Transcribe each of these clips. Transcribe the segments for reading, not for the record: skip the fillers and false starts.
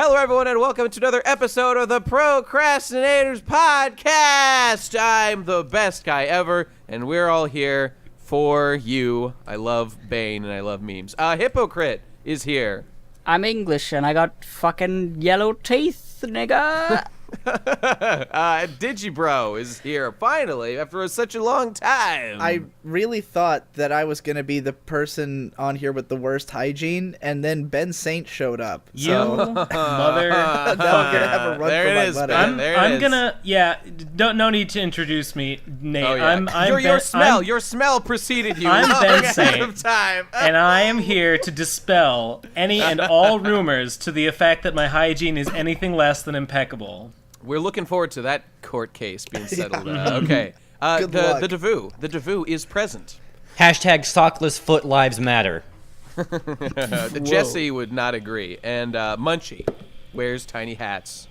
Hello, everyone, and welcome to another episode of the Crastinators podcast. I'm the best guy ever, and we're all here for you. I love Bane, and I love memes. Hypocrite is here. I'm English, and I got fucking yellow teeth, nigga. Digibro is here, finally, after such a long time. I really thought that I was going to be the person on here with the worst hygiene, and then Ben Saint showed up. You mother. Now I'm going to have a run there for it my is, money. Ben. There it I'm is. gonna, no need to introduce me, Nate. Oh, yeah. Your smell preceded you. I'm long Ben ahead Saint. of time. And I am here to dispel any and all rumors to the effect that my hygiene is anything less than impeccable. We're looking forward to that court case being settled. Okay. Good luck. The Devou is present. Hashtag sockless foot lives matter. Jesse would not agree. And Munchie wears tiny hats.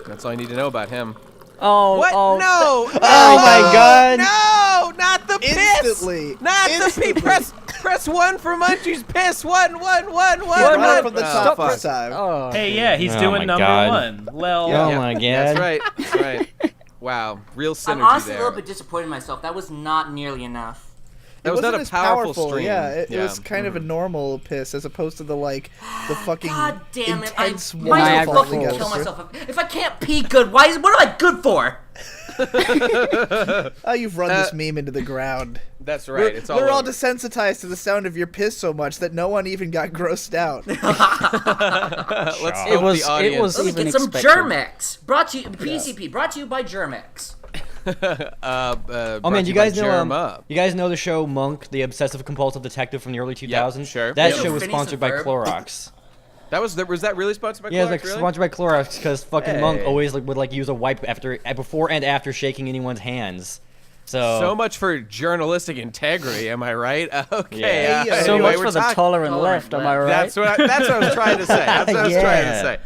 That's all I need to know about him. Oh, What? oh. No! Oh my God. No! Not the piss! Instantly. Not Instantly. the piss! Press 1 for Munchie's piss! One! Run from the top fuck. this time. Oh. Hey, yeah, he's Oh doing my number God. one. Well, Oh my God. That's right. That's right. Wow. Real synergy I'm honestly there. a little bit disappointed in myself. That was not nearly enough. That was not wasn't a as powerful powerful. stream. Yeah, it was kind of a normal piss as opposed to the fucking God damn it! intense I waterfall Niagara might thing fucking goes kill through. myself. If I can't pee good, what am I good for? Oh, you've run this meme into the ground. That's right. We're all over. desensitized to the sound of your piss so much that no one even got grossed out. Let's It hope was- the audience... it was- Let me even get some expected. Germex. Brought to you, PCP. Brought to you by Germex. Oh man, you guys know the show Monk, the obsessive compulsive detective from the early 2000s? Yeah, sure. That Yeah. show was Phineas sponsored by and Ferb. Clorox. Was that really sponsored by Yeah, Clorox? it was Really? sponsored by Clorox because fucking Monk Hey. always would use a wipe before and after shaking anyone's hands. So much for journalistic integrity, am I right? Okay. Yeah. So anyway, much we're for the talking- tolerant Tolerant left, am I right? That's what I was trying to say. That's what I was trying to Yeah. say.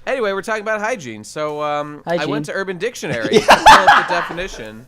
Anyway, we're talking about hygiene. So I Hygiene. went to Urban Dictionary to pull up the definition.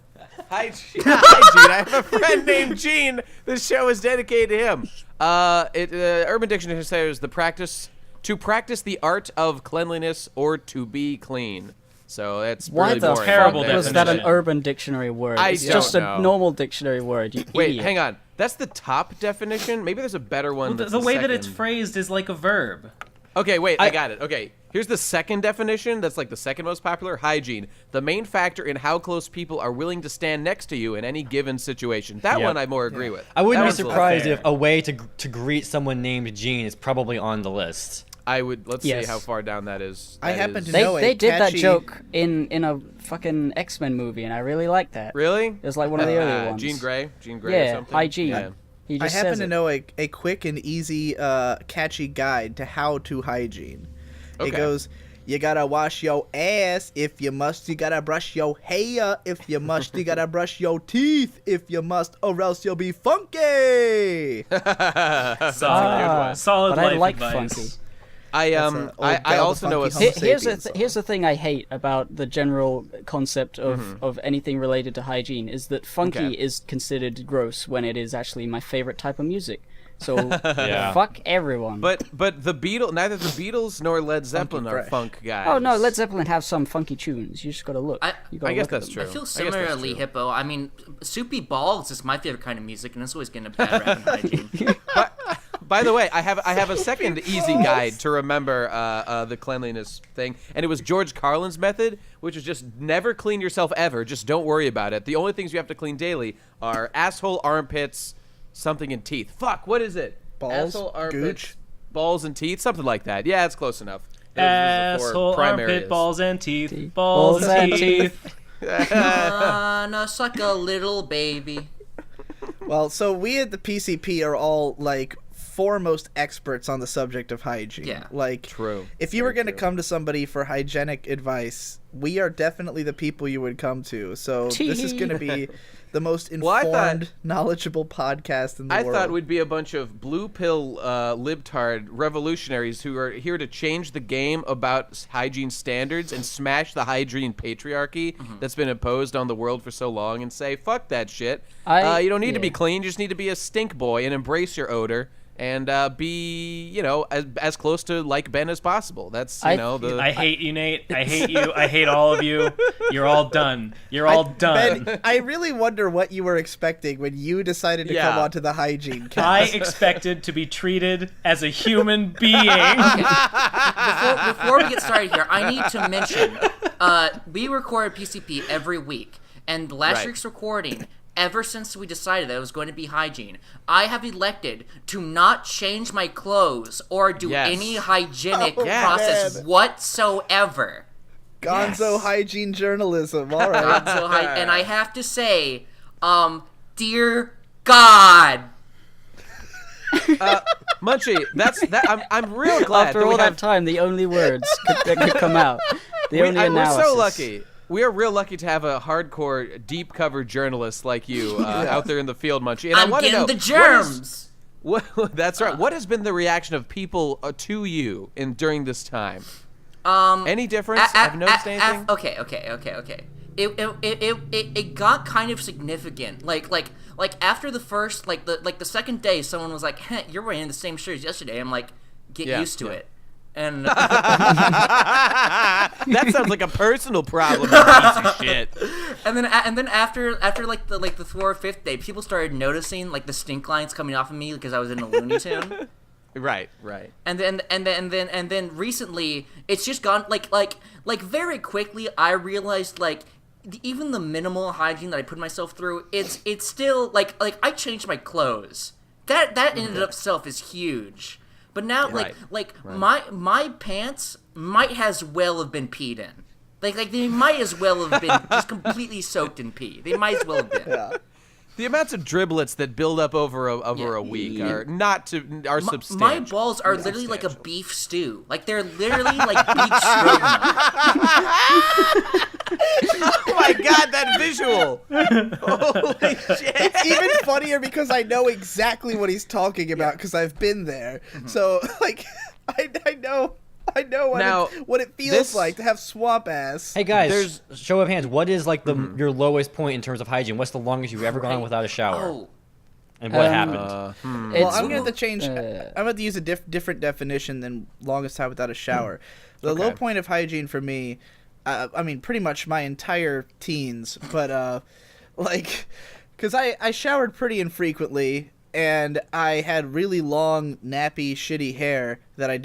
Hygiene. I have a friend named Gene. This show is dedicated to him. Urban Dictionary says to practice the art of cleanliness or to be clean. So that's Why really the boring. Terrible fuck was that an definition. Urban Dictionary word? I It's don't just know. a normal dictionary word, you Wait, idiot. hang on. That's the top definition? Maybe there's a better one. the, that's the way that it's second. phrased is like a verb. Okay, wait, I got it. Okay, here's the second definition. That's like the second most popular. Hygiene. The main factor in how close people are willing to stand next to you in any given situation. That Yep. one I more agree with. I wouldn't That be one's a little surprised fair. if a way to greet someone named Gene is probably on the list. I would. Let's Yes. see how far down that is. I That happen is- to They, know they a did that catchy- joke in a fucking X-Men movie, and I really liked that. Really? It was like one of the earlier ones. Jean Grey or Yeah, something? hygiene. Yeah. He I just happen says to it. know a quick and easy, catchy guide to how to hygiene. Okay. It goes, you gotta wash your ass if you must. You gotta brush your hair if you must. You gotta brush your teeth if you must, or else you'll be funky. Solid but I life like advice. funky. I old I Gal also the know a. Funky Homo Here's sapiens. here's the thing I hate about the general concept of, Mm-hmm. of anything related to hygiene is that funky Okay. is considered gross when it is actually my favorite type of music. So Yeah. fuck everyone. But the Beatles, neither the Beatles nor Led Zeppelin are fresh. funk guys. oh no, Led Zeppelin have some funky tunes. You just gotta look. I- You gotta I guess look at that's them. true. I feel guess that's similarly, true. Hippo. I mean, soupy balls is my favorite kind of music, and it's always getting a bad rap in hygiene. By the way, I have a second easy guide to remember the cleanliness thing, and it was George Carlin's method, which is just never clean yourself ever. Just don't worry about it. The only things you have to clean daily are asshole, armpits, something, and teeth. Fuck, what is it? Balls? Asshole, armpits, Gooch? balls, and teeth, something like that. Yeah, it's close enough. Those are the four Asshole, primary armpit, areas. balls, and teeth. Balls Balls, and and teeth. Wanna suck a little baby. Well, so we at the PCP are all like foremost experts on the subject of hygiene. Yeah. Like, True. if you were Very going to true. come to somebody for hygienic advice, we are definitely the people you would come to. So this is going to be the most Well, I informed, thought- knowledgeable podcast in the I world. thought we'd be a bunch of blue pill libtard revolutionaries who are here to change the game about hygiene standards and smash the hygiene patriarchy that's been imposed on the world for so long and say, fuck that shit. You don't need to be clean, you just need to be a stink boy and embrace your odor and be, as close to like Ben as possible. That's, I hate you, Nate. I hate you. I hate all of you. You're all done. You're all done. Ben, I really wonder what you were expecting when you decided to come onto the hygiene cast. I expected to be treated as a human being. Okay. Before we get started here, I need to mention, we record PCP every week, and last week's recording, ever since we decided that it was going to be hygiene, I have elected to not change my clothes or do any hygienic process whatsoever. Gonzo hygiene journalism, all right. And I have to say, dear God. Munchie, I'm real glad after all that time, the only words that could come out, only analysis. We're so lucky. We are real lucky to have a hardcore, deep cover journalist like you out there in the field, Munchie. And I'm getting the germs. That's right. What has been the reaction of people to you during this time? Any difference? Have you noticed anything? Okay. It got kind of significant. Like after the first, the second day, someone was like, "Hey, you're wearing the same shirt as yesterday." I'm like, "Get used to it." And that sounds like a personal problem, you piece of shit. And then after like the 4th or 5th day, people started noticing like the stink lines coming off of me because I was in a Looney Tune. Right. And then recently, it's just gone like very quickly. I realized like even the minimal hygiene that I put myself through, it's still like I changed my clothes. That in and of itself is huge. But now, my pants might as well have been peed in. Like they might as well have been just completely soaked in pee. They might as well have been. Yeah. The amounts of driblets that build up over a week are substantial. My balls are literally like a beef stew. Like they're literally like beef stroganoff. Oh my god, that visual! Holy shit! It's even funnier because I know exactly what he's talking about because I've been there. So like, I know what it feels like to have swamp ass. Hey guys, show of hands. What is like your lowest point in terms of hygiene? What's the longest you've ever gone without a shower? And what happened? Well, I'm going to change. I'm going to use a different definition than longest time without a shower. The low point of hygiene for me, I mean, pretty much my entire teens, but because I showered pretty infrequently. And I had really long, nappy, shitty hair that I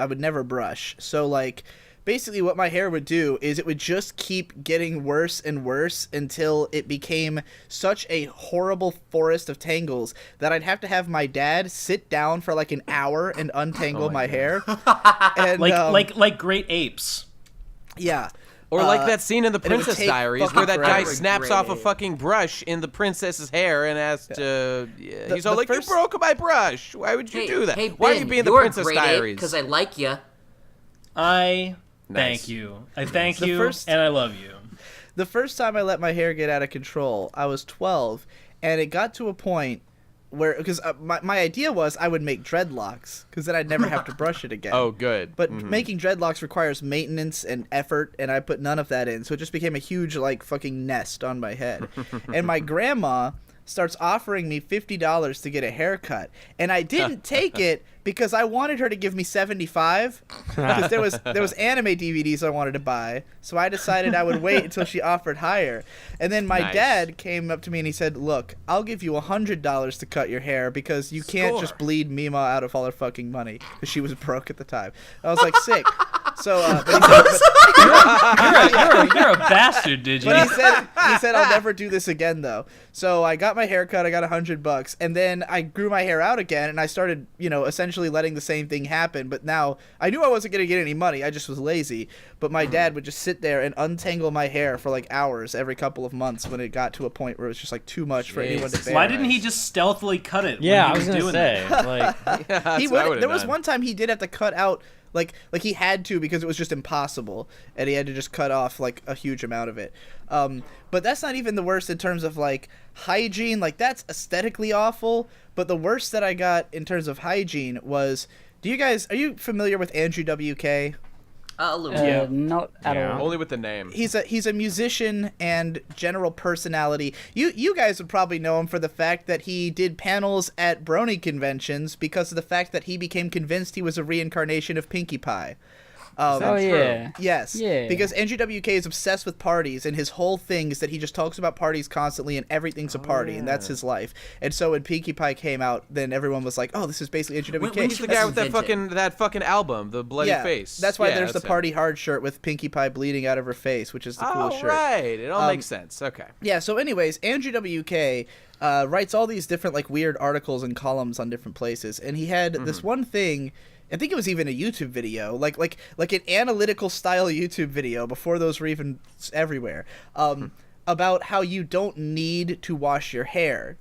would never brush. So, like, basically what my hair would do is it would just keep getting worse and worse until it became such a horrible forest of tangles that I'd have to have my dad sit down for like an hour and untangle my hair. And, like great apes. Yeah. Or like that scene in The Princess Diaries where that guy snaps off a fucking brush in the princess's hair and has to... he's all like, you broke my brush. Why would you do that? Hey, Why are you being The Princess Diaries? Because I like you. Thank you. I thank you, and I love you. The first time I let my hair get out of control, I was 12, and it got to a point where, because my idea was I would make dreadlocks, because then I'd never have to brush it again. Oh, good. But making dreadlocks requires maintenance and effort, and I put none of that in, so it just became a huge, like, fucking nest on my head. And my grandma starts offering me $50 to get a haircut, and I didn't take it because I wanted her to give me $75 because there was anime DVDs I wanted to buy, so I decided I would wait until she offered higher. And then my dad came up to me and he said, "Look, I'll give you $100 to cut your hair because you can't just bleed Mima out of all her fucking money," because she was broke at the time. I was like, sick. So, but he said, you're a bastard, did you? But he said I'll never do this again though. So I got my hair cut, I got $100, and then I grew my hair out again, and I started, essentially letting the same thing happen. But now I knew I wasn't gonna get any money. I just was lazy. But my dad would just sit there and untangle my hair for like hours every couple of months when it got to a point where it was just like too much for anyone to bear. Why didn't he just stealthily cut it? Yeah, when I was gonna doing say he would. There was one time he did have to cut out. Like he had to because it was just impossible, and he had to just cut off like a huge amount of it. But that's not even the worst in terms of like hygiene. Like that's aesthetically awful. But the worst that I got in terms of hygiene was, are you familiar with Andrew WK? A little bit. Not at all. Only with the name. He's a musician and general personality. You guys would probably know him for the fact that he did panels at Brony conventions because of the fact that he became convinced he was a reincarnation of Pinkie Pie. Yeah. Yes. Yeah. Because NGWK is obsessed with parties, and his whole thing is that he just talks about parties constantly, and everything's a party, and that's his life. And so when Pinkie Pie came out, then everyone was like, "Oh, this is basically NGWK." He's the guy with that fucking album, the bloody face. That's why there's the Party Hard shirt with Pinkie Pie bleeding out of her face, which is the coolest shirt. Right. It all makes sense. Okay. Yeah. So, anyways, Andrew WK writes all these different like weird articles and columns on different places, and he had this one thing. I think it was even a YouTube video, like an analytical style YouTube video before those were even everywhere, about how you don't need to wash your hair.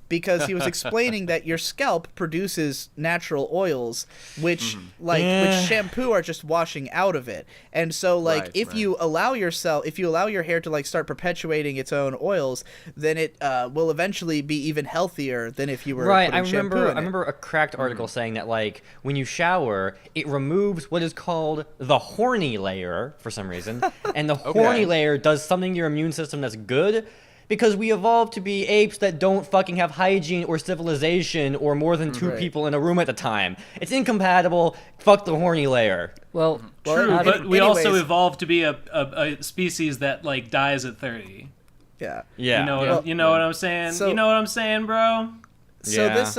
Because he was explaining that your scalp produces natural oils, which shampoo are just washing out of it. And so, if you allow your hair to like start perpetuating its own oils, then it will eventually be even healthier than if you were putting shampoo in it. I remember a cracked article saying that like when you shower, it removes what is called the horny layer for some reason, and the horny layer does something to your immune system that's good. Because we evolved to be apes that don't fucking have hygiene or civilization or more than two people in a room at a time. It's incompatible. Fuck the horny layer. Well, true, but we also evolved to be a species that like dies at 30. Yeah. You know what I'm saying? So, you know what I'm saying, bro? So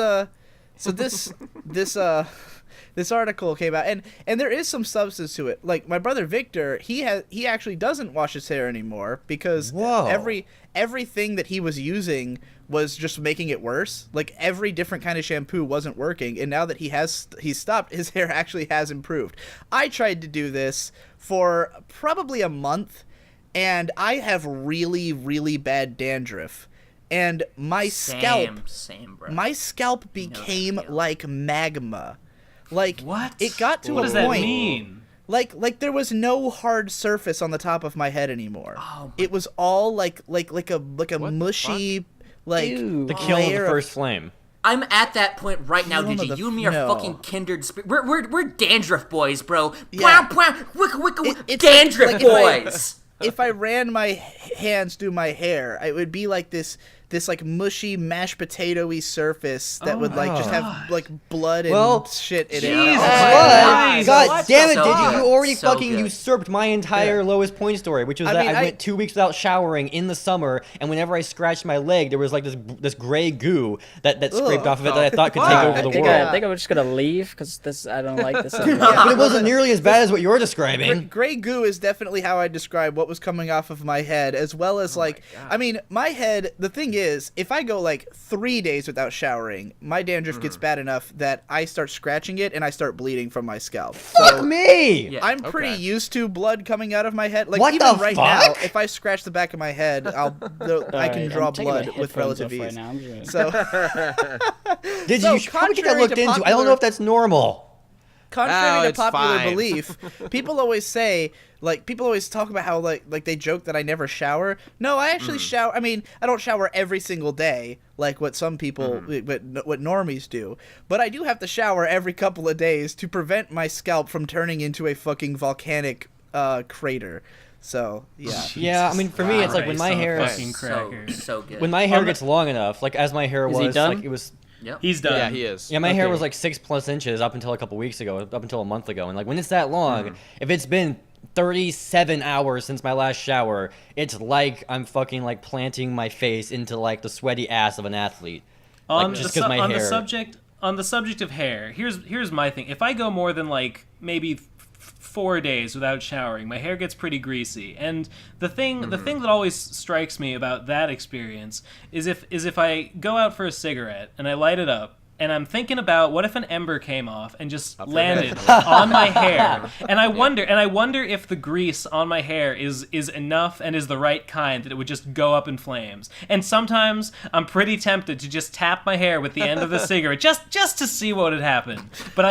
this article came out, and there is some substance to it. Like my brother Victor, he actually doesn't wash his hair anymore because everything that he was using was just making it worse. Like every different kind of shampoo wasn't working, and now that he's stopped, his hair actually has improved. I tried to do this for probably a month, and I have really, really bad dandruff. And my scalp became like magma. Like what? It got to what a does point. That mean? Like there was no hard surface on the top of my head anymore. It was all like a mushy like the kiln of the first flame. I'm at that point right now, Digi. You and me are fucking kindred spirit. We're dandruff boys, bro. Yeah. Dandruff boys. If I ran my hands through my hair, it would be like this like mushy mashed potato-y surface that would like just have like blood and shit in it. God damn it, Digi, you already fucking usurped my entire lowest point story, which was I went 2 weeks without showering in the summer, and whenever I scratched my leg, there was like this gray goo that scraped off of it that I thought could take over the world. I think I'm just gonna leave because I don't like this anymore. But it wasn't nearly as bad as what you're describing. Gray goo is definitely how I describe what was coming off of my head, as well as my head, the thing is, if I go like 3 days without showering, my dandruff gets bad enough that I start scratching it and I start bleeding from my scalp. Fuck me! Yeah. I'm pretty used to blood coming out of my head. Like what even the right fuck? now, if I scratch the back of my head, I can draw blood with relative ease. Right So, you should probably get that looked into. I don't know if that's normal. Contrary to popular belief, people always talk about how like they joke that I never shower. No, I actually shower. I mean, I don't shower every single day like what some people, what normies do. But I do have to shower every couple of days to prevent my scalp from turning into a fucking volcanic crater. So yeah. Yeah, I mean, for me, it's like when my hair so good. When my hair gets long enough, like as my hair was, like it was. Yep. He's done. Yeah, he is. Yeah, my hair was like 6+ inches up until a couple weeks ago, up until a month ago. And like when it's that long, if it's been 37 hours since my last shower, it's like I'm fucking like planting my face into like the sweaty ass of an athlete. On the subject of hair, here's my thing. If I go more than like maybe 4 days without showering, my hair gets pretty greasy. And the thing that always strikes me about that experience is if I go out for a cigarette and I light it up, and I'm thinking about what if an ember came off and just landed on my hair, and I wonder if the grease on my hair is enough and is the right kind that it would just go up in flames. And sometimes I'm pretty tempted to just tap my hair with the end of the cigarette just to see what would happen. But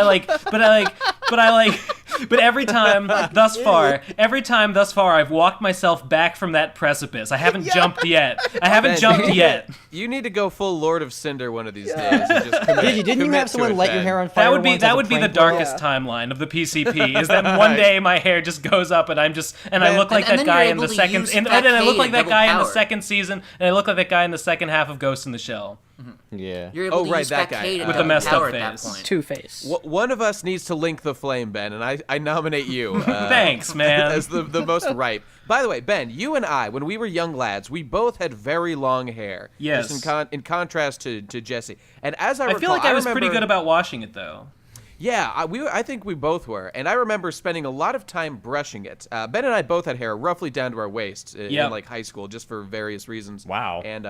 every time thus far, I've walked myself back from that precipice. I haven't jumped yet. You need to go full Lord of Cinder one of these days and just commit Didn't you Commit have to someone it, light your Ben. hair on fire? That would be once as a the prank darkest Yeah. timeline of the PCP. Is that one day my hair just goes up and I look like And that then guy you're in the able to second, use and then I look like that double guy in the power. second season, and I look like that guy in the second half of Ghost in the Shell. Yeah. You're able Oh, to right, use that guy. Spectator With the messed up power at that face. point. Two-Face. One of us needs to link the flame, Ben, and I nominate you. Thanks, man. As the most ripe. By the way, Ben, you and I, when we were young lads, we both had very long hair. Yes. Just in contrast to Jesse. And as I I recall, feel like I was pretty remember- good about washing it though. Yeah, I think we both were. And I remember spending a lot of time brushing it. Ben and I both had hair roughly down to our waists in Yep. like high school, just for various reasons. Wow. And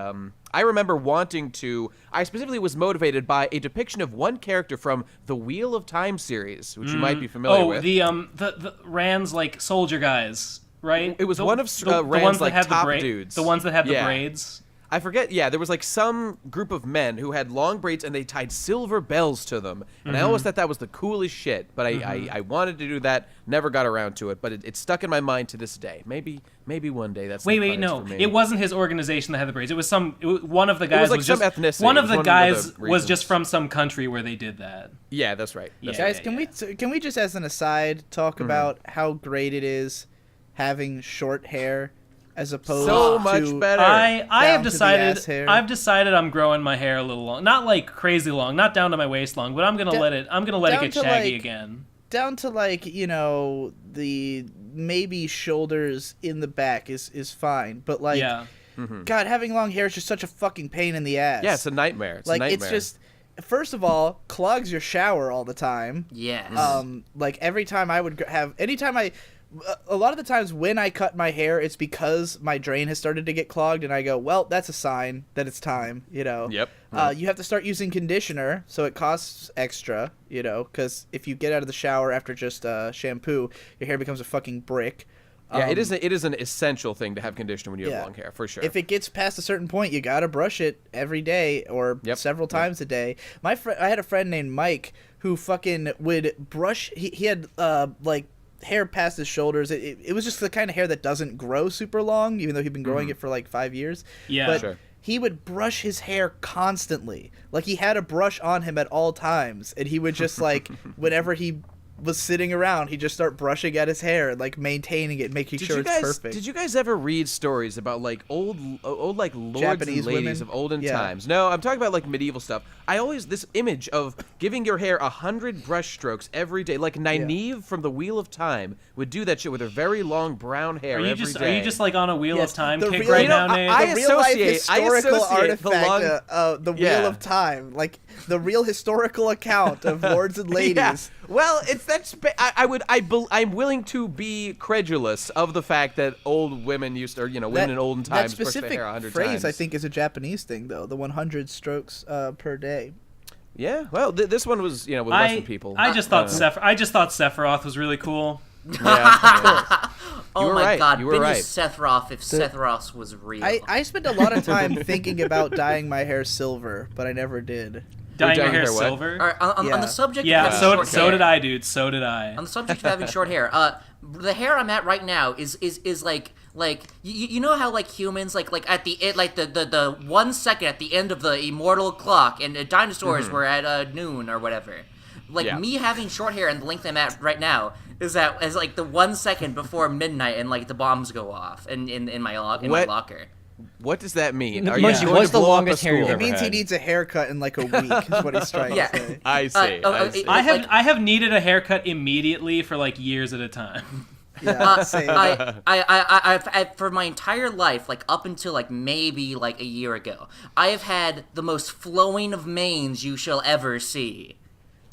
I remember wanting to. I specifically was motivated by a depiction of one character from the Wheel of Time series, which you might be familiar with. The Rand's like soldier guys, right? It was one of the Rand's, ones that like, have top the dudes. The ones that have Yeah. the braids. I forget. Yeah, there was like some group of men who had long braids and they tied silver bells to them, and I always thought that was the coolest shit. But I wanted to do that, never got around to it. But it stuck in my mind to this day. Maybe one day that's. Wait, the no, funnest for me. it wasn't his organization that had the braids. It was one of the guys. like some just, ethnicity. One It of was the one of guys the was just reasons. from some country where they did that. Yeah, that's right. That's Yeah. right. Guys, can we just as an aside talk about how great it is having short hair as opposed So to much better. I down have to the decided ass hair? I've decided I'm growing my hair a little long, not like crazy long, not down to my waist long, but I'm gonna let it down get to, shaggy like, again. down to like, you know, the maybe shoulders in the back is fine, but like Yeah. God, having long hair is just such a fucking pain in the ass. Yeah, it's a nightmare. It's like a nightmare. it's just first of all clogs your shower all the time. Yes. Like every time I would a lot of the times when I cut my hair, it's because my drain has started to get clogged, and I go, well, that's a sign that it's time, you know. Yep. You have to start using conditioner, so it costs extra, you know, because if you get out of the shower after just shampoo, your hair becomes a fucking brick. Yeah, it is an essential thing to have conditioner when you have long hair, for sure. If it gets past a certain point, you gotta brush it every day or several times a day. I had a friend named Mike who fucking would brush. He had like hair past his shoulders. It was just the kind of hair that doesn't grow super long, even though he'd been growing it for like 5 years. Yeah. But Sure. he would brush his hair constantly. Like he had a brush on him at all times, and he would just like whenever he was sitting around, he'd just start brushing at his hair and like maintaining it, making sure it's perfect. Did you guys ever read stories about like old like lords Japanese and ladies women? of olden Yeah. times? No, I'm talking about like medieval stuff. I always this image of giving your hair 100 brush strokes every day, like Nynaeve from the Wheel of Time would do that shit with her very long brown hair Are you every just day. like on a Wheel Yes, of Time the kick real- right you know, now, Nate? I The real life associate historical the long- artifact, the Wheel Yeah. of Time, like the real historical account of lords and ladies. Yeah. Well, I'm willing to be credulous of the fact that old women used to, or, women in olden times that brushed their specific hair 100 phrase, times. I think, is a Japanese thing, though. The 100 strokes per day. Yeah. Well, this one was, with Western people. I just thought Sephiroth was really cool. Yeah. Oh were my right. god, You were been right. Sephiroth if Sephiroth was real. I spent a lot of time thinking about dyeing my hair silver, but I never did. Dyeing your dyeing hair your what? silver. All right, on Yeah. the subject Yeah, of having short so hair, did I, dude. So did I. On the subject of having short hair, the hair I'm at right now is like you know how like humans like at the 1 second at the end of the immortal clock and dinosaurs were at noon or whatever. Like Yeah. me having short hair and the length I'm at right now is like the 1 second before midnight and like the bombs go off in my my What? locker. What does that mean? No, Are you Munchie, going what's to the blow up a longest hair you've school? It means he had. needs a haircut in like a week, is what he's trying Yeah. to say. I see. oh, I see. I have- I have needed a haircut immediately for like years at a time. Yeah, same. I for my entire life, like up until like maybe like a year ago, I have had the most flowing of manes you shall ever see.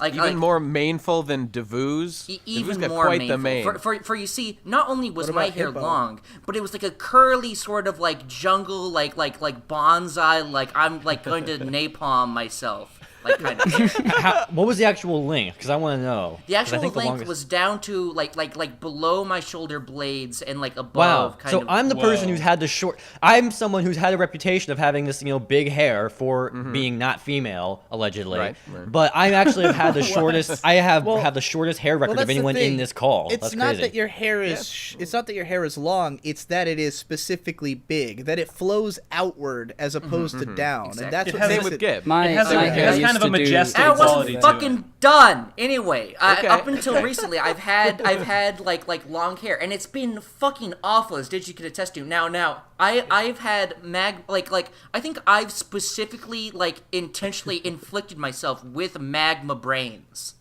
Like Even more maneful than Devou's? even Devou's got more quite maneful. the mane. For you see, not only was What my about hair hippo? long, but it was like a curly sort of like jungle, like bonsai, like I'm like going to napalm myself. Like kind of hair. What was the actual length? Because I want to know. The 'Cause I actual think the length longest- was down to like below my shoulder blades and like above. Wow. Kind So of. I'm the person Whoa. who's had the short. I'm someone who's had a reputation of having this, big hair for being not female, allegedly. Right. But I actually have had the shortest. I have had the shortest hair record Well, of that's the anyone thing. in this call. It's That's not crazy. that your hair is. It's not that your hair is long. It's that it is specifically big. That it flows outward as opposed to down, Exactly. and that's It what has Same makes with it. Gib. My It has, my it hair has used kind of a majestic And I quality wasn't to fucking done. Anyway, Okay, up until recently, I've had like long hair, and it's been fucking awful, as Digi could attest to. Now, I've had I think I've specifically intentionally inflicted myself with magma brains.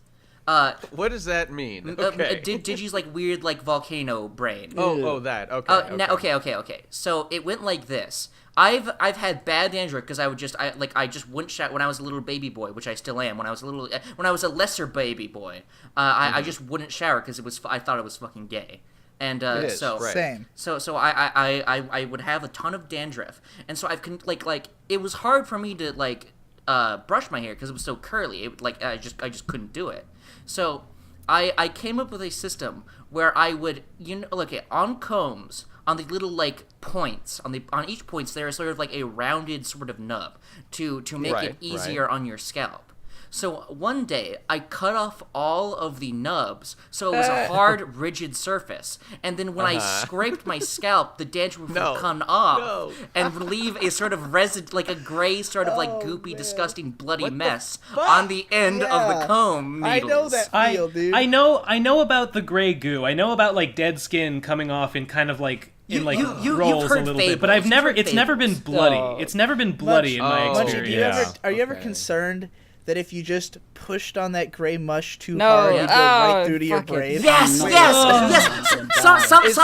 What does that mean? Okay. Digi's weird volcano brain. Oh, that. Okay. Now, okay. So it went like this. I've had bad dandruff because I just wouldn't shower when I was a little baby boy, which I still am. When I was a lesser baby boy, I just wouldn't shower because I thought it was fucking gay. And Same. So I would have a ton of dandruff, and so it was hard for me to brush my hair because it was so curly. I just couldn't do it. So I came up with a system where I would on combs, on the little points on each points there is sort of a rounded sort of nub to make it easier on your scalp. So one day I cut off all of the nubs so it was a hard, rigid surface, and then when I scraped my scalp, the dandruff would come off and leave a sort of resid, a gray sort of goopy, disgusting, bloody mess on the end of the comb needles. I know that feel, dude. I know about the gray goo. I know about dead skin coming off in kind of rolls a little bit, but it's never been bloody. It's never been bloody in my experience. Are you ever concerned that if you just pushed on that gray mush too hard, it'd go right through to your brain? Yes. Sometimes I do it.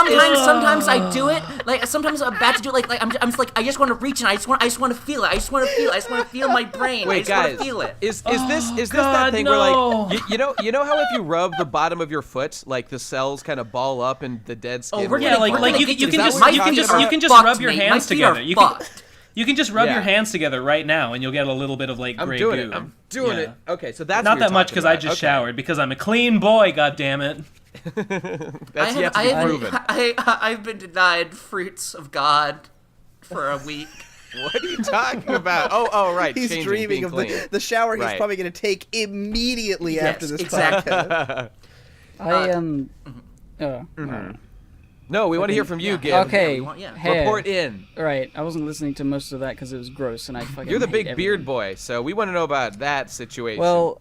Sometimes I'm about to do it. I'm just I just want to reach and I just want to feel it. I just want to feel my brain. Wait, I just guys, want to feel it. Is this God, that thing no. where you know how if you rub the bottom of your foot, the cells kind of ball up and the dead skin? We're Yeah, gonna- you is can that just what you you're can talking just about? you can just Fucked, rub your mate. My hands feet are together. fucked. You can just rub Yeah. your hands together right now, and you'll get a little bit of I'm gray doing goo. it. I'm doing it. Okay, so that's Not what you're that much talking because I about. just Okay. showered because I'm a clean boy. God damn it! That's yet to be proven. I've been denied fruits of God for a week. What are you talking about? Oh, right. He's changing, dreaming being of clean. the shower he's Right. probably going to take immediately Yes, after this exactly. podcast. No, we want to hear from you, Gib. Okay, Yeah. hair. Report in. Right, I wasn't listening to most of that because it was gross, and I fucking You're the hate big everything. beard boy, so we want to know about that situation. Well,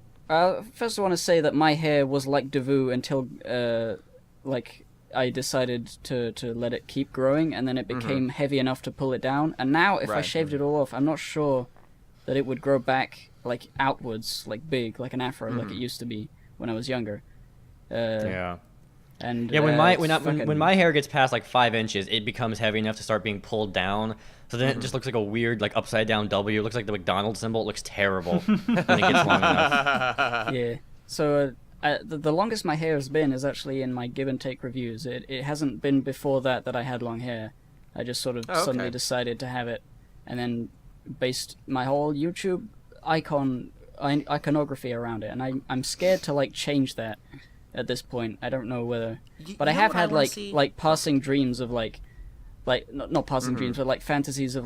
first I want to say that my hair was like Devu until, I decided to let it keep growing, and then it became heavy enough to pull it down. And now, if I Right. shaved it all off, I'm not sure that it would grow back, outwards, big, like an afro, like it used to be when I was younger. Yeah. And Yeah, when fucking- my hair gets past 5 inches, it becomes heavy enough to start being pulled down. So then it just looks like a weird upside down W. It looks like the McDonald's symbol. It looks terrible when it gets long enough. Yeah. So the longest my hair has been is actually in my give and take reviews. It hasn't been before that I had long hair. I just sort of suddenly decided to have it, and then based my whole YouTube iconography around it. And I'm scared to change that at this point. I don't know whether, but I you know have what I had wanna see? passing dreams of not passing dreams, but fantasies of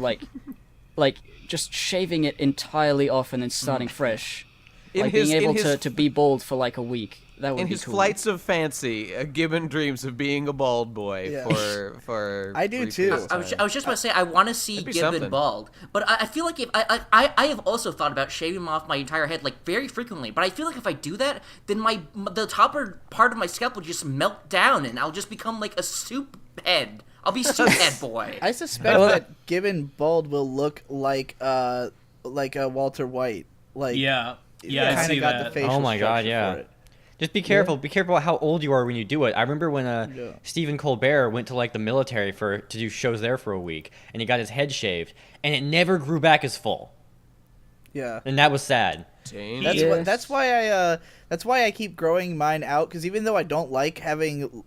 just shaving it entirely off and then starting fresh. Being able to be bald for a week. That would in be his cool. flights of fancy, Gibbon dreams of being a bald boy Yeah. for. I do brief too. periods of I was time. just about to say I want to see be Gibbon something. bald, but I feel like if I have also thought about shaving off my entire head very frequently. But I feel like if I do that, then the top part of my scalp will just melt down, and I'll just become a soup head. I'll be soup head boy. I suspect that Gibbon bald will look like a Walter White. Yeah, I kinda see got the that. facial Oh my God, structure yeah. for it. Just be careful. Be careful about how old you are when you do it. I remember when Yeah. Stephen Colbert went to the military to do shows there for a week, and he got his head shaved, and it never grew back as full, Yeah. and that was sad. Change. That's why I keep growing mine out, because even though I don't like having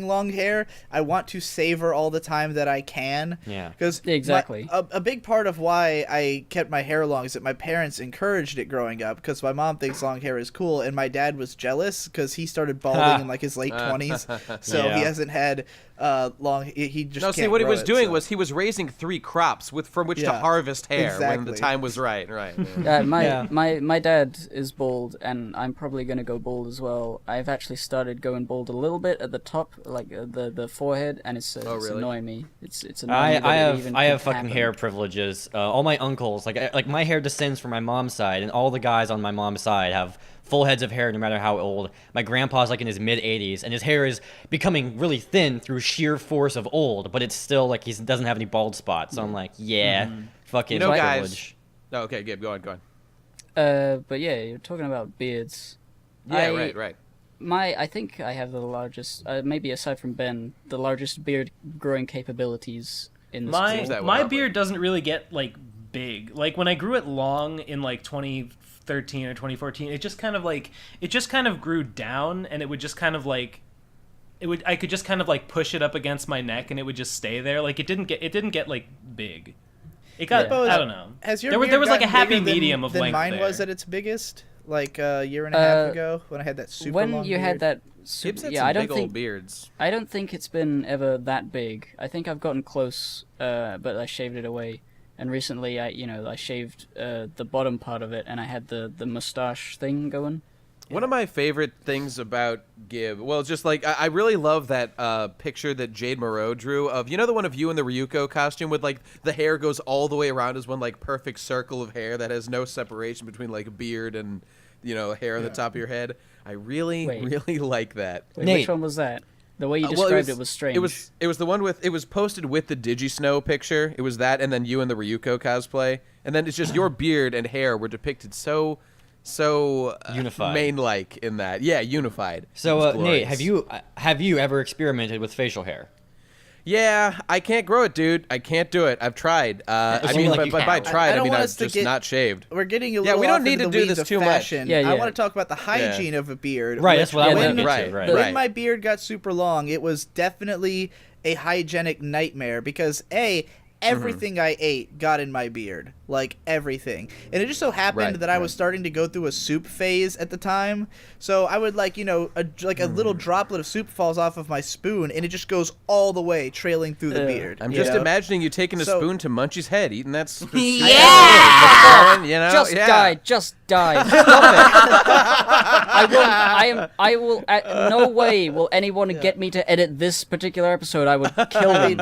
long hair, I want to savor all the time that I can. Yeah. Because Exactly. a big part of why I kept my hair long is that my parents encouraged it growing up, because my mom thinks long hair is cool, and my dad was jealous because he started balding in his late 20s, so Yeah. he hasn't had long. He just No, can't see what he grow was it, doing so. was he was raising 3 crops from which to Yeah, harvest hair when the exactly. time was right. Right. Yeah, Yeah. my dad is bald, and I'm probably gonna go bald as well. I've actually started going bald a little bit at the top, like the forehead, and it's annoying me. It's annoying me I have fucking hair privileges. All my uncles, like my hair descends from my mom's side, and all the guys on my mom's side have full heads of hair no matter how old. My grandpa's like in his mid-80s, and his hair is becoming really thin through sheer force of old, but it's still like he doesn't have any bald spots. So I'm like, fucking guys. privilege. Oh, okay, Gabe, go on. But yeah, you're talking about beards. Yeah, right. I think I have the largest, maybe aside from Ben, the largest beard growing capabilities in this school. My beard doesn't really get like big. Like when I grew it long in like 2013 or 2014, it just kind of grew down, and it would just kind of like I could just kind of like push it up against my neck, and it would just stay there. Like it didn't get like big. It got I don't know. There was like a happy medium of length mine there. was at its biggest, like a year and a half ago when I had that super long beard. Had that I don't think beards. I don't think it's been ever that big. I think I've gotten close, but I shaved it away. And recently, I shaved the bottom part of it, and I had the mustache thing going. One of my favorite things about Gib, well, just like I really love that picture that Jade Moreau drew of, the one of you in the Ryuko costume with like the hair goes all the way around as one like perfect circle of hair that has no separation between like beard and hair on the top of your head. I really like that. Wait, which one was that? The way you described it was strange. It was the one with, it was posted with the DigiSnow picture. It was that, and then you in the Ryuko cosplay, and then it's just your beard and hair were depicted so unified, main-like in that. Yeah, unified. So Nate, have you ever experimented with facial hair? Yeah, I can't grow it, dude. I can't do it. I've tried. I mean, I've just not shaved. We're getting a little we off don't need into to the do weeds this of too fashion. much. Yeah. I want to talk about the hygiene of a beard. Right, that's what I want to get to. Right. When my beard got super long, it was definitely a hygienic nightmare because everything I ate got in my beard, like everything. And it just so happened that I was starting to go through a soup phase at the time. So I would like, a little droplet of soup falls off of my spoon and it just goes all the way trailing through the beard. I'm just imagining you taking a spoon to Munchie's head, eating that spoon. Just die. Stop it. I will no way will anyone get me to edit this particular episode. I would kill them.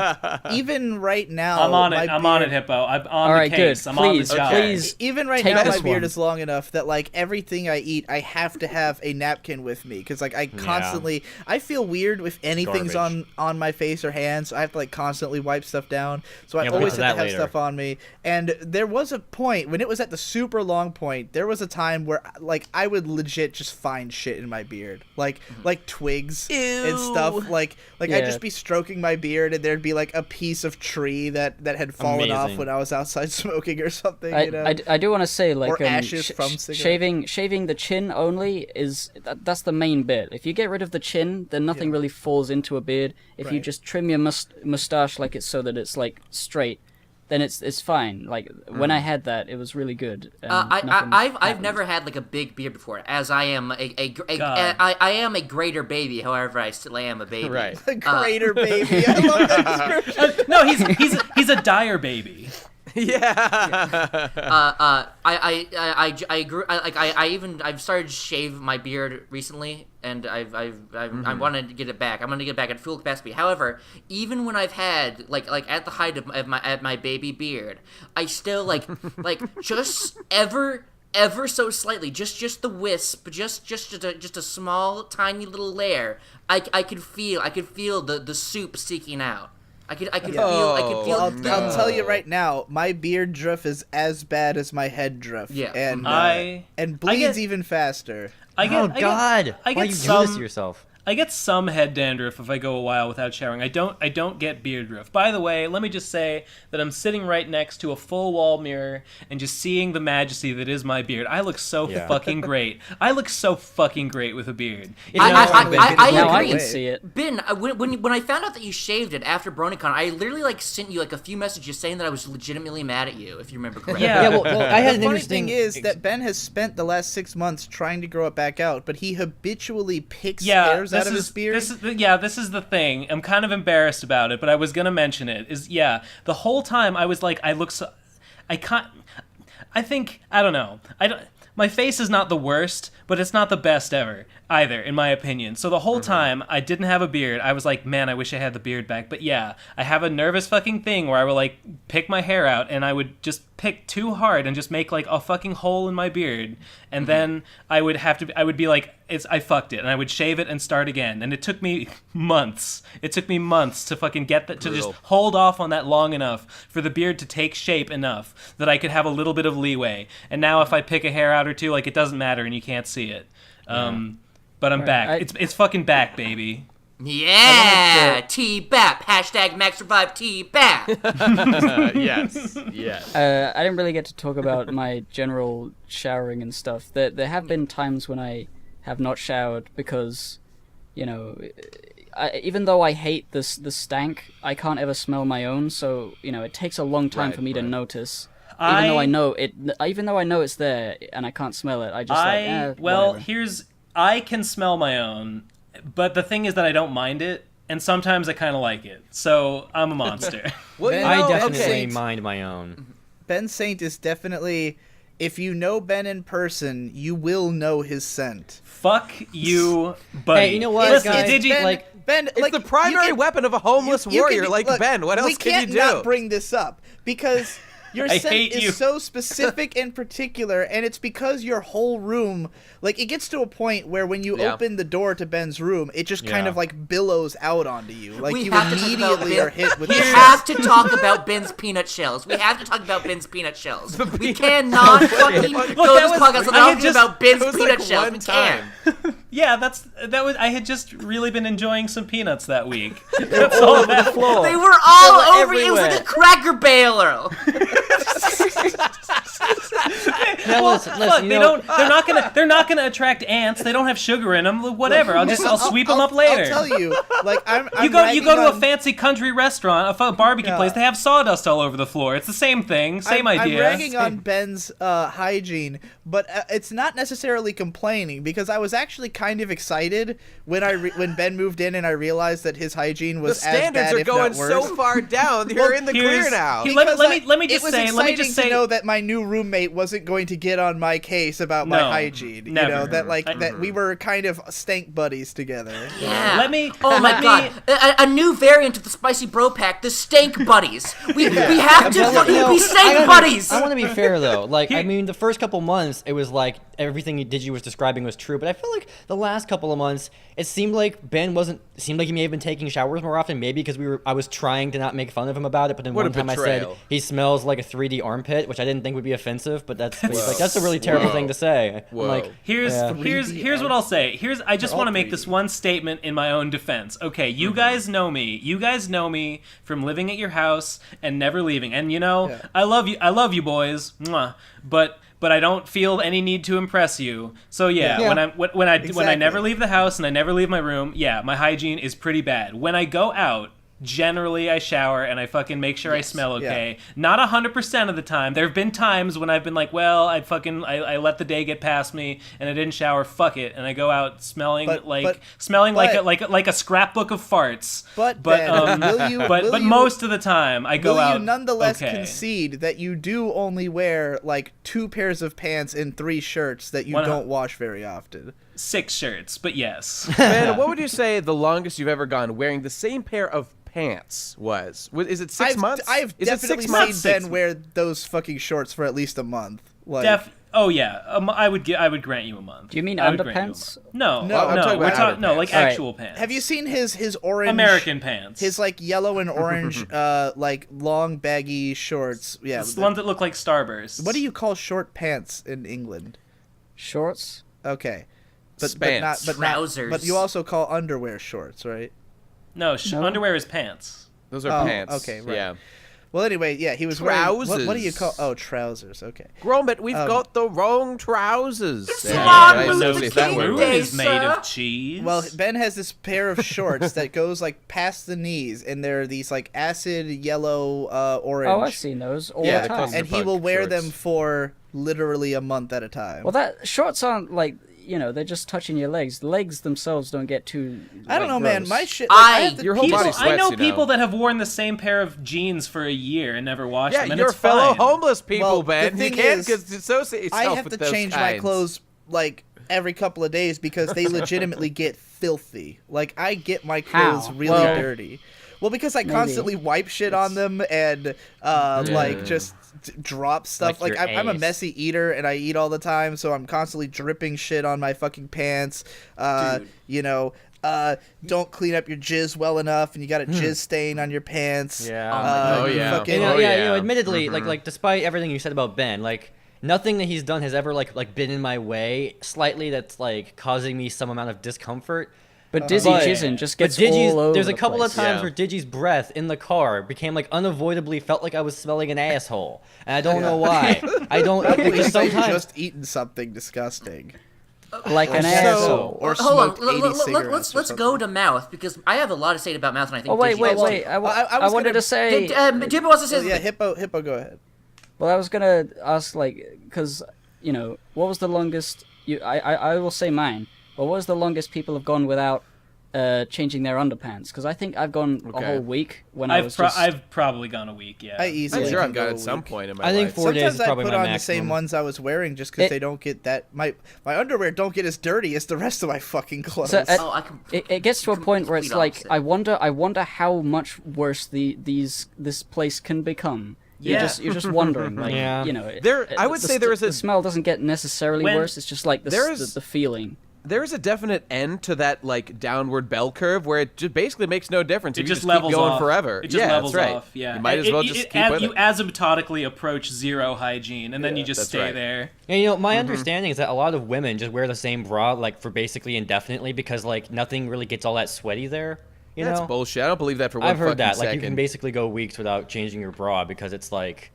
Even right now, I'm on it, Hippo. I'm on the case. I'm on the job. Please. Even right now, my beard is long enough that like everything I eat, I have to have a napkin with me because like I constantly, I feel weird if anything's on my face or hands. So I have to like constantly wipe stuff down. So I always have to have stuff on me. And there was a point when it was at the super long point. There was a time where like I would legit just find shit in my beard, like twigs and stuff. Like I'd just be stroking my beard and there'd be like a piece of tree that had fallen off when I was outside smoking or something. I do want to say like or ashes from cigarettes. Shaving the chin only is that's the main bit. If you get rid of the chin, then nothing really falls into a beard. If you just trim your mustache like it's so that it's like straight, then it's fine. Like when I had that, it was really good. I've never had like a big beard before, as I am I am a greater baby. However, I still am a baby. Right, a greater baby. I love that description. No, he's a dire baby. Yeah. I've started to shave my beard recently, and I wanted to get it back. I'm gonna get it back at full capacity. However, even when I've had like at the height of my baby beard, I still like just ever so slightly, just the wisp, just a small tiny little layer. I could feel the soup seeking out. I could feel. I'll tell you right now, my beard drift is as bad as my head drift. Yeah, and bleeds even faster. Why do you do this to yourself? I get some head dandruff if I go a while without showering. I don't get beard drift. By the way, let me just say that I'm sitting right next to a full wall mirror and just seeing the majesty that is my beard. I look so fucking great. I look so fucking great with a beard. I agree. I can see it. Ben, when I found out that you shaved it after BronyCon, I literally sent you a few messages saying that I was legitimately mad at you, if you remember correctly. Yeah. Well, I had an funny interesting thing is that Ben has spent the last 6 months trying to grow it back out, but he habitually picks hairs out of his beard. This is the thing. I'm kind of embarrassed about it, but I was gonna mention it. The whole time I was like, I don't know. my face is not the worst, but it's not the best ever either, in my opinion. So the whole time I didn't have a beard. I was like, man, I wish I had the beard back. But yeah, I have a nervous fucking thing where I would like pick my hair out and I would just pick too hard and just make like a fucking hole in my beard. And then I would be like, I fucked it, and I would shave it and start again. And it took me months. It took me months to fucking get that, to just hold off on that long enough for the beard to take shape enough that I could have a little bit of leeway. And now if I pick a hair out or two, like, it doesn't matter and you can't see it. But I'm back. It's fucking back, baby. Yeah, T-BAP. Hashtag Max Revive T-BAP. Yes. I didn't really get to talk about my general showering and stuff. There have been times when I have not showered because, you know, even though I hate the stank, I can't ever smell my own. So, you know, it takes a long time for me to notice. Even though I know it's there and I can't smell it, I just whatever. I can smell my own, but the thing is that I don't mind it, and sometimes I kind of like it. So I'm a monster. I definitely mind my own. Ben Saint is definitely, if you know Ben in person, you will know his scent. Fuck you, buddy. Hey, you know what, Listen, guys? did you Ben, it's the primary weapon of a homeless warrior like Ben. What else can you do? We can't not bring this up because your scent is so specific and particular, and it's because your whole room, like, it gets to a point where when you open the door to Ben's room, it just kind of like billows out onto you. Like, you immediately are hit with. We have to talk about Ben's peanut shells. We cannot fucking go this podcast without talking about Ben's peanut shells. We can't. Yeah, that was. I had just really been enjoying some peanuts that week. That's all over the floor. They were all over. It was like a Cracker Barrel. Listen, they're not gonna attract ants. They don't have sugar in them. Whatever. I'll sweep them up later. I'll tell you, like, you go to a fancy country restaurant, a barbecue place. They have sawdust all over the floor. It's the same thing. Same idea. I'm ragging on Ben's hygiene, but it's not necessarily complaining, because I was actually kind of excited when Ben moved in and I realized that his hygiene was as bad, if not worse. The standards are going so far down. You're in the clear now. Let me just say. It was exciting to know that my new roommate wasn't going to get on my case about my hygiene. Never. You know, that we were kind of stank buddies together. Yeah. My God. A new variant of the Spicy Bro Pack, the Stank Buddies. We have to fucking be stank buddies. I want to be fair though. Like, I mean, the first couple months, it was like everything Digi was describing was true, but I feel like the last couple of months, it seemed like seemed like he may have been taking showers more often, maybe because I was trying to not make fun of him about it, but then one time I said he smells like a 3D armpit, which I didn't think would be offensive, but that's a really terrible thing to say. Whoa. I'm like, here's what I'll say. I just want to make this one statement in my own defense. Okay, you guys know me. You guys know me from living at your house and never leaving. And you know, I love you boys. Mwah. But I don't feel any need to impress you. So when I never leave the house and I never leave my room, my hygiene is pretty bad. When I go out, generally I shower and I fucking make sure I smell okay. Not 100% of the time. There have been times when I've been like, well, I let the day get past me and I didn't shower. Fuck it, and I go out smelling like a scrapbook of farts. But most of the time I go out. Will you nonetheless concede that you do only wear like 2 pairs of pants and 3 shirts that you don't wash very often? 6 shirts, but yes. Ben, what would you say the longest you've ever gone wearing the same pair of pants was? Is it 6 months? I've definitely seen Ben wear those fucking shorts for at least a month. Like, I would grant you a month. Do you mean underpants? No, I'm talking about outer pants. Like actual pants. Have you seen his orange American pants? His like yellow and orange like long baggy shorts. Yeah, the ones that look like Starbursts. What do you call short pants in England? Shorts. Okay. Trousers. But you also call underwear shorts, right? No, underwear is pants. Those are pants. Okay, right. Yeah. Well, anyway, he was trousers. Wearing... What do you call... Oh, trousers, okay. Gromit, we've got the wrong trousers. Moon is made of cheese. Well, Ben has this pair of shorts that goes, like, past the knees, and they're these, like, acid yellow, orange. Oh, I've seen those all the time. And he will wear them for literally a month at a time. Well, shorts aren't, like... they're just touching your legs. The legs themselves don't get too. I don't know, gross. man. My shit. Your whole body sweats, I know people that have worn the same pair of jeans for a year and never washed them, and you're it's fellow fine. homeless people, Well, Ben. the You thing can't is, associate yourself I have with to those change kinds. my clothes like every couple of days because they legitimately get filthy. Like I get my clothes How? really Well, dirty. Well, because I constantly wipe shit on them and like just drop stuff. Like Like your I'm a ace. messy eater and I eat all the time, so I'm constantly dripping shit on my fucking pants. Don't clean up your jizz well enough, and you got a jizz stain on your pants. Yeah. Oh, yeah. Fucking, Admittedly, like despite everything you said about Ben, like nothing that he's done has ever like been in my way slightly that's like causing me some amount of discomfort. But Dizzy jizzing just gets all over there's a the couple place. of times where Digi's breath in the car became like unavoidably felt like I was smelling an asshole, and I don't know why. I don't. At It just least I sometimes. just eaten something disgusting. like an asshole. Or Hold smoked on, 80 cigarettes or let's go to Mouth because I have a lot to say about Mouth, and I think. Oh wait. Digi- I was wanted gonna- to say. Jimmy wants to say. Oh, yeah, Hippo, go ahead. Well, I was gonna ask, like, because what was the longest? I will say mine. But what was the longest people have gone without changing their underpants? Because I think I've gone a whole week when I've probably gone a week. Yeah. I easily I'm sure can I've go got a at some week. point in my I think life. 4 days Sometimes is I probably put my on maximum. the same ones I was wearing just because they don't get that. My underwear don't get as dirty as the rest of my fucking clothes. So, I it gets to a point where it's complete like opposite. I wonder how much worse this place can become. You're just wondering, like, Yeah. I would say there is the smell doesn't get necessarily worse. It's just like the feeling. There is a definite end to that like downward bell curve where it just basically makes no difference. It You just keep levels going off forever. It just levels that's right. off. Yeah, You might as well just keep with you it. asymptotically approach zero hygiene, and then you just that's stay right. there. And my understanding is that a lot of women just wear the same bra like for basically indefinitely because like nothing really gets all that sweaty there. You That's know? bullshit. I don't believe that for one I've heard fucking that. second. Like you can basically go weeks without changing your bra because it's like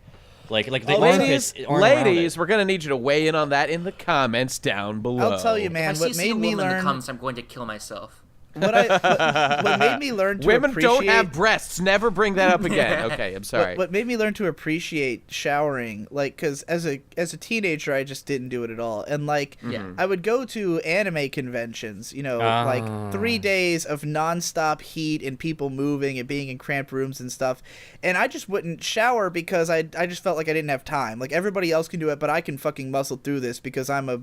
the ladies, armpits aren't around we're gonna need you to weigh in on that in the comments down below. I'll tell you, If I man. see a What made single me woman in the learn. comments, I'm going to kill myself. What made me learn to Women appreciate. don't have breasts. Never bring that up again. Okay, I'm sorry. What made me learn to appreciate showering, like, because as a teenager, I just didn't do it at all, and like, I would go to anime conventions, like 3 days of nonstop heat and people moving and being in cramped rooms and stuff, and I just wouldn't shower because I just felt like I didn't have time. Like everybody else can do it, but I can fucking muscle through this because I'm a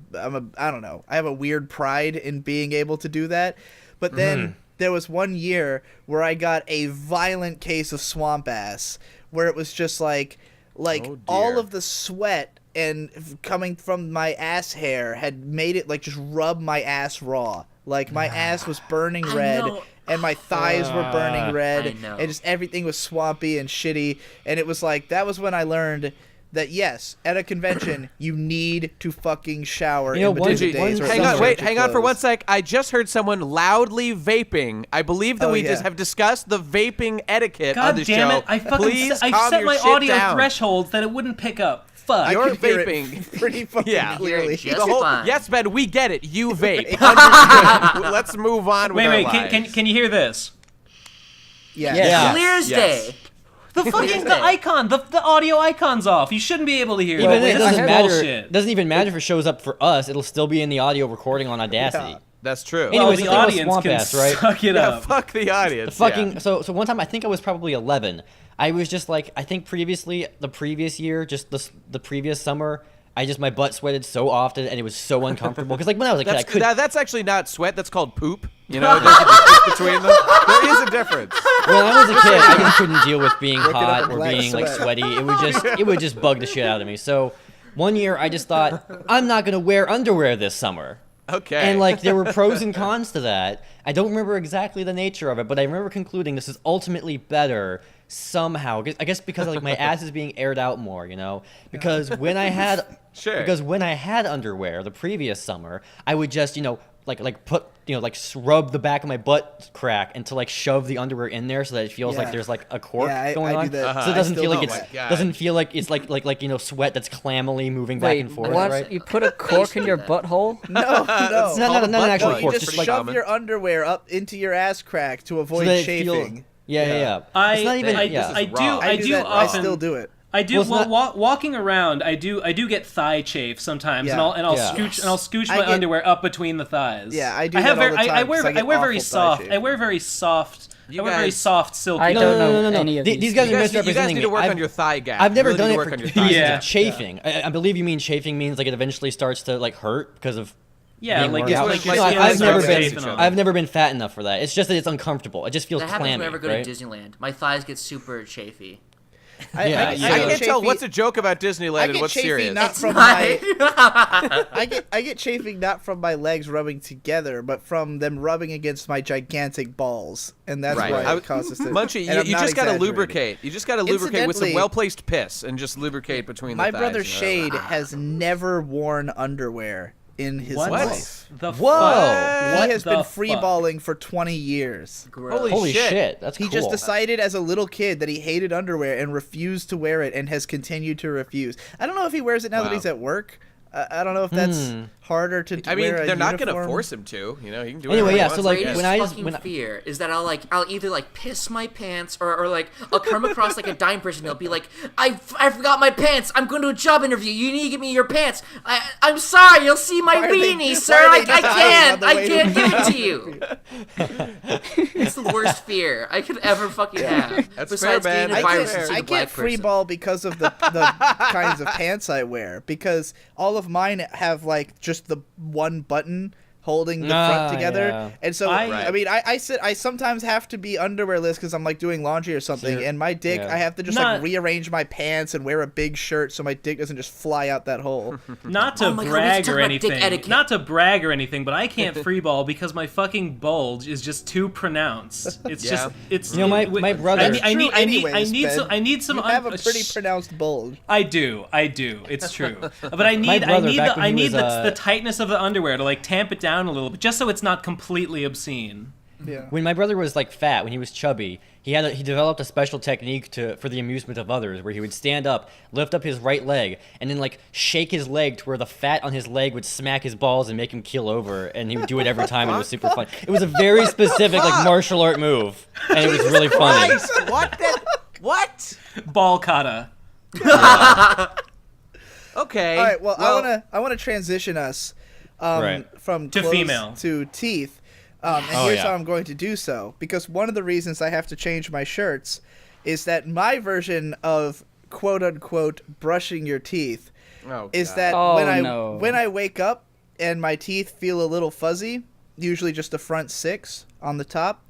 I don't know. I have a weird pride in being able to do that. But then there was 1 year where I got a violent case of swamp ass, where it was just like all of the sweat and coming from my ass hair had made it like just rub my ass raw. Like my ass was burning red and my thighs were burning red and just everything was swampy and shitty. And it was like, that was when I learned that yes, at a convention you need to fucking shower in between the days. Hang on for 1 sec. I just heard someone loudly vaping. I believe that we just have discussed the vaping etiquette on God the damn show. it! I Please set calm your my shit audio down. thresholds that it wouldn't pick up. Fuck. You're I can hear it vaping. pretty fucking Yeah. clearly. Just fine. Yes, Ben, we get it. You vape. Understood. Let's move on with our Wait, lives. can you hear this? Yeah. Clear as Yes. day. The icon, the audio icon's off. You shouldn't be able to hear Even it. it This doesn't is matter. bullshit. Doesn't even matter if it shows up for us. It'll still be in the audio recording on Audacity. Yeah. That's true. Well, Anyways, the the thing with audience swamp can ass, right? suck it Yeah, up. fuck the audience. Fucking so one time I think I was probably 11. I was just like I think previously the previous year, just the previous summer, my butt sweated so often and it was so uncomfortable because like when I was a kid I could. That's actually not sweat. That's called poop. You know, there's a difference between them. There is a difference. When I was a kid, I just couldn't deal with being up hot or black being like sweat. sweaty. It would just bug the shit out of me. So one year I just thought I'm not gonna wear underwear this summer. Okay. And like there were pros and cons to that. I don't remember exactly the nature of it, but I remember concluding this is ultimately better somehow. I guess because like my ass is being aired out more, Because when I had underwear the previous summer, I would just put rub the back of my butt crack and to shove the underwear in there so that it feels like there's like a cork going I on. do that. So it doesn't feel like Oh my God. doesn't feel like it's like sweat that's clammily moving back Wait, and forth, what? right? You put a cork in your butthole? No. Not an actual plug. You cork, just just like shove your underwear up into your ass crack to avoid so that it chafing. Yeah. I It's not even. I yeah. This is do raw. I do that. often I still do it. I do. Walking around, I do get thigh chafe sometimes, and I'll scooch my underwear up between the thighs. Yeah, I do. I wear very soft. I wear very soft. I wear very soft, silky. I don't know any of these guys are misrepresenting me. You guys need to work on your thigh gap. I've never done it for chafing. I believe you mean chafing means like it eventually starts to like hurt because of. Yeah, like I've never been fat enough for that. It's just that it's uncomfortable. It just feels clammy. That happens whenever I go to Disneyland. My thighs get super chafy. I can't tell what's a joke about Disneyland and what's serious. I get chafing not from my legs rubbing together, but from them rubbing against my gigantic balls, and that's why it causes it. Munchie, you just gotta lubricate. You just gotta lubricate with some well-placed piss and just lubricate between the thighs. My brother Shade has never worn underwear in his life. He has been freeballing for 20 years. Holy shit, that's cool. He just decided as a little kid that he hated underwear and refused to wear it and has continued to refuse. I don't know if he wears it now that he's at work. I don't know if that's harder to wear. I mean, they're not going to uniform. force him to. You know, he can do anyway. Yeah, so like when fear is that I'll either like piss my pants or like I'll come across like a dying person. They'll be like, I forgot my pants. I'm going to a job interview. You need to give me your pants. I'm sorry. You'll see my weenie, sir. I can't give it to you. It's the worst fear I could ever fucking have. That's besides fair, man. getting a virus and seeing I a black get free ball because of the kinds of pants I wear, because all of mine have like just the one button holding the front together, and so I sometimes have to be underwearless because I'm like doing laundry or something, and my dick I have to just like rearrange my pants and wear a big shirt so my dick doesn't just fly out that hole. Not to brag or anything, but I can't freeball because my fucking bulge is just too pronounced. It's my brother. I need some. You have a pretty pronounced bulge. I do. It's true, but I need the tightness of the underwear to like tamp it down a little bit, just so it's not completely obscene. Yeah. When my brother was like fat, when he was chubby, he developed a special technique for the amusement of others, where he would stand up, lift up his right leg, and then like shake his leg to where the fat on his leg would smack his balls and make him keel over, and he would do it every time, and it was super fun. It was a very specific like martial art move, and it was really funny. What? Ball kata. Okay. All right. Well, I want to transition us from to clothes female to teeth. And here's how I'm going to do so. Because one of the reasons I have to change my shirts is that my version of quote-unquote brushing your teeth is that when I wake up and my teeth feel a little fuzzy, usually just the front 6 on the top,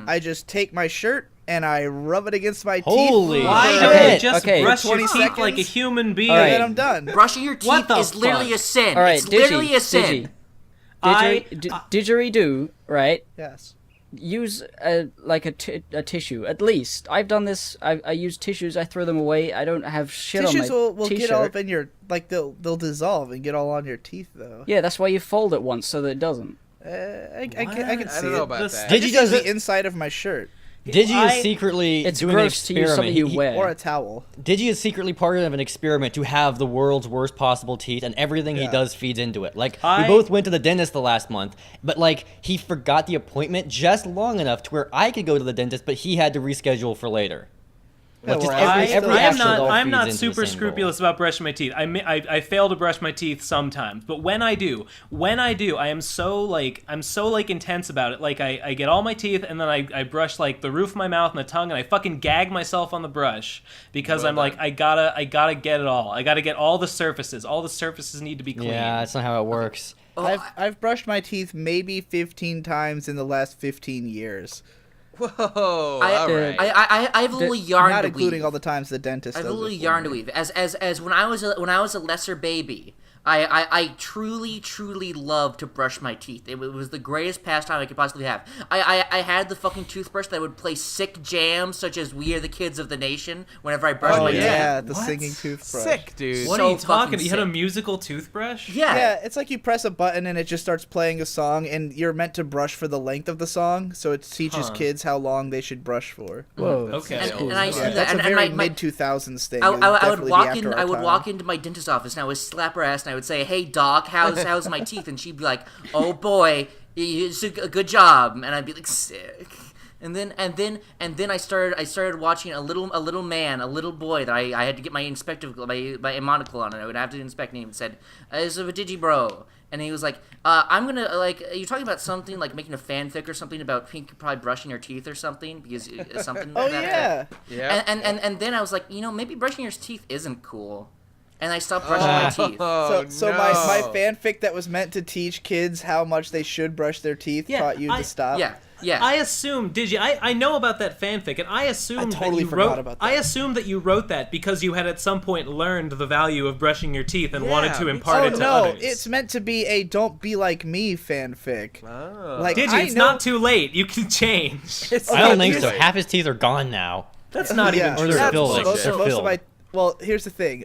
I just take my shirt and I rub it against my teeth. Why don't you just brush your teeth seconds, like a human being? And then I'm done. Brushing your teeth is literally a sin. All right, it's literally a sin. Didgeridoo, right? Yes. Use a tissue, at least. I've done this. I use tissues. I throw them away. I don't have shit Tissues on my will t-shirt. get all up in your, like, they'll dissolve and get all on your teeth, though. Yeah, that's why you fold it once so that it doesn't. I can see I don't know about that. Did you use the inside of my shirt? Did you secretly it's do an gross to use something experiment? you wear. Or a towel. Did you secretly part of an experiment to have the world's worst possible teeth, and everything he does feeds into it? Like, we both went to the dentist the last month, but like he forgot the appointment just long enough to where I could go to the dentist, but he had to reschedule for later. Like, I'm not super scrupulous about brushing my teeth. I fail to brush my teeth sometimes, but when I do, I am so intense about it. Like I get all my teeth and then I brush like the roof of my mouth and the tongue, and I fucking gag myself on the brush because like I gotta get it all. I gotta get all the surfaces. All the surfaces need to be clean. Yeah, that's not how it works. I've brushed my teeth maybe 15 times in the last 15 years. Whoa! All right. I have a little yarn not to including weave. all the times the dentist. I have a little yarn to weave. As when I was a lesser baby, I truly loved to brush my teeth. It was the greatest pastime I could possibly have. I had the fucking toothbrush that would play sick jams such as "We Are the Kids of the Nation" whenever I brushed my teeth. Oh yeah, the singing toothbrush. Sick, dude. What are you talking? You had a musical toothbrush? Yeah, it's like you press a button and it just starts playing a song, and you're meant to brush for the length of the song, so it teaches kids how long they should brush for. Whoa. Okay. And I used to do that. That's a very mid-2000s thing. I would walk into my dentist's office and I would slap her ass and I would say, "Hey doc, how's my teeth?" And she'd be like, "Oh boy, it's a good job." And I'd be like, "Sick." And then I started watching a little boy that I had to get my monocle on, and I would have to inspect him. And said, "This is a Digibro," and he was like, "I'm gonna you're talking about something like making a fanfic or something about Pink probably brushing her teeth or something because something." Oh yeah. Yeah. And then I was like, maybe brushing your teeth isn't cool. And I stopped brushing my teeth. So my fanfic that was meant to teach kids how much they should brush their teeth taught you to stop. Yeah. I assume, I know about that fanfic, and I assumed I assumed that you wrote that because you had at some point learned the value of brushing your teeth and wanted to impart it to others. It's meant to be a "Don't Be Like Me" fanfic. Oh. Like, It's not too late. You can change. I don't think so. Half his teeth are gone now. That's not even Or true. they're filled. Most of my well, here's the thing.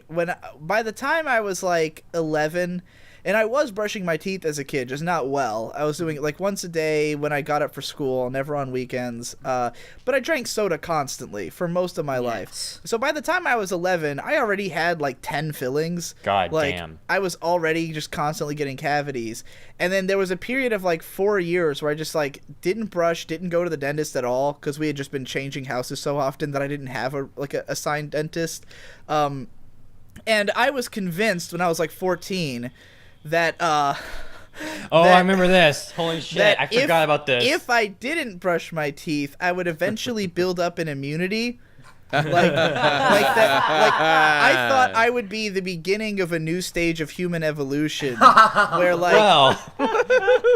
By the time I was like 11, and I was brushing my teeth as a kid, just not well. I was doing it like once a day when I got up for school, never on weekends. But I drank soda constantly for most of my life. So by the time I was 11, I already had like 10 fillings. God like, damn. I was already just constantly getting cavities. And then there was a period of like 4 years where I just like didn't brush, didn't go to the dentist at all because we had just been changing houses so often that I didn't have a assigned dentist. And I was convinced when I was like 14 that I remember this. Holy shit, I forgot about this. If I didn't brush my teeth, I would eventually build up an immunity. Like that. Like I thought I would be the beginning of a new stage of human evolution, where like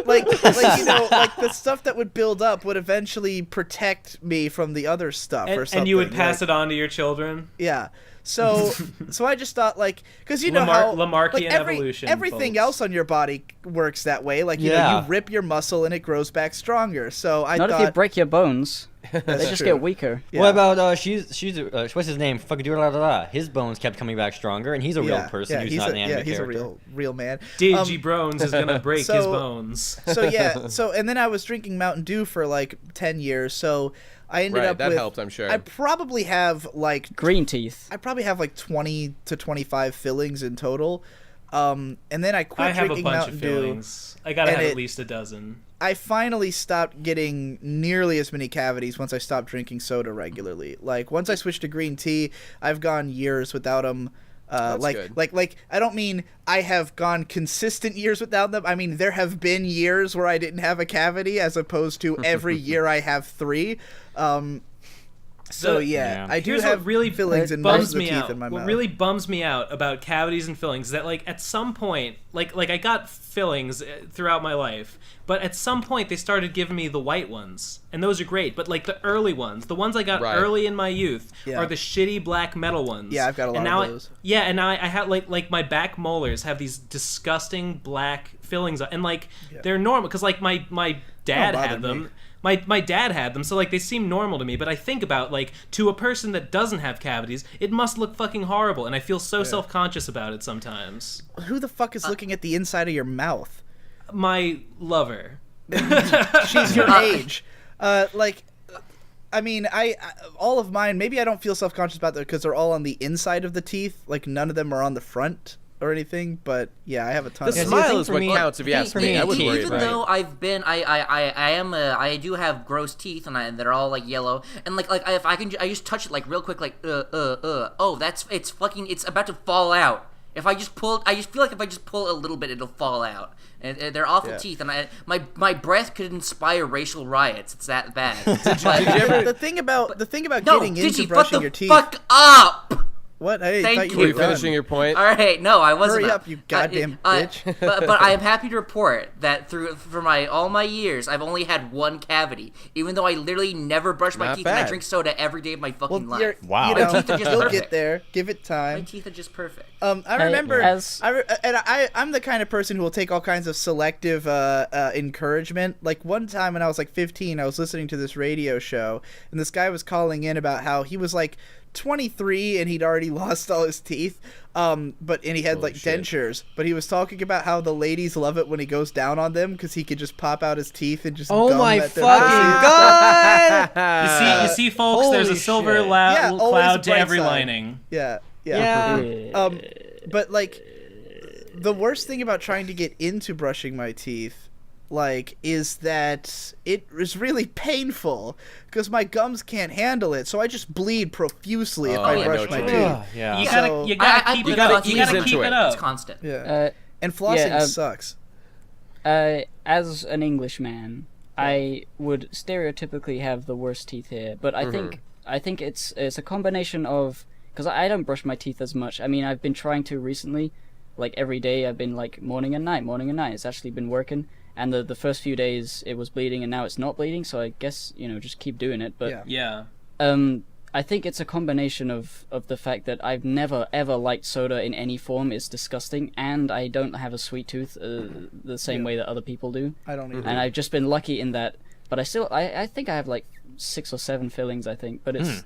like the stuff that would build up would eventually protect me from the other stuff or something. And you would pass it on to your children. Yeah. So I just thought because you know how Lamarckian evolution. Everything folks. else on your body works that way. Like you know, you rip your muscle and it grows back stronger. So I not thought if you break your bones. They just true. get weaker. Yeah. What about she's what's his name? Fucking his bones kept coming back stronger, and he's a real person. He's not an anime he's character. a real man. Digibrones is gonna break his bones. And then I was drinking Mountain Dew for like 10 years. So I ended up that with, helped, I'm sure. I probably have like green teeth. I probably have like 20 to 25 fillings in total. And then I quit drinking Mountain Dew. Fillings. I gotta have at least a dozen. I finally stopped getting nearly as many cavities once I stopped drinking soda regularly. Like once I switched to green tea, I've gone years without them. Like I don't mean I have gone consistent years without them. I mean there have been years where I didn't have a cavity as opposed to every year I have 3. I do have fillings in most of the teeth in my mouth. What really bums me out about cavities and fillings is that like at some point, like I got fillings throughout my life, but at some point they started giving me the white ones, and those are great. But like the early ones, the ones I got early in my youth, are the shitty black metal ones. Yeah, I've got a lot of those. And now I have like my back molars have these disgusting black fillings, and like they're normal because like my dad had them. Me. My dad had them, so like they seem normal to me. But I think about like to a person that doesn't have cavities, it must look fucking horrible, and I feel so self-conscious about it sometimes. Who the fuck is looking at the inside of your mouth? My lover. She's your age. I mean, I all of mine. Maybe I don't feel self-conscious about them because they're all on the inside of the teeth. Like none of them are on the front or anything, but yeah, I have a ton. The smile is what counts. If you ask me, I wouldn't worry about it. Even though I've been, I do have gross teeth, and they're all like yellow, and like if I just touch it like real quick, like oh, it's about to fall out. If I just pull, I just feel like if I just pull a little bit, it'll fall out. And they're awful teeth, and my breath could inspire racial riots. It's that bad. The thing about getting into brushing your teeth. Fuck up. What? Hey, Thank you Were were you finishing your point? All right, no, I wasn't. Hurry up, you goddamn bitch. but I am happy to report that for all my years, I've only had one cavity, even though I literally never brush my Not teeth bad. and I drink soda every day of my fucking life. Wow. You know, My teeth are just you'll perfect. get there. Give it time. My teeth are just perfect. I remember, I'm the kind of person who will take all kinds of selective encouragement. Like one time when I was like 15, I was listening to this radio show, and this guy was calling in about how he was like 23 and he'd already lost all his teeth, and he had like dentures, but he was talking about how the ladies love it when he goes down on them because he could just pop out his teeth and just oh gum my at their fucking god! You see, folks, there's a silver shit. cloud to bright every side. lining. yeah. But like the worst thing about trying to get into brushing my teeth like, is that it is really painful because my gums can't handle it, so I just bleed profusely if I brush my teeth. Yeah. You So- gotta keep it up. You gotta keep it up. It's constant. Yeah. And flossing sucks. As an Englishman, I would stereotypically have the worst teeth here, but I think it's a combination of, because I don't brush my teeth as much. I mean, I've been trying to recently, like every day I've been like morning and night. It's actually been working, and the first few days it was bleeding and now it's not bleeding, so I guess, just keep doing it. But Yeah. I think it's a combination of the fact that I've never ever liked soda in any form. It's disgusting, and I don't have a sweet tooth the same way that other people do. I don't either. And I've just been lucky in that. But I think I have like 6 or 7 fillings, I think. But it's,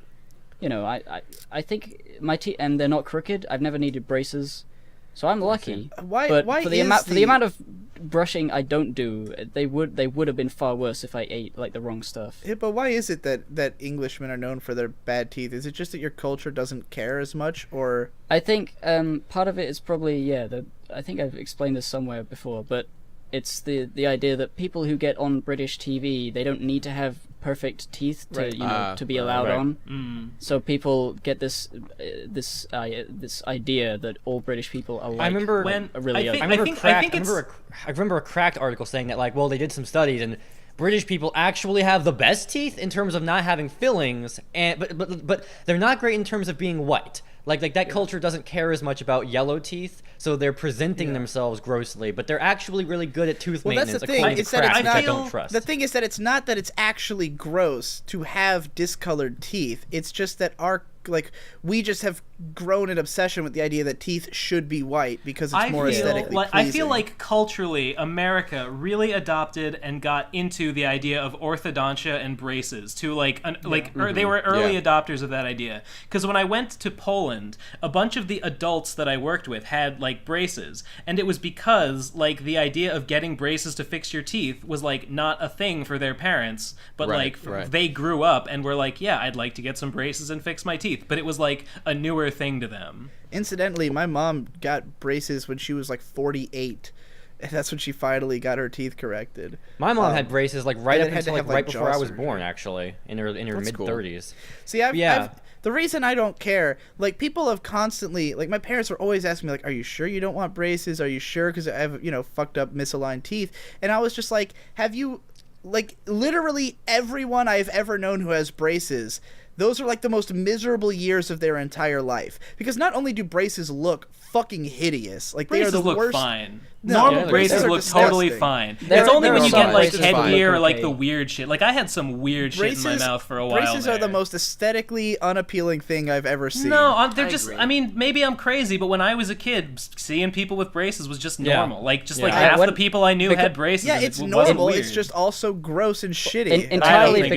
I think my teeth, and they're not crooked. I've never needed braces, so I'm lucky. Why for the amount of brushing I don't do, they would have been far worse if I ate like the wrong stuff. Yeah, but why is it that Englishmen are known for their bad teeth? Is it just that your culture doesn't care as much, or? I think part of it is probably I think I've explained this somewhere before, but it's the idea that people who get on British TV, they don't need to have perfect teeth to to be allowed on. So people get this idea that all British people are like. I remember I remember a Cracked article saying that, like, well, they did some studies and British people actually have the best teeth in terms of not having fillings, and but they're not great in terms of being white. Like that culture doesn't care as much about yellow teeth, so they're presenting themselves grossly, but they're actually really good at tooth maintenance. That's the thing. It's that I don't trust. The thing is that it's not that it's actually gross to have discolored teeth. It's just that we just have grown an obsession with the idea that teeth should be white because it's more aesthetically pleasing. I feel like culturally, America really adopted and got into the idea of orthodontia and braces to they were early adopters of that idea. Because when I went to Poland, a bunch of the adults that I worked with had like braces, and it was because like the idea of getting braces to fix your teeth was like not a thing for their parents, but they grew up and were like, yeah, I'd like to get some braces and fix my teeth. But it was like a newer thing to them. Incidentally, my mom got braces when she was like 48. And that's when she finally got her teeth corrected. My mom had braces like right up until right before I was surgery. born, actually, in her mid-30s. See, the reason I don't care, like, people have constantly, like, my parents are always asking me, like, are you sure you don't want braces? Are you sure? Because I have, fucked up, misaligned teeth. And I was just like, have you, like, literally everyone I've ever known who has braces, those are like the most miserable years of their entire life. Because not only do braces look fucking hideous, like braces they are the look worst. fine. No, Normal braces look totally fine. It's only when you get like headgear or like the weird shit. Like I had some weird shit in my mouth for a while. Braces are the most aesthetically unappealing thing I've ever seen. No, they're just. I mean, maybe I'm crazy, but when I was a kid, seeing people with braces was just normal. Like half the people I knew had braces. Yeah, it's normal. It's just also gross and shitty. Entirely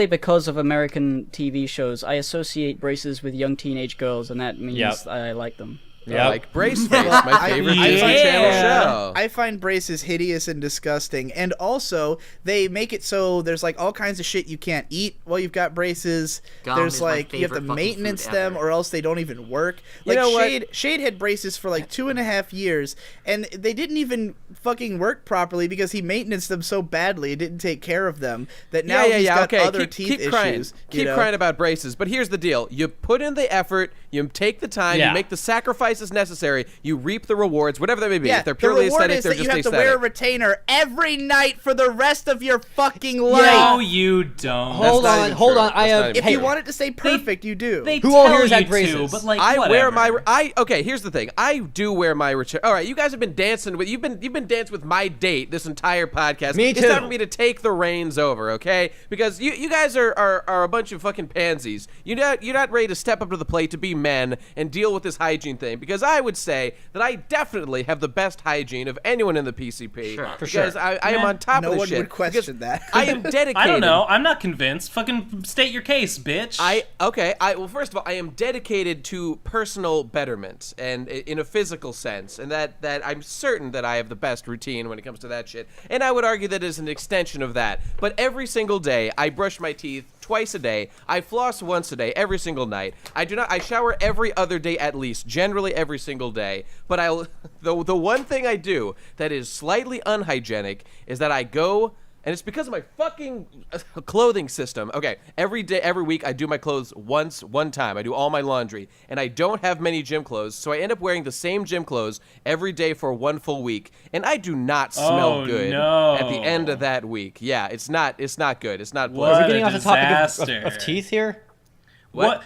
because of American TV shows, I associate braces with young teenage girls, and that means I like them. Yeah, like Brace Face, my favorite Disney Channel show. I find braces hideous and disgusting, and also they make it so there's like all kinds of shit you can't eat while you've got braces. There's like you have to maintenance them, or else they don't even work. Like Shade had braces for like 2.5 years, and they didn't even fucking work properly because he maintained them so badly, he didn't take care of them. That now he's got other teeth issues. Keep crying about braces, but here's the deal: you put in the effort, you take the time, you make the sacrifice is necessary, you reap the rewards, whatever they may be. If they're purely aesthetic, they're just aesthetic. You have to wear a retainer every night for the rest of your fucking life. No, you don't. Hold on. If you want it to stay perfect, you do. Who all here has had braces? But like, I whatever. wear my. Okay, here's the thing. I do wear my retainer. All right, you guys have been dancing with. You've been dancing with my date this entire podcast. Me too. It's time for me to take the reins over, okay? Because you guys are a bunch of fucking pansies. You're not ready to step up to the plate to be men and deal with this hygiene thing. Because I would say that I definitely have the best hygiene of anyone in the PCP. Sure, for because sure. I am on top of this shit. No one would question that. I am dedicated. I don't know. I'm not convinced. Fucking state your case, bitch. Well, first of all, I am dedicated to personal betterment and in a physical sense, and that I'm certain that I have the best routine when it comes to that shit. And I would argue that is an extension of that. But every single day, I brush my teeth twice a day. I floss once a day, every single night. I shower every other day at least, generally every single day. But the one thing I do that is slightly unhygienic is that I go, and it's because of my fucking clothing system. Okay, every week I do my clothes one time. I do all my laundry, and I don't have many gym clothes, so I end up wearing the same gym clothes every day for one full week, and I do not smell good at the end of that week. Yeah, it's not good. It's not pleasant. Are we getting off the topic of teeth here? Who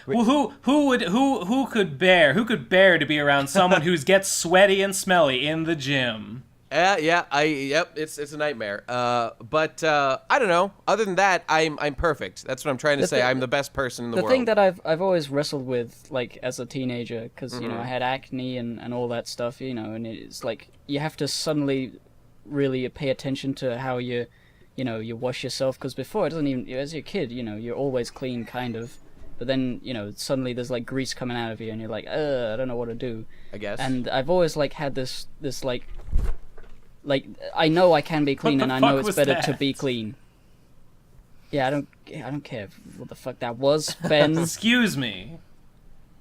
could bear to be around someone who gets sweaty and smelly in the gym? It's a nightmare. But I don't know. Other than that, I'm perfect. That's what I'm trying to say. I'm the best person in the world. The thing that I've always wrestled with, like, as a teenager, because you know I had acne and all that stuff, you know, and it's like you have to suddenly really pay attention to how you wash yourself, because before it doesn't even, as a kid, you know, you're always clean kind of, but then you know suddenly there's like grease coming out of you, and you're like, I don't know what to do. I guess. And I've always like had this like, I know I can be clean, and I know it's better to be clean. Yeah, I don't care what the fuck that was, Ben. Excuse me.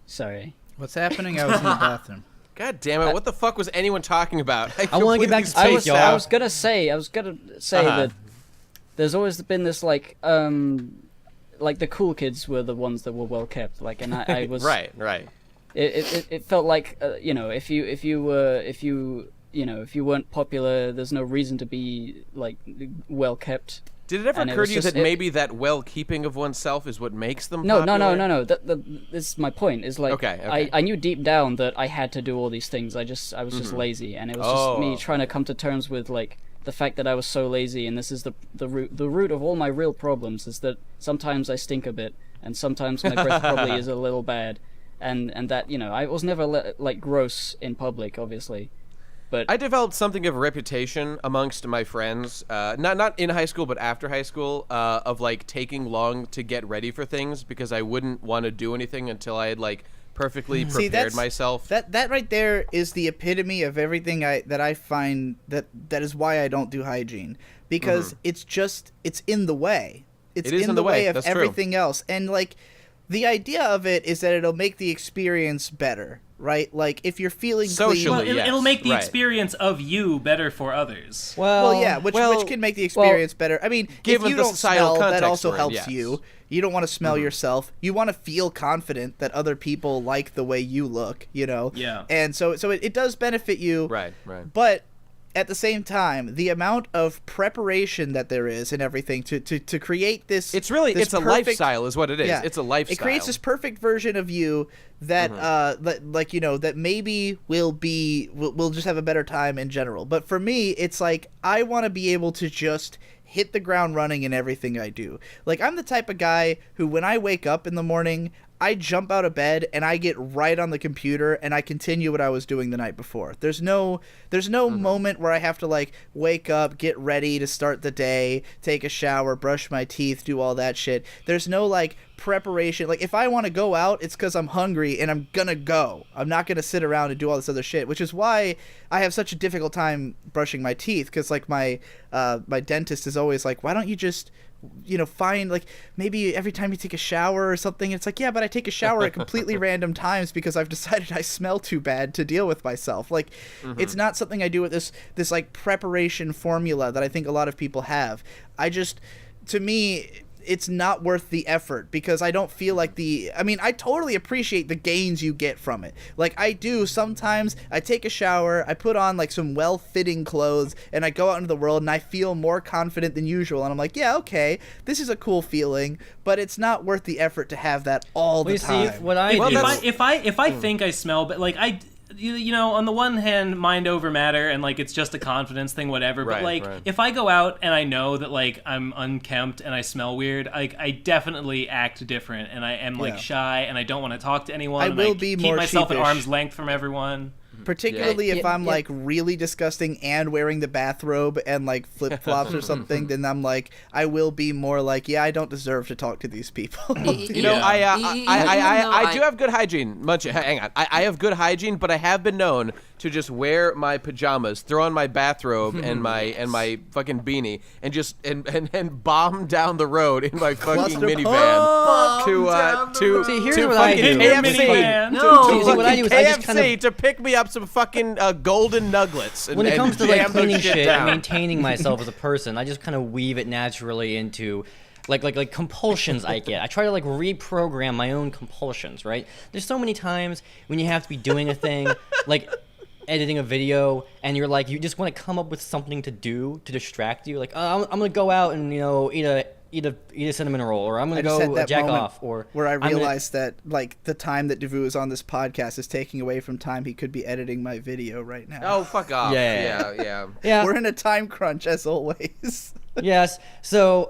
Sorry. What's happening? I was in the bathroom. God damn it! What the fuck was anyone talking about? I want to get back to space, y'all. I was gonna say that there's always been this like the cool kids were the ones that were well kept. Like, and I was right. It felt like you know, if you weren't popular, there's no reason to be like well kept. Did it ever occur to you that maybe that well keeping of oneself is what makes them popular? No. This is my point. Is like okay. I knew deep down that I had to do all these things. I was just lazy, and it was just me trying to come to terms with like the fact that I was so lazy. And this is the root of all my real problems, is that sometimes I stink a bit, and sometimes my breath probably is a little bad, and that, you know, I was never like gross in public, obviously. But I developed something of a reputation amongst my friends, not in high school, but after high school, of like taking long to get ready for things because I wouldn't want to do anything until I had like perfectly prepared myself. That right there is the epitome of everything that I find that is why I don't do hygiene, because it's in the way. It's in the way of everything else, and like the idea of it is that it'll make the experience better. Right, like if you're feeling socially, clean, it'll make the experience of you better for others. Well, yeah, which can make the experience better. I mean, if you don't smell, that also helps you. You don't want to smell yourself. You want to feel confident that other people like the way you look. You know. Yeah. And so it does benefit you. Right. But at the same time, the amount of preparation that there is and everything to create this, it's a lifestyle is what it is. Yeah, it's a lifestyle. It creates this perfect version of you that that maybe we'll just have a better time in general. But for me, it's like I want to be able to just hit the ground running in everything I do. Like, I'm the type of guy who, when I wake up in the morning, I jump out of bed and I get right on the computer and I continue what I was doing the night before. There's no moment where I have to like wake up, get ready to start the day, take a shower, brush my teeth, do all that shit. There's no like preparation. Like, if I want to go out, it's because I'm hungry and I'm gonna go. I'm not gonna sit around and do all this other shit, which is why I have such a difficult time brushing my teeth, because like my dentist is always like, why don't you just find like maybe every time you take a shower or something. It's like, yeah, but I take a shower at completely random times because I've decided I smell too bad to deal with myself. Like, it's not something I do with this like preparation formula that I think a lot of people have. To me, it's not worth the effort, because I don't feel like I totally appreciate the gains you get from it. Like, I do sometimes. I take a shower, I put on like some well-fitting clothes, and I go out into the world and I feel more confident than usual, and I'm like, yeah, okay, this is a cool feeling, but it's not worth the effort to have that all the time. See, if I think I smell, but like on the one hand, mind over matter, and like it's just a confidence thing, whatever. But if I go out and I know that like I'm unkempt and I smell weird, like I definitely act different, and I am like shy, and I don't want to talk to anyone. I will be keep more myself sheepish. at arm's length from everyone. Particularly if I'm like really disgusting and wearing the bathrobe and like flip flops or something, then I'm like, I will be more like, I don't deserve to talk to these people. You know, I do have good hygiene. Hang on, I have good hygiene, but I have been known to just wear my pajamas, throw on my bathrobe and my fucking beanie, and just and bomb down the road in my fucking minivan to See, here's to what I fucking do. KFC. No. See, what I do is I just kind KFC of, to pick me up some fucking golden nuggets. And, when it comes to like jam those cleaning shit down. and maintaining myself as a person, I just kind of weave it naturally into like compulsions I get. I try to like reprogram my own compulsions, right? There's so many times when you have to be doing a thing like editing a video and you're like, you just want to come up with something to do to distract you. Like, I'm gonna go out and eat a cinnamon roll, or I'm gonna go jack off, or where I realized that like the time that Devu is on this podcast is taking away from time he could be editing my video right now. Oh, fuck off. Yeah. We're in a time crunch as always. Yes. So,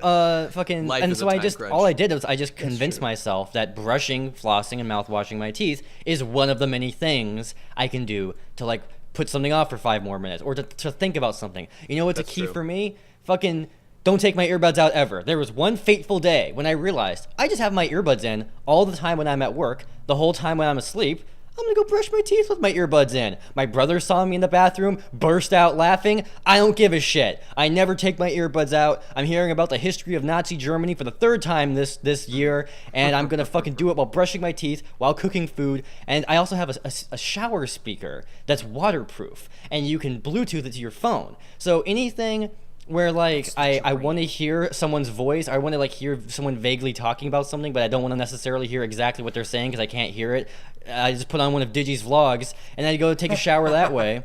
fucking, Life and is so a I time just, crunch. all I did was I just convinced myself that brushing, flossing, and mouthwashing my teeth is one of the many things I can do to like put something off for 5 more minutes, or to think about something. You know what's That's a key true. for me? Fucking don't take my earbuds out ever. There was one fateful day when I realized I just have my earbuds in all the time when I'm at work, the whole time when I'm asleep. I'm gonna go brush my teeth with my earbuds in. My brother saw me in the bathroom, burst out laughing. I don't give a shit. I never take my earbuds out. I'm hearing about the history of Nazi Germany for the 3rd time this year, and I'm gonna fucking do it while brushing my teeth, while cooking food. And I also have a shower speaker that's waterproof, and you can Bluetooth it to your phone. So anything where like I want to hear someone's voice, I want to like hear someone vaguely talking about something, but I don't want to necessarily hear exactly what they're saying because I can't hear it. I just put on one of Digi's vlogs and I go take a shower that way.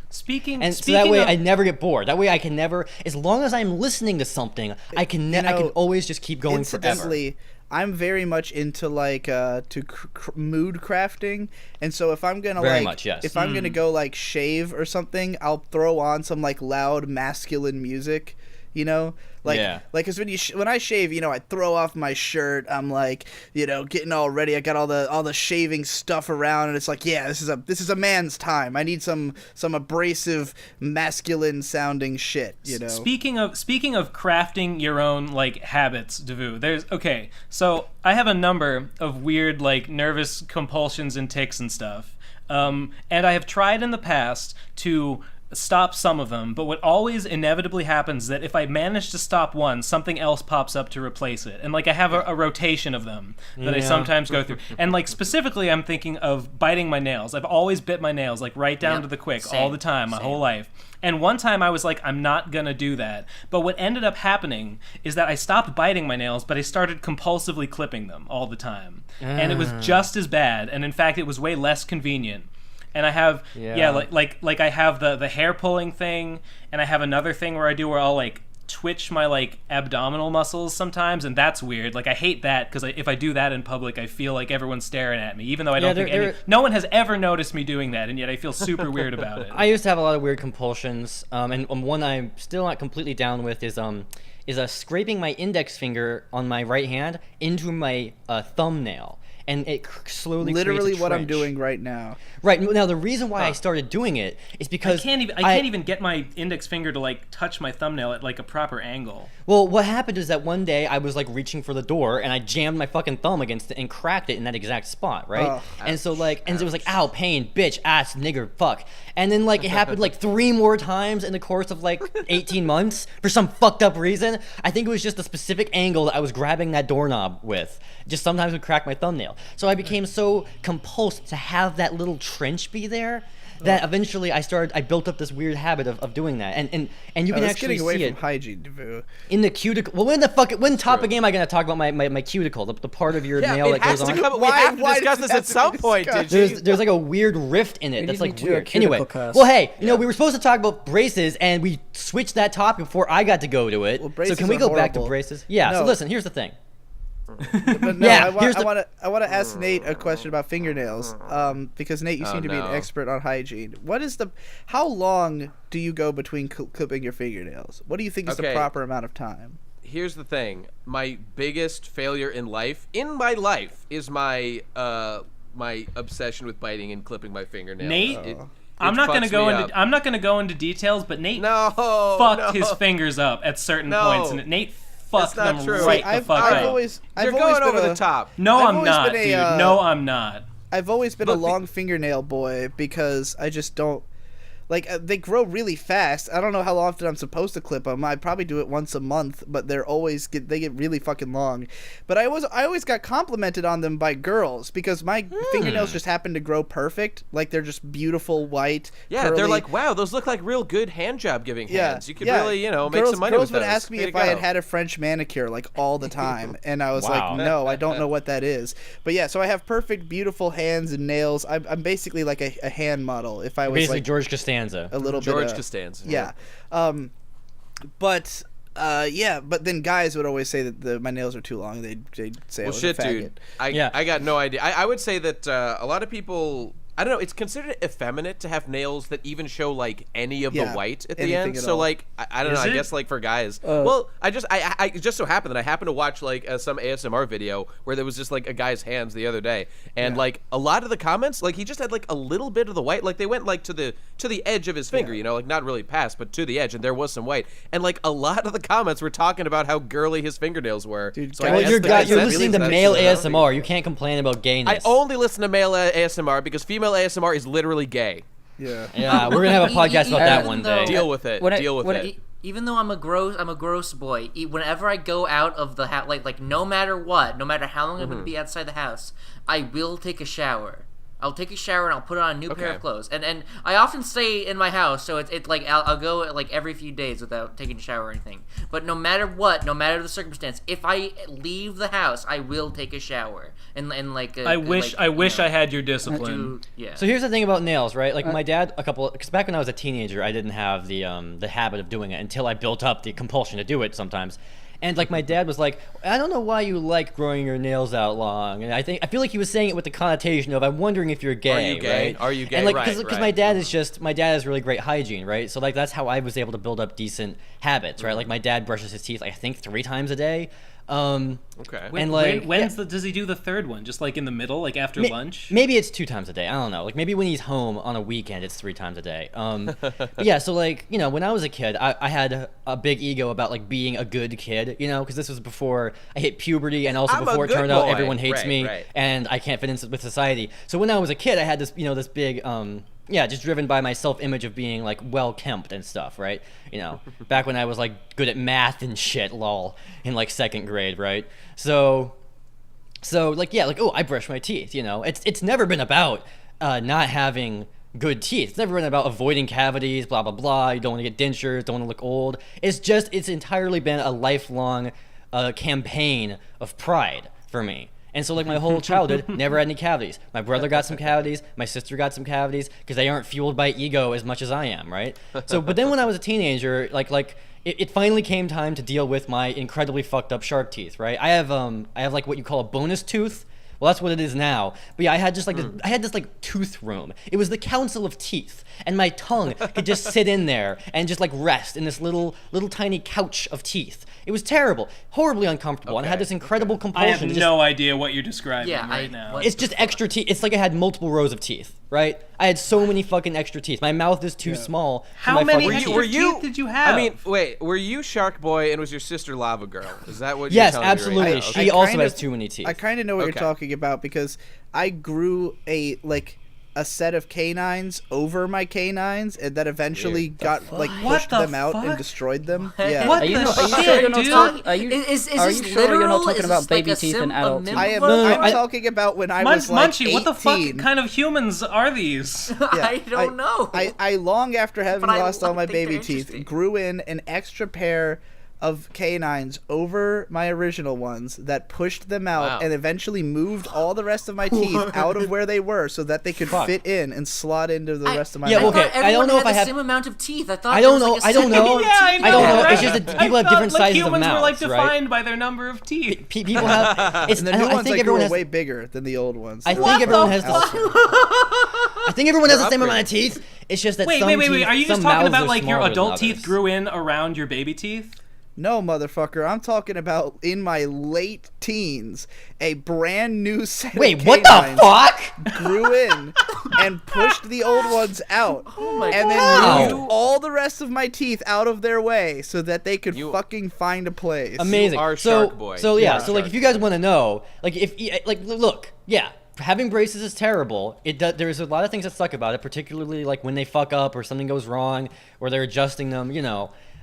So that way I never get bored. That way I can never, as long as I'm listening to something, I can always just keep going forever. I'm very much into like mood crafting, and so if I'm gonna if I'm gonna go like shave or something, I'll throw on some like loud masculine music, because when I shave, I throw off my shirt, I'm like, getting all ready, I got all the shaving stuff around, and it's like, this is a man's time. I need some abrasive masculine sounding shit, Speaking of crafting your own like habits, Devu, so I have a number of weird like nervous compulsions and tics and stuff, and I have tried in the past to stop some of them, but what always inevitably happens is that if I manage to stop one, something else pops up to replace it, and like I have a rotation of them that I sometimes go through. And like specifically, I'm thinking of biting my nails. I've always bit my nails like right down to the quick all the time, my whole life. And one time I was like, I'm not gonna do that. But what ended up happening is that I stopped biting my nails, but I started compulsively clipping them all the time, and it was just as bad. And in fact, it was way less convenient. And I have like I have the hair pulling thing, and I have another thing where I'll like twitch my like abdominal muscles sometimes, and that's weird. Like I hate that because if I do that in public, I feel like everyone's staring at me, even though I don't think no one has ever noticed me doing that, and yet I feel super weird about it. I used to have a lot of weird compulsions, and one I'm still not completely down with is scraping my index finger on my right hand into my thumbnail. And it slowly literally creates a what trench. I'm doing right now. Right now, the reason why I started doing it is because I can't even get my index finger to like touch my thumbnail at like a proper angle. Well, what happened is that one day I was like reaching for the door and I jammed my fucking thumb against it and cracked it in that exact spot, right? And so like, and it was like, ow, pain, bitch, ass, nigger, fuck. And then like it happened like 3 more times in the course of like 18 months for some fucked up reason. I think it was just a specific angle that I was grabbing that doorknob with. Just sometimes would crack my thumbnail. So I became so compulsed to have that little trench be there that eventually I built up this weird habit of doing that. And you can actually getting away see from it hygiene, Devu. in the cuticle. Well, when topic am I going to talk about my cuticle, the part of your nail that goes on? We have to discuss this at some point, There's like a weird rift in it that's need like to do a weird. cuticle Anyway, cast. well, hey, we were supposed to talk about braces, and we switched that topic before I got to go to it. Well, so braces can we are go back to horrible. braces? Yeah. No. So listen, here's the thing. But no, Yeah, I want to ask Nate a question about fingernails, because Nate, you seem to be an expert on hygiene. How long do you go between clipping your fingernails? What do you think is the proper amount of time? Here's the thing: my biggest failure in my life is my my obsession with biting and clipping my fingernails. Nate, I'm not gonna go into details, but Nate fucked his fingers up at certain points, and Nate fucked them true. right the fuck up. You're going over the top. No, I'm not, dude. No, I'm not. I've always been a long fingernail boy because I just don't. Like, they grow really fast. I don't know how often I'm supposed to clip them. I probably do it once a month, but they get really fucking long. But I always got complimented on them by girls because my fingernails just happen to grow perfect. Like, they're just beautiful, white, curly. They're like, wow, those look like real good hand job giving hands. You could really, make some money with those. Girls would ask me if I had a French manicure, like, all the time. And I was like, no, I don't know what that is. But yeah, so I have perfect, beautiful hands and nails. I'm basically like a hand model. If I was basically like George Costanza. A little George bit Costanza. Yeah. But then guys would always say that my nails are too long. They'd say I was a faggot. Dude. I got no idea. I would say that a lot of people, I don't know, it's considered effeminate to have nails that even show like any of the white at the end. So like I don't know, I guess like for guys. Well, I just so happened that I happened to watch like some ASMR video where there was just like a guy's hands the other day, and like a lot of the comments, like he just had like a little bit of the white, like they went like to the edge of his finger, like not really past, but to the edge, and there was some white, and like a lot of the comments were talking about how girly his fingernails were. Dude, so you're listening to male ASMR. You can't complain about gayness. I only listen to male ASMR because female ASMR is literally gay. Yeah, we're gonna have a podcast about that one day. Deal with it. Deal with it. Even though I'm a gross boy. Whenever I go out of the house, like no matter what, no matter how long I'm gonna be outside the house, I will take a shower. I'll take a shower and I'll put on a new pair of clothes. And I often stay in my house, so it's like I'll go like every few days without taking a shower or anything. But no matter what, no matter the circumstance, if I leave the house, I will take a shower. And like I wish I had your discipline. So here's the thing about nails, right? Like my dad, because back when I was a teenager, I didn't have the habit of doing it until I built up the compulsion to do it sometimes. And like my dad was like, I don't know why you like growing your nails out long, and I feel like he was saying it with the connotation of I'm wondering if you're gay. Are you gay? Right? Are you gay? And like because my dad has really great hygiene, right? So like that's how I was able to build up decent habits, right? Like my dad brushes his teeth, I think 3 times a day. Okay. And like, does he do the third one? Just like in the middle, like after lunch? Maybe it's 2 times a day. I don't know. Like maybe when he's home on a weekend, it's 3 times a day. But yeah. So like when I was a kid, I had a big ego about like being a good kid, because this was before I hit puberty, and also before it turned out everyone hates me and I can't fit in with society. So when I was a kid, I had this this big just driven by my self-image of being like well-kempt and stuff, right? Back when I was like good at math and shit, lol, in like 2nd grade, right? So like I brush my teeth, It's never been about not having good teeth. It's never been about avoiding cavities, blah blah blah. You don't want to get dentures, don't want to look old. It's entirely been a lifelong campaign of pride for me. And so, like, my whole childhood, never had any cavities. My brother got some cavities. My sister got some cavities because they aren't fueled by ego as much as I am, right? So, but then when I was a teenager, it finally came time to deal with my incredibly fucked up shark teeth, right? I have like what you call a bonus tooth. Well, that's what it is now. But yeah, I had this tooth room. It was the council of teeth, and my tongue could just sit in there and just like rest in this little tiny couch of teeth. It was terrible, horribly uncomfortable, and I had this incredible compulsion. I have no idea what you're describing right now. It's just extra teeth. It's like I had multiple rows of teeth, right? I had so many fucking extra teeth. My mouth is too small. How many extra teeth did you have? I mean, wait, were you Shark Boy and was your sister Lava Girl? Is that what you're Yes, telling me absolutely. right now? She also has too many teeth. I kind of know what you're talking about because I grew a set of canines over my canines, and that eventually pushed them out and destroyed them. Yeah. What Are you the sure shit, you're not dude? are you sure you're not talking about baby teeth and adult teeth? I'm talking about when I was like Munchie, 18. what the fuck kind of humans are these? I don't know. I long after having lost all my think baby they're teeth, interesting. grew in an extra pair of canines over my original ones that pushed them out and eventually moved all the rest of my teeth out of where they were so that they could fit in and slot into the rest of my mouth. Okay. I don't know if I have the same amount of teeth. I thought I don't know. I don't know. Yeah, I know. Right? It's just that people have different sizes of mouths, humans were like defined right? by their number of teeth. People have. And the new ones grew way bigger than the old ones. I think everyone has. I think everyone has the same amount of teeth. It's just that wait. Are you just talking about like your adult teeth grew in around your baby teeth? No, motherfucker. I'm talking about in my late teens, a brand new set of what the fuck? grew in and pushed the old ones out. Oh my and then God. moved all the rest of my teeth out of their way so that they could fucking find a place. Amazing. You are so, Shark Boy. So You yeah, are so like Shark if you guys want to know, like look, yeah, having braces is terrible. There's a lot of things that suck about it, particularly like when they fuck up or something goes wrong or they're adjusting them,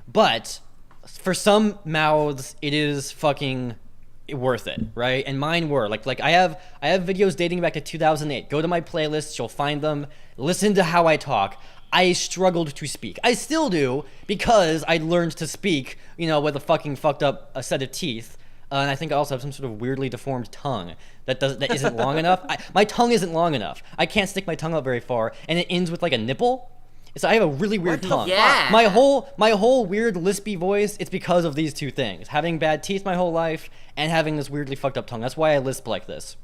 But for some mouths, it is fucking worth it, right? And mine were like I have videos dating back to 2008. Go to my playlists, you'll find them. Listen to how I talk. I struggled to speak. I still do because I learned to speak, with a fucking fucked up a set of teeth. And I think I also have some sort of weirdly deformed tongue that isn't long enough. My tongue isn't long enough. I can't stick my tongue out very far, and it ends with like a nipple. So I have a really weird tongue. Yeah. My whole weird lispy voice, it's because of these two things. Having bad teeth my whole life and having this weirdly fucked up tongue. That's why I lisp like this.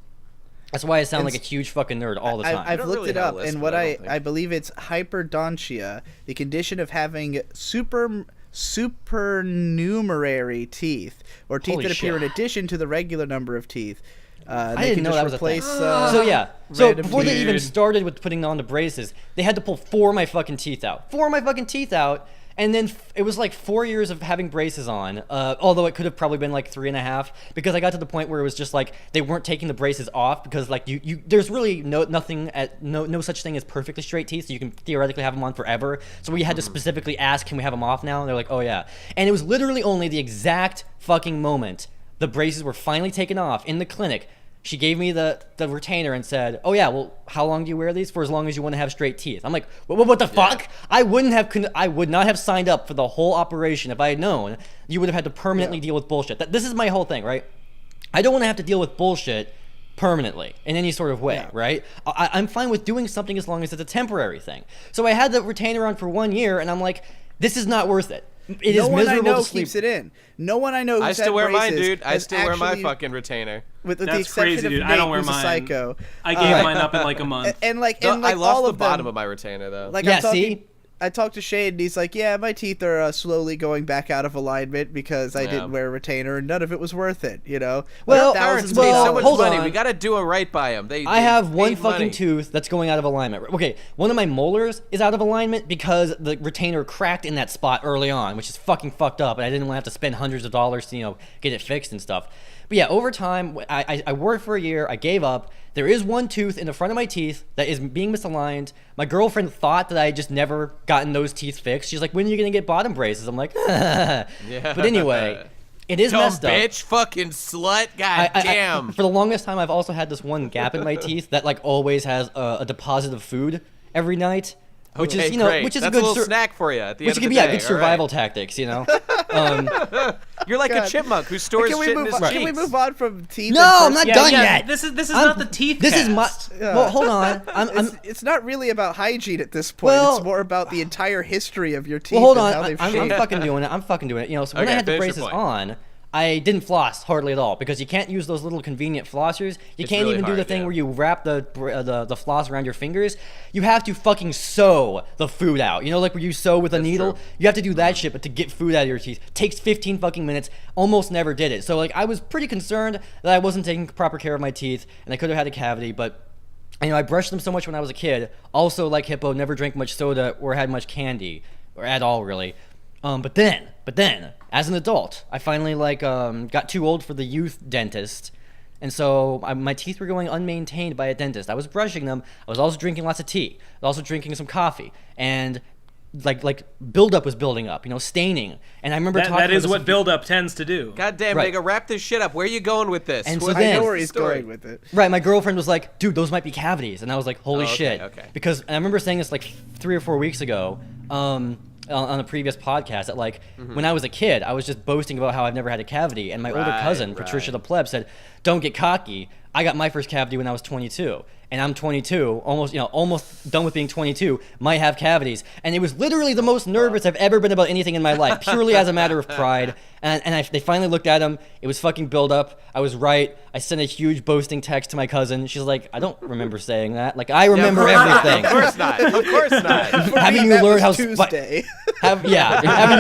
That's why I sound like a huge fucking nerd all the time. I've looked it up, and what I I believe it's hyperdontia, the condition of having supernumerary teeth, or teeth Holy that appear shit. in addition to the regular number of teeth. I They didn't can know just that was replace, a thing. So random before they teeth. even started with putting on the braces, they had to pull 4 of my fucking teeth out. 4 of my fucking teeth out, and then it was like 4 years of having braces on. Although it could have probably been like 3.5, because I got to the point where it was just like they weren't taking the braces off because like there's really no such thing as perfectly straight teeth, so you can theoretically have them on forever. So we had to specifically ask, can we have them off now? And they're like, oh yeah. And it was literally only the exact fucking moment the braces were finally taken off in the clinic. She gave me the retainer and said, oh yeah, well, how long do you wear these? For as long as you want to have straight teeth. I'm like, what the fuck? I would not have signed up for the whole operation if I had known you would have had to permanently deal with bullshit. This is my whole thing, right? I don't want to have to deal with bullshit permanently in any sort of way, right? I'm fine with doing something as long as it's a temporary thing. So I had the retainer on for 1 year, and I'm like, this is not worth it. It is no one I miserable know to sleep. keeps it in. No one I know who's I still had wear mine, braces dude. I has still wear my actually- fucking retainer. with the That's exception crazy, of dude. Nate, I don't wear who's a mine. psycho. I gave mine up in like a month. And like I lost all the of them, bottom of my retainer though. Like Yeah, I'm talking, see? I talked to Shane, and he's like, "Yeah, my teeth are slowly going back out of alignment because I didn't wear a retainer, and none of it was worth it." Well, Parents thousands pay of so much hold money. on. We gotta do it right by them. I have one paid fucking money. tooth that's going out of alignment. Okay, one of my molars is out of alignment because the retainer cracked in that spot early on, which is fucking fucked up, and I didn't want to have to spend hundreds of dollars to, get it fixed and stuff. But yeah, over time, I worked for a year, I gave up. There is one tooth in the front of my teeth that is being misaligned. My girlfriend thought that I had just never gotten those teeth fixed. She's like, when are you going to get bottom braces? I'm like, yeah. But anyway, it is Dumb messed up. bitch, fucking slut, god damn. For the longest time, I've also had this one gap in my teeth that like always has a deposit of food every night, which Okay, is great. which is That's a good little snack for you at the which end could of be the day. good survival tactics, You're like God. a chipmunk who stores Can we shit in move his on? cheeks. Can we move on from teeth? No, I'm not done yet. This is I'm- not the teeth. This is my. cast. Well, hold on. It's not really about hygiene at this point. Well- It's more about the entire history of your teeth. Well, hold and on. how they've I'm shaped. fucking doing it. I'm fucking doing it. So when Okay, I had the finish your braces point. on, I didn't floss hardly at all because you can't use those little convenient flossers. You It's can't really even do the hard, thing yeah. where you wrap the floss around your fingers. You have to fucking sew the food out. Like where you sew with a needle. true. You have to do that shit, but to get food out of your teeth takes 15 fucking minutes. Almost never did it. So like I was pretty concerned that I wasn't taking proper care of my teeth and I could have had a cavity, but. I brushed them so much when I was a kid. Also, like Hippo, never drank much soda or had much candy, or at all really. But then, as an adult, I finally got too old for the youth dentist, and so my teeth were going unmaintained by a dentist. I was brushing them. I was also drinking lots of tea. I was also drinking some coffee, and like buildup was building up. Staining. And I remember talking. That is about what this- buildup tends to do. God damn, Right. nigga, wrap this shit up. Where are you going with this? And so What's I then- know the where he's story? going with it. Right, my girlfriend was like, dude, those might be cavities. And I was like, holy okay, shit. okay. Because, and I remember saying this like 3 or 4 weeks ago on a previous podcast that when I was a kid, I was just boasting about how I've never had a cavity. And my older Right, cousin, Patricia the right. Pleb, said, don't get cocky. I got my first cavity when I was 22. And I'm 22, almost done with being 22, might have cavities. And it was literally the most nervous I've ever been about anything in my life, purely as a matter of pride. And they finally looked at him. It was fucking build up. I was right. I sent a huge boasting text to my cousin. She's like, I don't remember saying that. Like, I remember everything. Of course not. Of course not. Having you That learn was how Tuesday. having you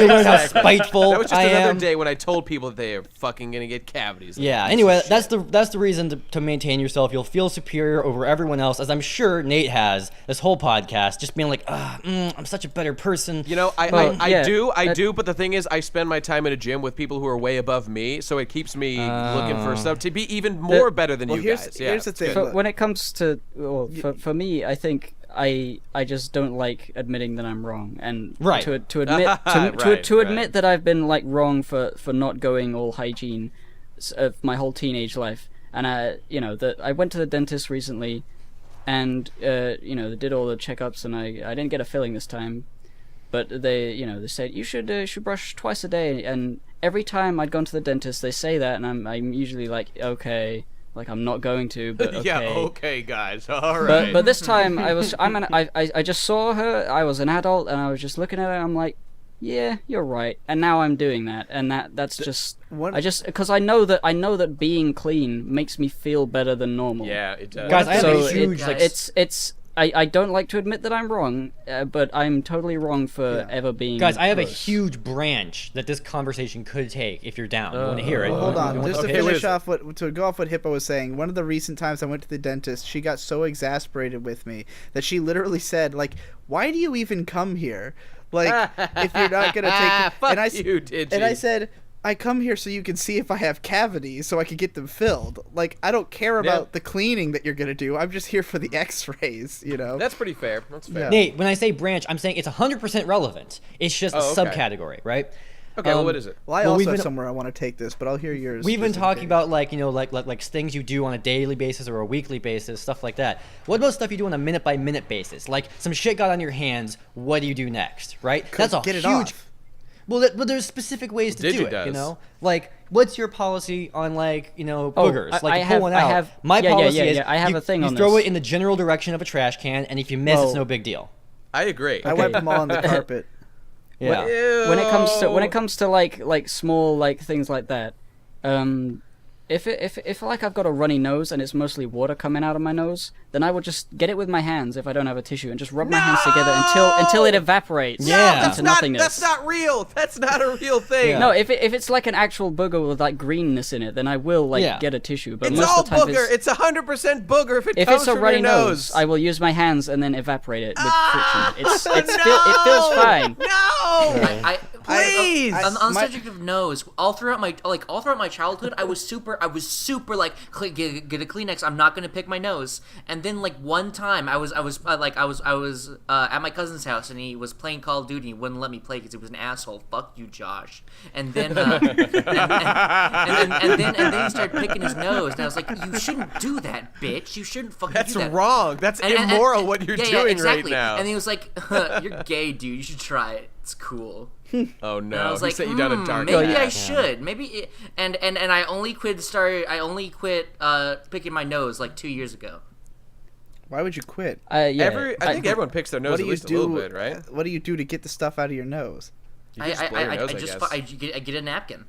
learn how spiteful That was just I another am. day when I told people that they are fucking gonna get cavities. Yeah. Anyway, that's the reason to maintain yourself. You'll feel superior over everyone everyone else, as I'm sure Nate has, this whole podcast, just being like, I'm such a better person. You know, I do, but the thing is, I spend my time in a gym with people who are way above me, so it keeps me looking for stuff to be even more better than you guys. Here's the thing. When it comes to, for me, I think I just don't like admitting that I'm wrong, and to admit that I've been like wrong for not going all hygiene of my whole teenage life. And I went to the dentist recently, and they did all the checkups, and I didn't get a filling this time, but they said you should brush twice a day, and every time I'd gone to the dentist, they say that, and I'm usually like, okay, like I'm not going to, but okay. Yeah, okay, guys, all right. But this time I just saw her. I was an adult, and I was just looking at her. I'm like, yeah, you're right. And now I'm doing that, and that's just because I know that being clean makes me feel better than normal. Yeah, it does. Guys, I have a huge I don't like to admit that I'm wrong, but I'm totally wrong for ever being. Guys, I have a gross. huge branch that this conversation could take if you're down. You want to hear it? Hold on, just to finish off to go off what Hippo was saying. One of the recent times I went to the dentist, she got so exasperated with me that she literally said, like, "Why do you even come here? Like, if you're not gonna take." Fuck and I said, I come here so you can see if I have cavities so I can get them filled. Like, I don't care about the cleaning that you're going to do. I'm just here for the x-rays, you know? That's pretty fair. That's fair. Yeah. Nate, when I say branch, I'm saying it's 100% relevant. It's just a subcategory, right? Okay, well, what is it? Well, I also have somewhere I want to take this, but I'll hear yours. We've been talking about, like things you do on a daily basis or a weekly basis, stuff like that. What about stuff you do on a minute-by-minute basis? Like, some shit got on your hands, what do you do next, right? That's a get it huge... off. Well, there's specific ways to do it, you know? Like, what's your policy on, like, boogers? I have a thing on this. You throw this. it in the general direction of a trash can, and if you miss, it's no big deal. I agree. I wipe them all on the carpet. Yeah. When it comes to like small like things like that, if like I've got a runny nose and it's mostly water coming out of my nose, then I will just get it with my hands if I don't have a tissue and just rub my hands together until it evaporates into nothingness. That's not real. That's not a real thing. Yeah. No, if it's like an actual booger with like greenness in it, then I will get a tissue. But it's most all of the time booger. It's 100% booger if it's comes a from runny your nose. I will use my hands and then evaporate it with friction. It feels fine. No. Please. On the subject of nose, all throughout my childhood, I was super like get a Kleenex. I'm not gonna pick my nose. And then like one time, I was at my cousin's house and he was playing Call of Duty. He wouldn't let me play because he was an asshole. Fuck you, Josh. And then and then he started picking his nose, and I was like, you shouldn't do that, bitch. You shouldn't fucking do that. That's wrong. That's immoral what you're doing exactly. right now. And he was like, you're gay, dude. You should try it. It's cool. Oh no! And I was he like, set you down a dark maybe path. I should. Maybe and I only quit picking my nose like 2 years ago. Why would you quit? I think everyone picks their nose at least a little bit, right? What do you do to get the stuff out of your nose? I get a napkin.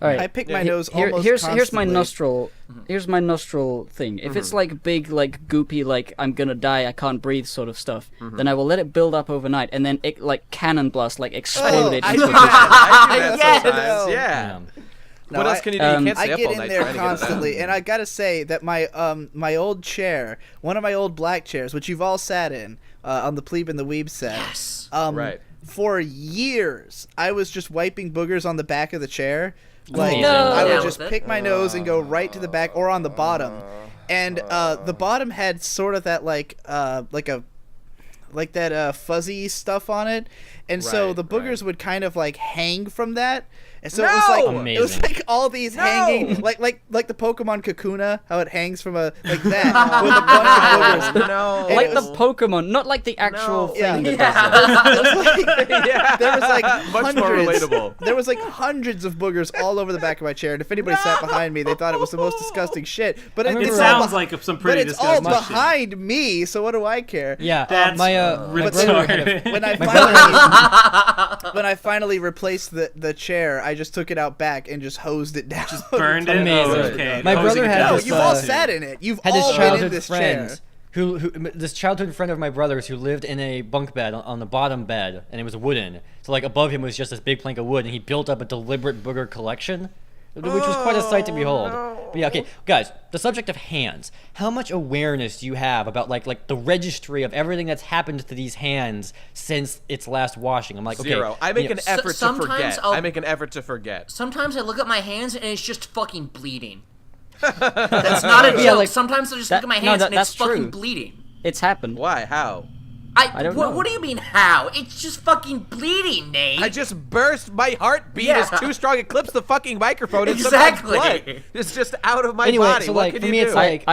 All right. I pick my nose almost constantly. Here's my nostril thing. If it's like big, like goopy, like I'm gonna die, I can't breathe sort of stuff, then I will let it build up overnight, and then it like cannon blast, like explode it. I do that Yes! sometimes. Yeah. No, What else can you do? You can't I stay up get all in night there trying to get it out. constantly, and I gotta say that my old chair, one of my old black chairs, which you've all sat in on the Plebe and the Weeb set. Yes. Right. For years, I was just wiping boogers on the back of the chair. Like No. I would Down just with it. pick my nose and go right to the back or on the bottom, and the bottom had sort of that like that fuzzy stuff on it, and so Right, the boogers would kind of like hang from that. And so No! it was like Amazing. all these hanging like the Pokemon Kakuna, how it hangs from a like that with a bunch of boogers. No. And Like it the was- Pokemon, not like the actual thing. Yeah. that does it. There was like Much more hundreds. relatable. There was like hundreds of boogers all over the back of my chair, and if anybody sat behind me, they thought it was the most disgusting shit. But remember- it's It all sounds like some but pretty it's all disgusting shit. behind me, so what do I care? Yeah, That's my retarded. When I finally replaced the chair, I just took it out back and just hosed it down. Just Burned it. Amazing. Oh, okay. My brother Hosing it had down. No, this, you've all sat in it. You've had this all been in childhood this friend chair. who this childhood friend of my brother's who lived in a bunk bed on the bottom bed, and it was wooden. So like above him was just this big plank of wood, and he built up a deliberate booger collection which was quite a sight to behold. But yeah, okay, guys, the subject of hands. How much awareness do you have about like the registry of everything that's happened to these hands since its last washing? I'm like, okay, Zero. I make an effort to forget. I'll- I make an effort to forget. Sometimes I look at my hands and it's just fucking bleeding. That's not a joke. Yeah, like, Sometimes I just look at my hands and it's fucking bleeding. It's happened. Why? How? I don't know. What do you mean how? It's just fucking bleeding, Nate. I just burst. My heartbeat is too strong. It clips the fucking microphone. And Exactly. sometimes blood is just out of my Anyway, body. so, What like, can for you me, do? it's like-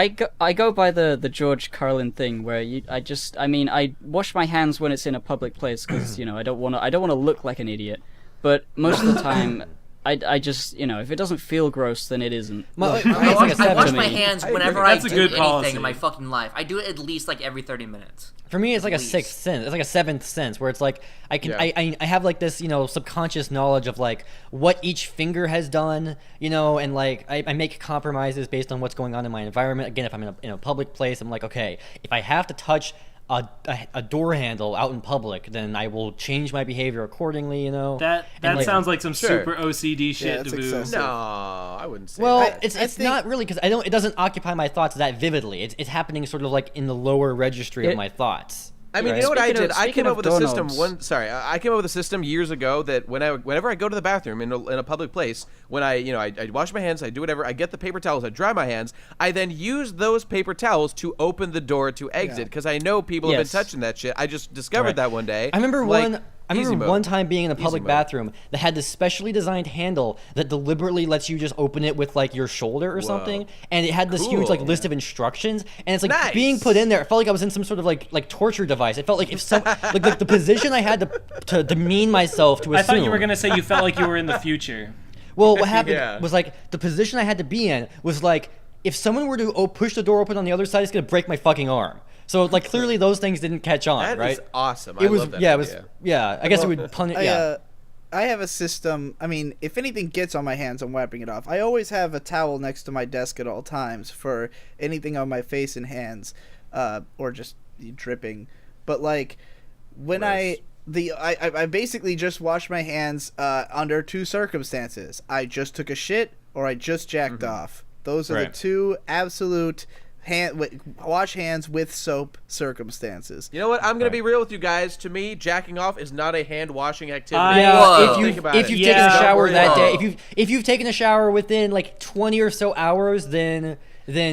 I go by the George Carlin thing where I wash my hands when it's in a public place because I don't want to look like an idiot, but most of the time I just if it doesn't feel gross then it isn't. I wash my hands whenever I That's a do good anything policy. in my fucking life. I do it at least like every 30 minutes. For me, it's like a Please. sixth sense. It's like a seventh sense, where it's like I can, Yeah. I have like this, subconscious knowledge of like what each finger has done, and like I make compromises based on what's going on in my environment. Again, if I'm in a public place, I'm like, okay, if I have to touch a door handle out in public, then I will change my behavior accordingly. That And, like, sounds like some Sure. super OCD shit that's to do. excessive. No, I wouldn't say Well, that. it's I think- not really because it doesn't occupy my thoughts that vividly. It's happening sort of like in the lower registry of my thoughts. I mean, Right. you know what I Speaking did? of- I came speaking up of with a system. doorknobs. I came up with a system years ago that whenever I go to the bathroom in a public place, when I wash my hands, I do whatever, I get the paper towels, I dry my hands, I then use those paper towels to open the door to exit because I know people have Yes. been touching that shit. I just discovered Right. that one day. I remember easy mode. one time being in a public mode. bathroom that had this specially designed handle that deliberately lets you just open it with like your shoulder or something, and it had this huge like Cool. list of instructions, and it's like Nice. being put in there. It felt like I was in some sort of like torture device. It felt like if some like the position I had to demean myself to assume. I thought you were gonna say you felt like you were in the future. Well, what happened Yeah. was like the position I had to be in was like if someone were to push the door open on the other side, it's gonna break my fucking arm. So like clearly those things didn't catch on, That right? is awesome. It I was love that yeah, idea. I guess it would punish. Yeah. I have a system. I mean, if anything gets on my hands, I'm wiping it off. I always have a towel next to my desk at all times for anything on my face and hands, or just dripping. But like when Gross. I basically just wash my hands under two circumstances. I just took a shit or I just jacked off. Those are the Right. two absolute wash hands with soap circumstances. You know what? I'm gonna be real with you guys. To me, jacking off is not a hand washing activity. I- Yeah, Whoa. if Think about you've it. taken a Yeah. shower that day, Whoa. if you've taken a shower within like 20 or so hours, then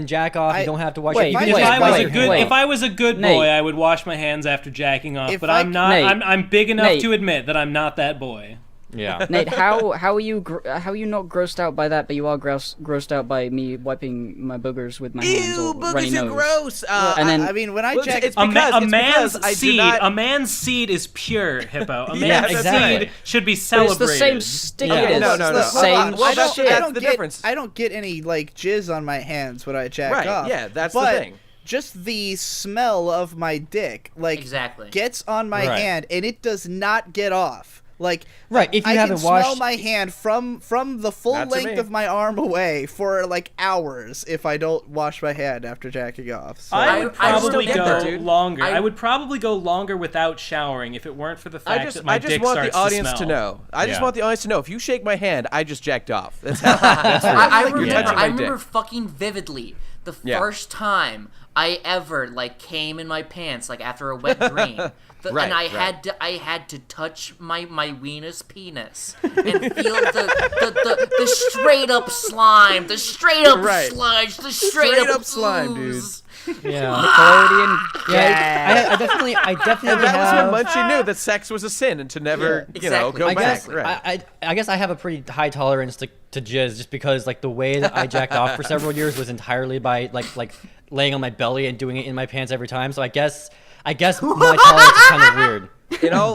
jack off. You don't have to wash wait, it. If Even I if was it's a white. good- If I was a good Nate. boy, I would wash my hands after jacking off. If But I- I'm not. Nate. I'm big enough Nate. to admit that I'm not that boy. Yeah. Nate, how are you not grossed out by that, but you are grossed out by me wiping my boogers with my hands Ew, or runny boogers are nose? gross. And then- I mean, when I Well, jack, it's A, because, a it's man's because I do seed. not- A man's seed is pure, Hippo. A Yeah, man's exactly. seed should be But it's celebrated. the same stick. Okay, It's no, the no. same Hold on. Well, shit. that's the difference. I don't get any like jizz on my hands when I jack Right, off. yeah, that's the but thing. Just the smell of my dick, like, Exactly. gets on my Right. hand, and it does not get off. Like, Right, if you I haven't can smell washed- my hand from the full Not to length me. of my arm away for like hours if I don't wash my hand after jacking off. So, I would I still probably get go there, dude. longer. I- I would probably go longer without showering if it weren't for the fact that my I just dick want starts the audience to to smell. know. I just Yeah. want the audience to know. If you shake my hand, I just jacked off. That's how. I You're remember, touching my I remember dick. fucking vividly the Yeah. first time I ever like came in my pants like after a wet dream. Right, and I right. had to touch my weenus penis and feel the straight up slime, the straight up Right. sludge, the straight, Straight up up slime, dude. ooze. Yeah. Freudian Yeah, I definitely And have. that was when Munchie knew that sex was a sin and to never, exactly. go I back. guess Right. I guess I have a pretty high tolerance to jizz just because like the way that I jacked off for several years was entirely by like laying on my belly and doing it in my pants every time. So I guess my tolerance is kind of weird.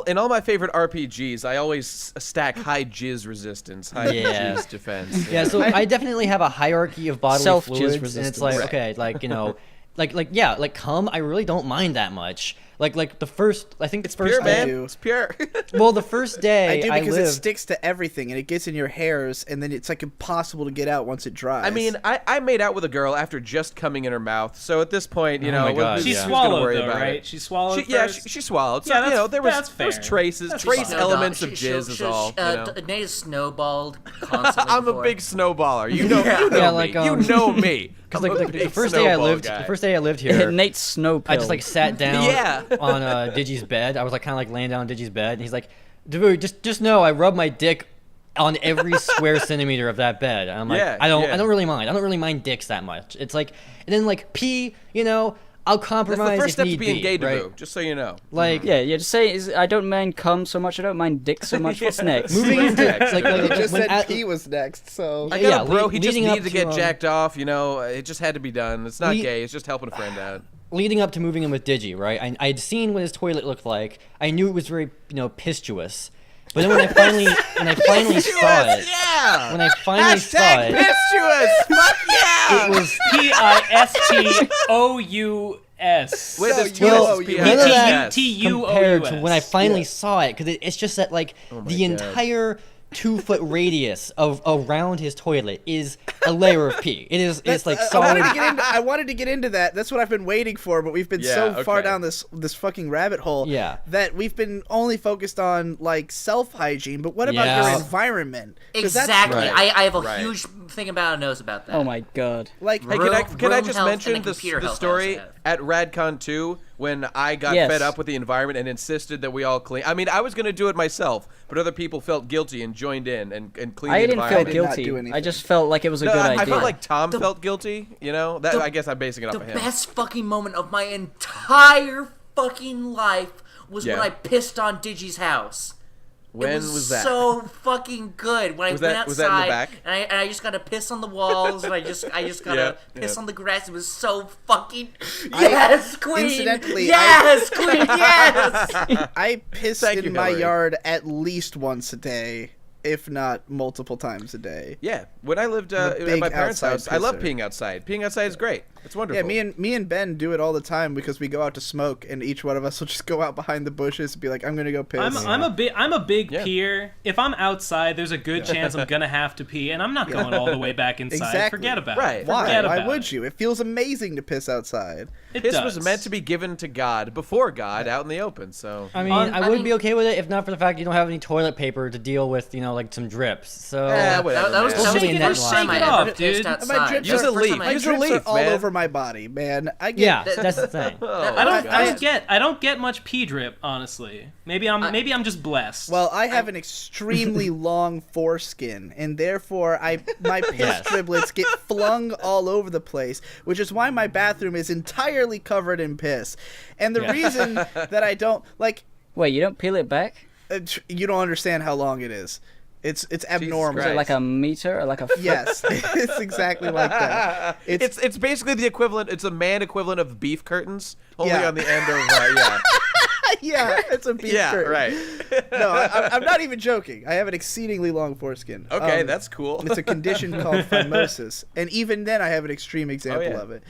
In all my favorite RPGs, I always stack high jizz resistance, high Yeah. jizz defense. Yeah, so I definitely have a hierarchy of bodily Self-jizz fluids, and it's like resistance. okay, like like cum, I really don't mind that much. Like the first, I think It's the first pure, day, man. It's pure. well, the first day I do because it lived, sticks to everything and it gets in your hairs and then it's like impossible to get out once it dries. I mean, I made out with a girl after just coming in her mouth, so at this point, you Oh know, my God, She who's yeah. gonna swallowed worry though, about right? it? She swallowed. Yeah, first? she swallowed. So, Yeah, you know, that's there was fair. traces, That's trace fine. elements of jizz is all. You know? Nate is snowballed constantly. I'm a before. big snowballer. You know, Yeah. you know Yeah, me. like, You know me. because I'm a like the big first day I snowball lived, guy. the first day I lived here, Nate's snow pill. I just like sat down Yeah. on Digi's bed. I was like kind of like laying down on Digi's bed, and he's like, "Dude, just know I rub my dick on every square centimeter of that bed." And I'm like, Yeah, I don't yeah. really mind. I don't really mind dicks that much. It's like, and then like pee, you know, I'll That's compromise the first if step need to being be, gay, right? Taboo, just so you know. Like, Yeah, just say I don't mind cum so much. I don't mind dick so much. What's next? moving into Next. like he just when said at- P was next, so I Yeah, got a bro. lead- He just leading up needed to get to, jacked off. You know, it just had to be done. It's not Le- gay. It's just helping a friend out. leading up to moving in with Digi, right? I had seen what his toilet looked like. I knew it was very, pistuous. But then when I finally saw it, Yeah. when I finally saw Hashtag it, pistuous. Fuck yeah. it was Pistous. Wait, there's two Well, S's. none of that T-U-O-U-S. compared to when I finally saw it, because it's just that like Oh my the God. entire 2-foot radius of around his toilet is a layer of pee. It's like I solid. wanted to get into that. That's what I've been waiting for, but we've been Yeah, so far okay. down this fucking rabbit hole Yeah. that we've been only focused on like self hygiene. But what about Yeah. your environment? 'Cause that's- Exactly. Right. I have a Right. huge thing about a nose about that. Oh my god. Like, Hey, Room- can I room just health mention and then computer the health story also. at RadCon 2 when I got Yes. fed up with the environment and insisted that we all clean? I mean, I was going to do it myself, but other people felt guilty and joined in and cleaned I the didn't feel environment. did not guilty. do anything. I just felt like it was a No, good I idea. felt like Tom The- felt guilty, you know? That the- I guess I'm basing it off the of him. best fucking moment of my entire fucking life was when Yeah. I pissed on Digi's house. When it was that? so fucking good. When I Was went that- outside was that in the back? And I just got to piss on the walls and I just gotta Yeah, piss yeah. on the grass. It was so fucking yes, queen. incidentally, yes, queen. Yes. I piss Thank in you, my Hillary. yard at least once a day, if not multiple times a day. Yeah, when I lived I'm a at big my parents' outside house, I love pisser. peeing outside. Peeing outside is great. It's wonderful. Yeah, me and Ben do it all the time because we go out to smoke, and each one of us will just go out behind the bushes and be like, "I'm gonna go piss." I'm a big Yeah. peer. If I'm outside, there's a good chance I'm gonna have to pee, and I'm not going all the way back inside. Exactly. Forget about Right. it. Why? Forget Why about would it. you? It feels amazing to piss outside. It Piss does. was meant to be given to God before God out in the open, so... I mean, I I would mean- be okay with it if not for the fact you don't have any toilet paper to deal with, like some drips. So Eh, whatever, That was man. the Shake first it- time shake I it ever off, pissed dude. outside. My drips Use are, a leaf. my Use a drips leaf, are all man. over my body, man. I get yeah, that's the thing. Oh, I don't. God. I don't get much pee drip, honestly. Maybe I'm just blessed. Well, I have an extremely long foreskin, and therefore my piss Yes. driblets get flung all over the place, which is why my bathroom is entirely covered in piss. And the Yeah. reason that I don't like, Wait, you don't peel it back? you don't understand how long it is. It's abnormal. Is it like a meter or like a foot? Yes, it's exactly like that. It's basically the equivalent. It's a man equivalent of beef curtains, only Yeah. on the end of yeah, yeah, it's a beef yeah, curtain. right. No, I'm not even joking. I have an exceedingly long foreskin. Okay, that's cool. It's a condition called phimosis, and even then, I have an extreme example yeah. of it.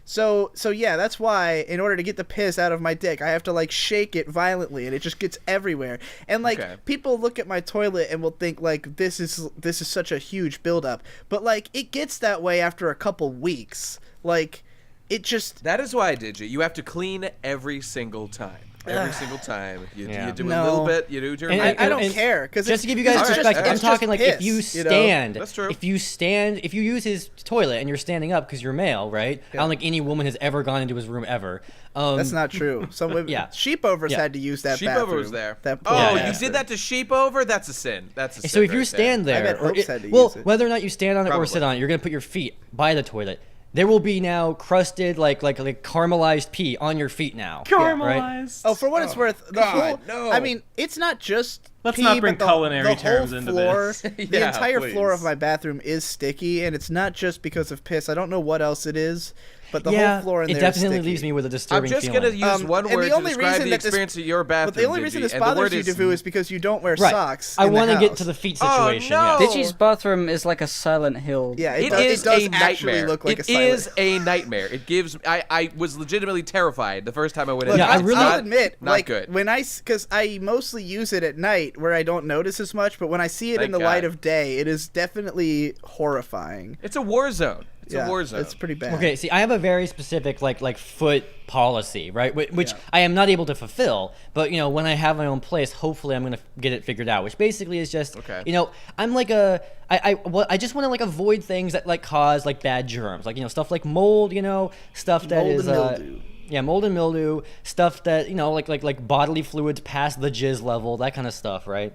So yeah, that's why in order to get the piss out of my dick, I have to like shake it violently, and it just gets everywhere. And like Okay. people look at my toilet and will think like this is such a huge buildup, but like it gets that way after a couple weeks. Like it just That is why, Digi, you have to clean every single time. Every single time. You Yeah. do a No. little bit, you do your And- I don't and care because just to give you guys All right, perspective, I'm it's talking like if you piss, you know? stand, That's true. if you use his toilet and you're standing up because you're male, right? I don't think any woman has ever gone into his room ever. That's not true. Some women, Yeah. Sheepovers Yeah. had to use that Sheepover bathroom. was there. That poor Oh, Yeah, you yeah. did that to Sheepover? That's a sin. That's a sin. So if you right stand I there, bet Hopes had to well, use it. whether or not you stand on it or sit Probably. on it, you're gonna put your feet by the toilet. There will be now crusted, like caramelized pee on your feet now. Caramelized. Oh, for what it's worth, the God, whole, no. I mean, it's not just Let's pee, not bring but culinary the terms whole into floor, this. The Yeah, entire floor of please. my bathroom is sticky, and it's not just because of piss. I don't know what else it is, but the whole floor in there it definitely is leaves me with a disturbing I'm just feeling. going to use one and word the to only describe reason the that this- experience of your bathroom. But the only reason this Gigi, and the bothers word you, is- Devu, is because you don't wear Right. socks. I want to get to the feet situation. no. Yes. Digi's bathroom is like a Silent Hill. Yeah, It does a actually nightmare. look like It a silent. is a nightmare. It gives. I was legitimately terrified the first time I went in. Look, Yeah, I really- I'll admit, not like good. when because I mostly use it at night where I don't notice as much, but when I see it Thank in the God. light of day, it is definitely horrifying. It's a war zone. It's a war zone. It's pretty bad. Okay, see, I have a very specific like foot policy, right? Which I am not able to fulfill, but when I have my own place, hopefully I'm gonna get it figured out. Which basically is just, I'm like I just want to like avoid things that like cause like bad germs, like stuff like mold, stuff that Mold is and mildew. Yeah, mold and mildew, stuff that like bodily fluids past the jizz level, that kind of stuff, right?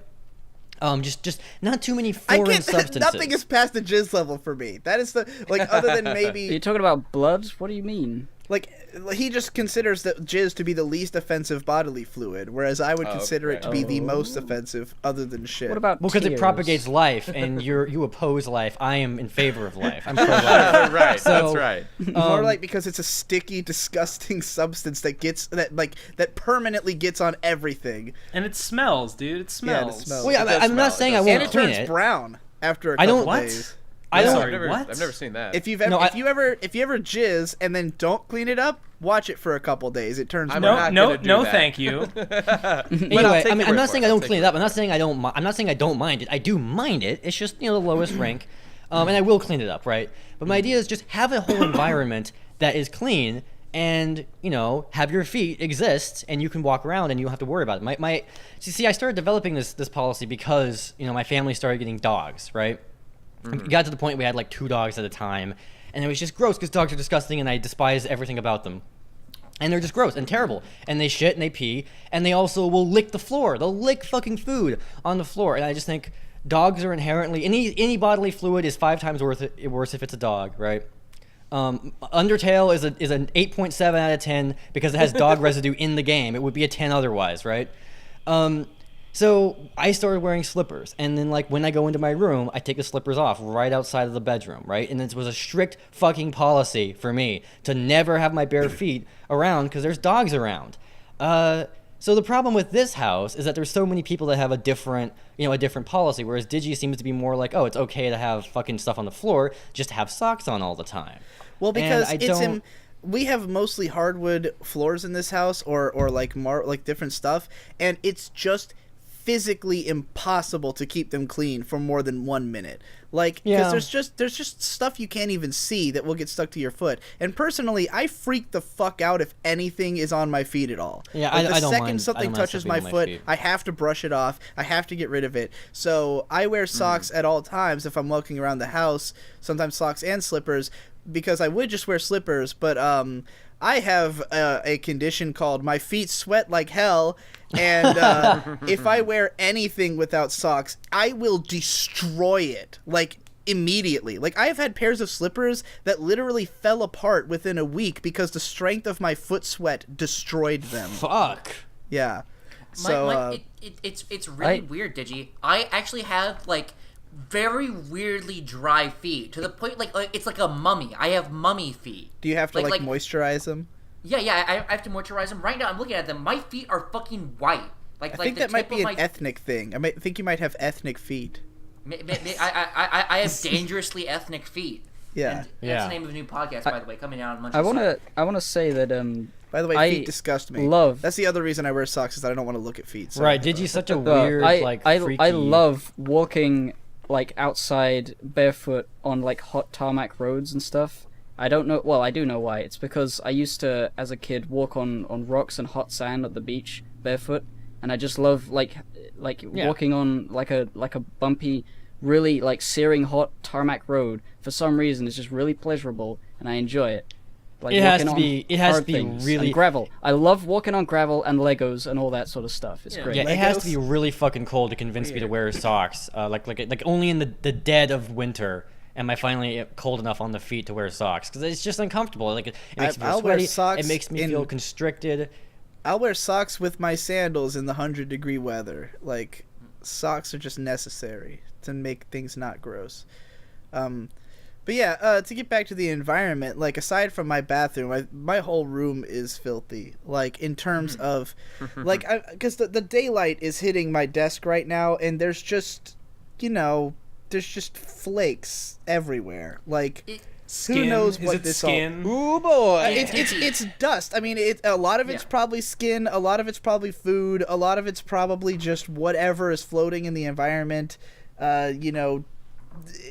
Just not too many I foreign get substances. nothing is past the jizz level for me. That is the other than Are you maybe talking about blood? What do you mean? like he just considers that jizz to be the least offensive bodily fluid, whereas I would consider it to be the most offensive, other than shit. What about Because it tears? propagates life, and you oppose life. I am in favor of life. I'm pro-life. right. So- that's right. More like because it's a sticky, disgusting substance that permanently gets on everything. And it smells, dude. It smells. Yeah, it smells. Well, yeah, It does I'm not smell. saying It I does won't And it clean turns it. brown after a I couple don't- What? days. I No, don't. What? I've never seen that. If you No, ever jizz and then don't clean it up, watch it for a couple days. It turns I'm brown. not gonna do that. Thank you. Anyway, take I mean, your I'm word not for saying it. I I'll don't take clean it your up. I'm not saying I don't. I'm not saying I don't mind it. I do mind it. It's just the lowest rank, and I will clean it up, right? But my idea is just have a whole environment that is clean, and have your feet exist, and you can walk around, and you don't have to worry about it. See, I started developing this policy because my family started getting dogs, right? It got to the point we had like 2 dogs at a time, and it was just gross because dogs are disgusting, and I despise everything about them. And they're just gross and terrible. And they shit and they pee, and they also will lick the floor. They'll lick fucking food on the floor. And I just think dogs are inherently any bodily fluid is 5 times worse if it's a dog, right? Undertale is an 8.7 out of 10 because it has dog residue in the game. It would be a 10 otherwise, right? So I started wearing slippers, and then like when I go into my room, I take the slippers off right outside of the bedroom, right? And it was a strict fucking policy for me to never have my bare feet around because there's dogs around. So the problem with this house is that there's so many people that have a different policy, whereas Digi seems to be more like, oh, it's okay to have fucking stuff on the floor, just have socks on all the time. Well, because And we have mostly hardwood floors in this house, or like different stuff, and it's just physically impossible to keep them clean for more than 1 minute. Like, because there's just stuff you can't even see that will get stuck to your foot. And personally, I freak the fuck out if anything is on my feet at all. Yeah, like, I don't second mind. something I don't mind touches stuff my being on foot, feet. I have to brush it off. I have to get rid of it. So I wear socks at all times if I'm walking around the house. Sometimes socks and slippers, because I would just wear slippers, but I have a condition called my feet sweat like hell, and if I wear anything without socks, I will destroy it, like, immediately. Like, I have had pairs of slippers that literally fell apart within a week because the strength of my foot sweat destroyed them. Fuck. Yeah. So, It's really weird, Digi. I actually have like very weirdly dry feet to the point like it's like a mummy. I have mummy feet. do you have to, like moisturize them? Yeah, I have to moisturize them. Right now, I'm looking at them. My feet are fucking white. I think that might be an ethnic thing. I think you might have ethnic feet. I have dangerously ethnic feet. Yeah. And that's the name of a new podcast, by the way, coming out on Munch. I wanna say that By the way, I feet disgust me. That's the other reason I wear socks, is that I don't want to look at feet. So Right, Digi's such a weird, freaky... I love walking like outside barefoot on like hot tarmac roads and stuff. I don't know. Well, I do know why. It's because I used to, as a kid, walk on rocks and hot sand at the beach barefoot, and I just love walking on like a bumpy, really like searing hot tarmac road. For some reason, it's just really pleasurable, and I enjoy it. Like It has walking to be. on It has hard to be things really and gravel. I love walking on gravel and Legos and all that sort of stuff. It's great. Yeah, it has to be really fucking cold to convince me to wear socks. Like only in the dead of winter am I finally cold enough on the feet to wear socks, because it's just uncomfortable. Like it makes me feel I'll wear sweaty. socks It makes me feel constricted. I'll wear socks with my sandals in the 100-degree weather. Like, socks are just necessary to make things not gross. But yeah, to get back to the environment, like aside from my bathroom, my whole room is filthy. Like in terms of, like, because the daylight is hitting my desk right now, and there's just, there's just flakes everywhere. Like, skin? Who knows is what it this skin? Ooh boy! It's dust. I mean, a lot of it's probably skin. A lot of it's probably food. A lot of it's probably just whatever is floating in the environment.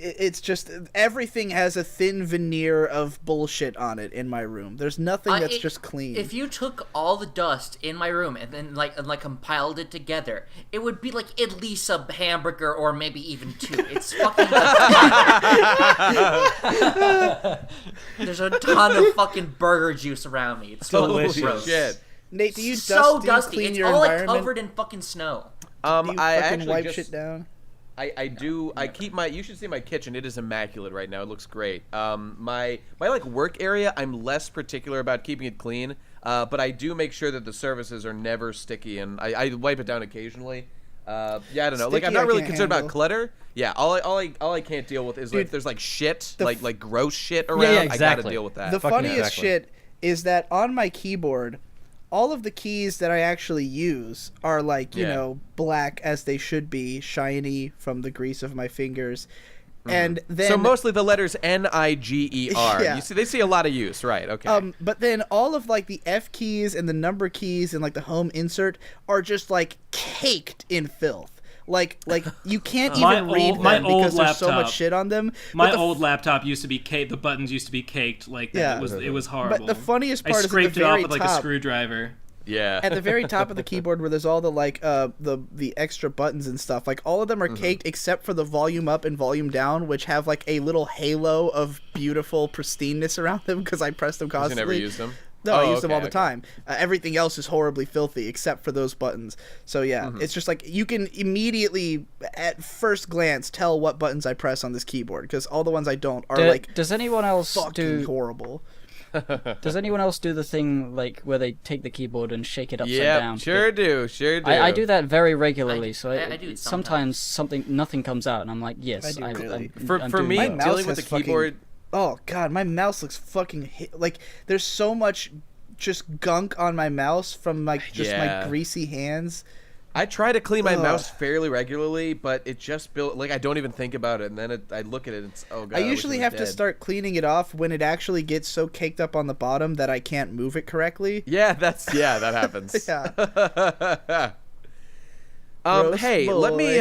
It's just everything has a thin veneer of bullshit on it in my room. There's nothing that's just clean. If you took all the dust in my room and then like compiled it together, it would be like at least a hamburger or maybe even two. It's fucking there's a ton of fucking burger juice around me. It's so gross. Shit. Nate, do you dusty. clean It's your all environment? Like covered in fucking snow. Do you I fucking actually wipe just, shit down? I do. I keep my. You should see my kitchen. It is immaculate right now. It looks great. My like work area, I'm less particular about keeping it clean. But I do make sure that the surfaces are never sticky, and I wipe it down occasionally. Yeah, I don't know. Like I'm not really concerned about clutter. Yeah, all I can't deal with is like if there's like shit, like gross shit around. Yeah, exactly. I gotta deal with that. The funniest shit is that on my keyboard, all of the keys that I actually use are like, black as they should be, shiny from the grease of my fingers. And then so mostly the letters NIGER. Yeah. You see, they see a lot of use, right? Okay. But then all of like the F keys and the number keys and like the home insert are just like caked in filth. Like you can't even read them because there's so much shit on them. My old laptop used to be caked. The buttons used to be caked like that. Yeah. It was horrible. But the funniest part I is at scraped the it off very with like a top. screwdriver. Yeah. At the very top of the keyboard where there's all the like the extra buttons and stuff, like all of them are caked except for the volume up and volume down, which have like a little halo of beautiful pristineness around them because I press them constantly. You never use them? No, I use them all the time. Everything else is horribly filthy except for those buttons. So yeah, it's just like you can immediately at first glance tell what buttons I press on this keyboard because all the ones I don't are does anyone else fucking horrible. Does anyone else do the thing like where they take the keyboard and shake it upside Yeah, down? sure do. I do that very regularly. I do it sometimes nothing comes out, and I'm like, yes. I do really. For me, My mouse dealing with has the keyboard. Oh god, my mouse looks fucking like there's so much just gunk on my mouse from like just my greasy hands. I try to clean my mouse fairly regularly, but it just built like I don't even think about it, and then I look at it and it's oh god. I usually have to start cleaning it off when it actually gets so caked up on the bottom that I can't move it correctly. Yeah, that happens. Yeah. Hey, let me.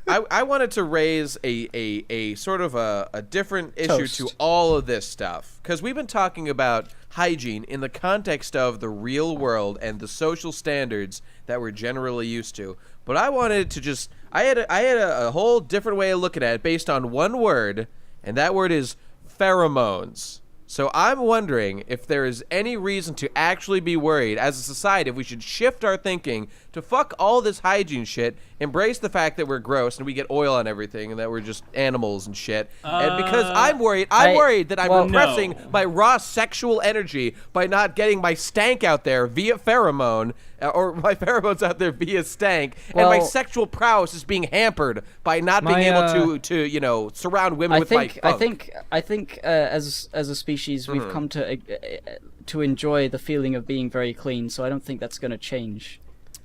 I wanted to raise a sort of a different issue to all of this stuff because we've been talking about hygiene in the context of the real world and the social standards that we're generally used to. But I wanted to just. I had a whole different way of looking at it based on one word, and that word is pheromones. So I'm wondering if there is any reason to actually be worried as a society if we should shift our thinking to fuck all this hygiene shit, embrace the fact that we're gross and we get oil on everything and that we're just animals and shit. And because I'm worried that I'm repressing my raw sexual energy by not getting my stank out there via pheromone or my pheromones out there via stank, and my sexual prowess is being hampered by not being able to surround women with my funk. I think as a species we've come to enjoy the feeling of being very clean, so I don't think that's going to change.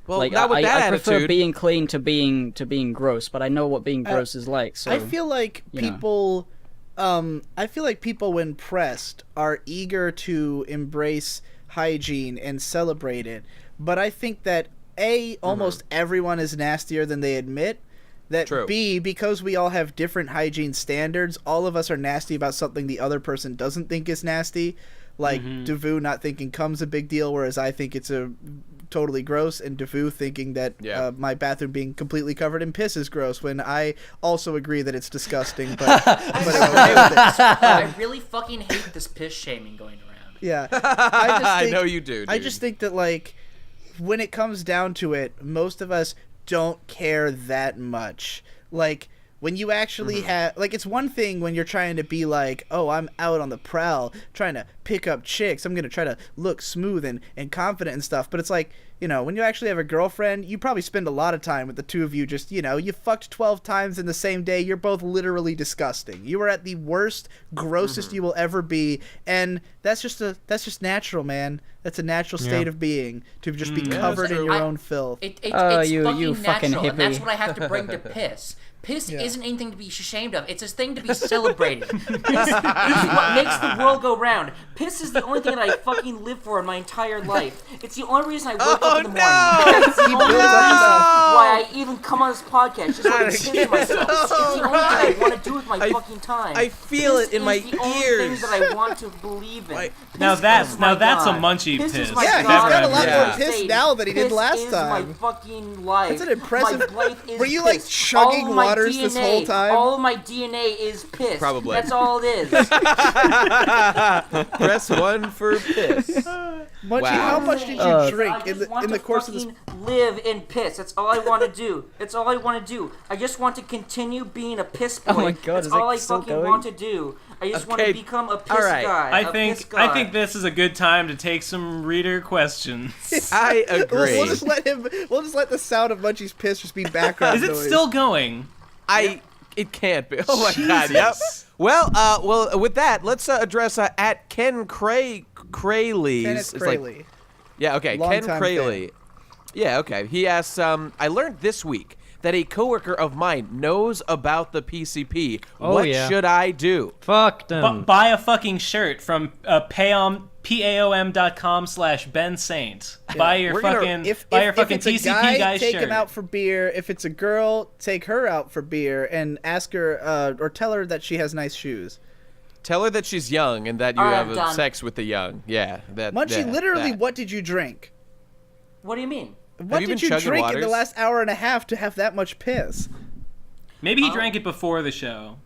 Well, like, not with that I prefer attitude. being clean to being gross, but I know what being gross is like. So I feel like people, when pressed, are eager to embrace hygiene and celebrate it. But I think that almost everyone is nastier than they admit. That True. B, because we all have different hygiene standards, all of us are nasty about something the other person doesn't think is nasty. Like Devu not thinking cum's a big deal, whereas I think it's totally gross, and Devu thinking that my bathroom being completely covered in piss is gross, when I also agree that it's disgusting, but I'm okay with it. I really fucking hate this piss shaming going around. Yeah. I know you do, dude. I just think that, like, when it comes down to it, most of us don't care that much. Like, When you actually have, like, it's one thing when you're trying to be like, oh, I'm out on the prowl, trying to pick up chicks. I'm going to try to look smooth and confident and stuff. But it's like, you know, when you actually have a girlfriend, you probably spend a lot of time with the two of you just, you know, you fucked 12 times in the same day. You're both literally disgusting. You are at the worst, grossest you will ever be. And that's just natural, man. That's a natural state of being, to just be covered in your own filth. It's you fucking fucking natural, and that's hippie. what I have to bring to piss. Piss isn't anything to be ashamed of. It's a thing to be celebrated. Piss is what makes the world go round. Piss is the only thing that I fucking live for in my entire life. It's the only reason I wake up in the morning. It's the only reason why I even come on this podcast, just so I can piss myself. It's the only thing I want to do with my fucking time. I feel Piss it in my is the only ears. thing that I want to believe in. Now that's a God. munchie Piss piss. is my Yeah, he's God. got a lot more more piss now than he did last Piss time. is my fucking life. That's an impressive. My life is Were you like piss. chugging All of my waters this whole DNA time? All of my DNA is piss. Probably. That's all it is. Press 1 for piss. Munchie, Wow. how much did you I drink just in want the to course of this? fucking live in piss. That's all I want to do. That's all I want to do. I just want to continue being a piss boy. Oh my God, That's is that all I still fucking going? want to do. I just want to Okay, become a piss all right. guy. I a piss think guy. this is a good time to take some reader questions. I agree. We'll just let the sound of Munchie's piss just be background Is it noise. still going? It can't be. Oh my God. Yep. Well, with that, let's address at Ken Crayley's. Kenneth it's like- Crayley? yeah. Okay. Long Ken time Crayley. Yeah. Okay. He asks. I learned this week that a coworker of mine knows about the PCP. Oh, What yeah. should I do? Fuck them. Buy a fucking shirt from paom.com/Ben Saint. Buy your We're gonna- fucking If it's a TCP guy, take shirt. him out for beer. If it's a girl, take her out for beer and ask her or tell her that she has nice shoes. Tell her that she's young and that you All right, have I'm done. sex with the young. Yeah. Munchie, literally, that. what did you drink? What do you mean? What you did been you chugging drink in the waters? last hour and a half to have that much piss? Maybe he drank it before the show.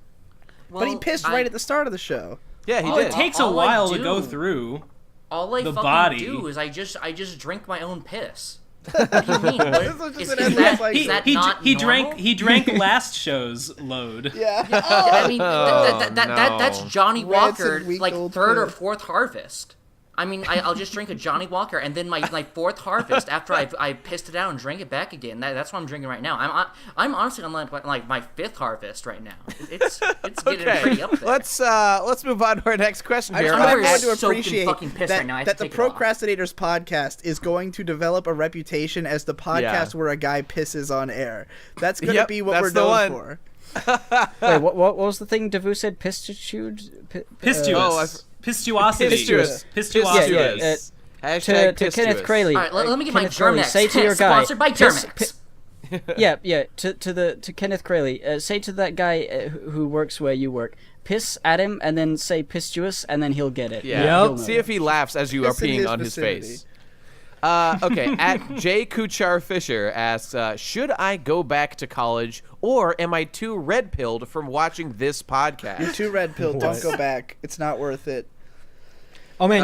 Well, But he pissed right at the start of the show. Yeah, he Oh, did. It takes a all I while to do- go through. All I the fucking body. do is I just drink my own piss. What do you mean? What- This is just is an that, endless, like- is that not normal? He drank last show's load. Yeah. I mean, that's no. Johnny Rancid Walker, like week-old third or piss. fourth harvest. I mean, I'll just drink a Johnny Walker, and then my fourth harvest after I pissed it out and drank it back again. That's what I'm drinking right now. I'm honestly on like my fifth harvest right now. It's getting pretty up there. Let's move on to our next question I here. just want I'm everyone very to soaked in appreciate fucking piss that, right now. I have that to the take it off. Procrastinators podcast is going to develop a reputation as the podcast where a guy pisses on air. That's going to Yep, be what that's we're the known one. for. Wait, what was the thing Devu said? Pistitude? Pistuous. Pistuosity. Pistuous. Pistuosity. Yeah. Hashtag To Kenneth pistuous. Crayley. All right, let me get my Kenneth Crayley, Germex. say to your guy. Sponsored by Germex. Yeah. To Kenneth Crayley, say to that guy who works where you work, piss at him and then say pistuous, and then he'll get it. Yeah. He'll know See it. if he laughs as you Piss are in peeing his on his vicinity. face. Okay, at J. Kuchar Fisher asks, should I go back to college or am I too red-pilled from watching this podcast? You're too red pilled. Don't go back. It's not worth it. Oh man,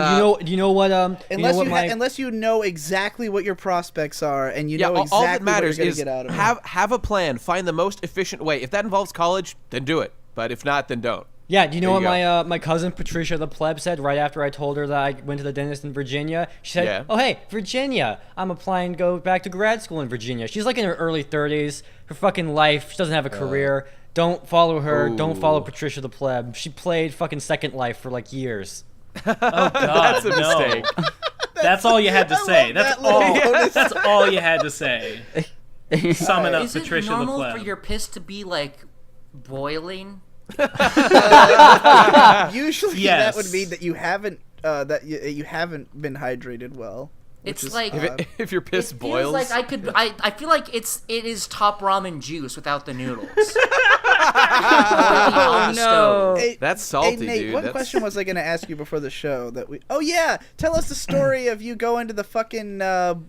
you know what? Unless you know exactly what your prospects are and you Yeah, know all exactly that matters what you're is going to get out of it. have a plan. Find the most efficient way. If that involves college, then do it. But if not, then don't. Yeah, do you know There what you my cousin Patricia the pleb said right after I told her that I went to the dentist in Virginia? She said, Yeah. "Oh hey, Virginia, I'm applying to go back to grad school in Virginia." She's like in her early 30s. Her fucking life. She doesn't have a career. Don't follow her. Don't follow Patricia the pleb. She played fucking Second Life for like years. Oh God, That's a no. mistake. That's all you had to say. love That's that little all. bonus. That's all you had to say. Summing up Is it Patricia the normal pleb. for your piss to be like boiling? Usually Yes. that would mean that you haven't you haven't been hydrated well. which It's is like- odd. If your piss It boils. feels like I feel like it is top ramen juice without the noodles. Oh no! Hey, That's salty, hey, Nate, dude. what That's- question was I going to ask you before the show that we? Oh yeah, tell us the story of you going to the fucking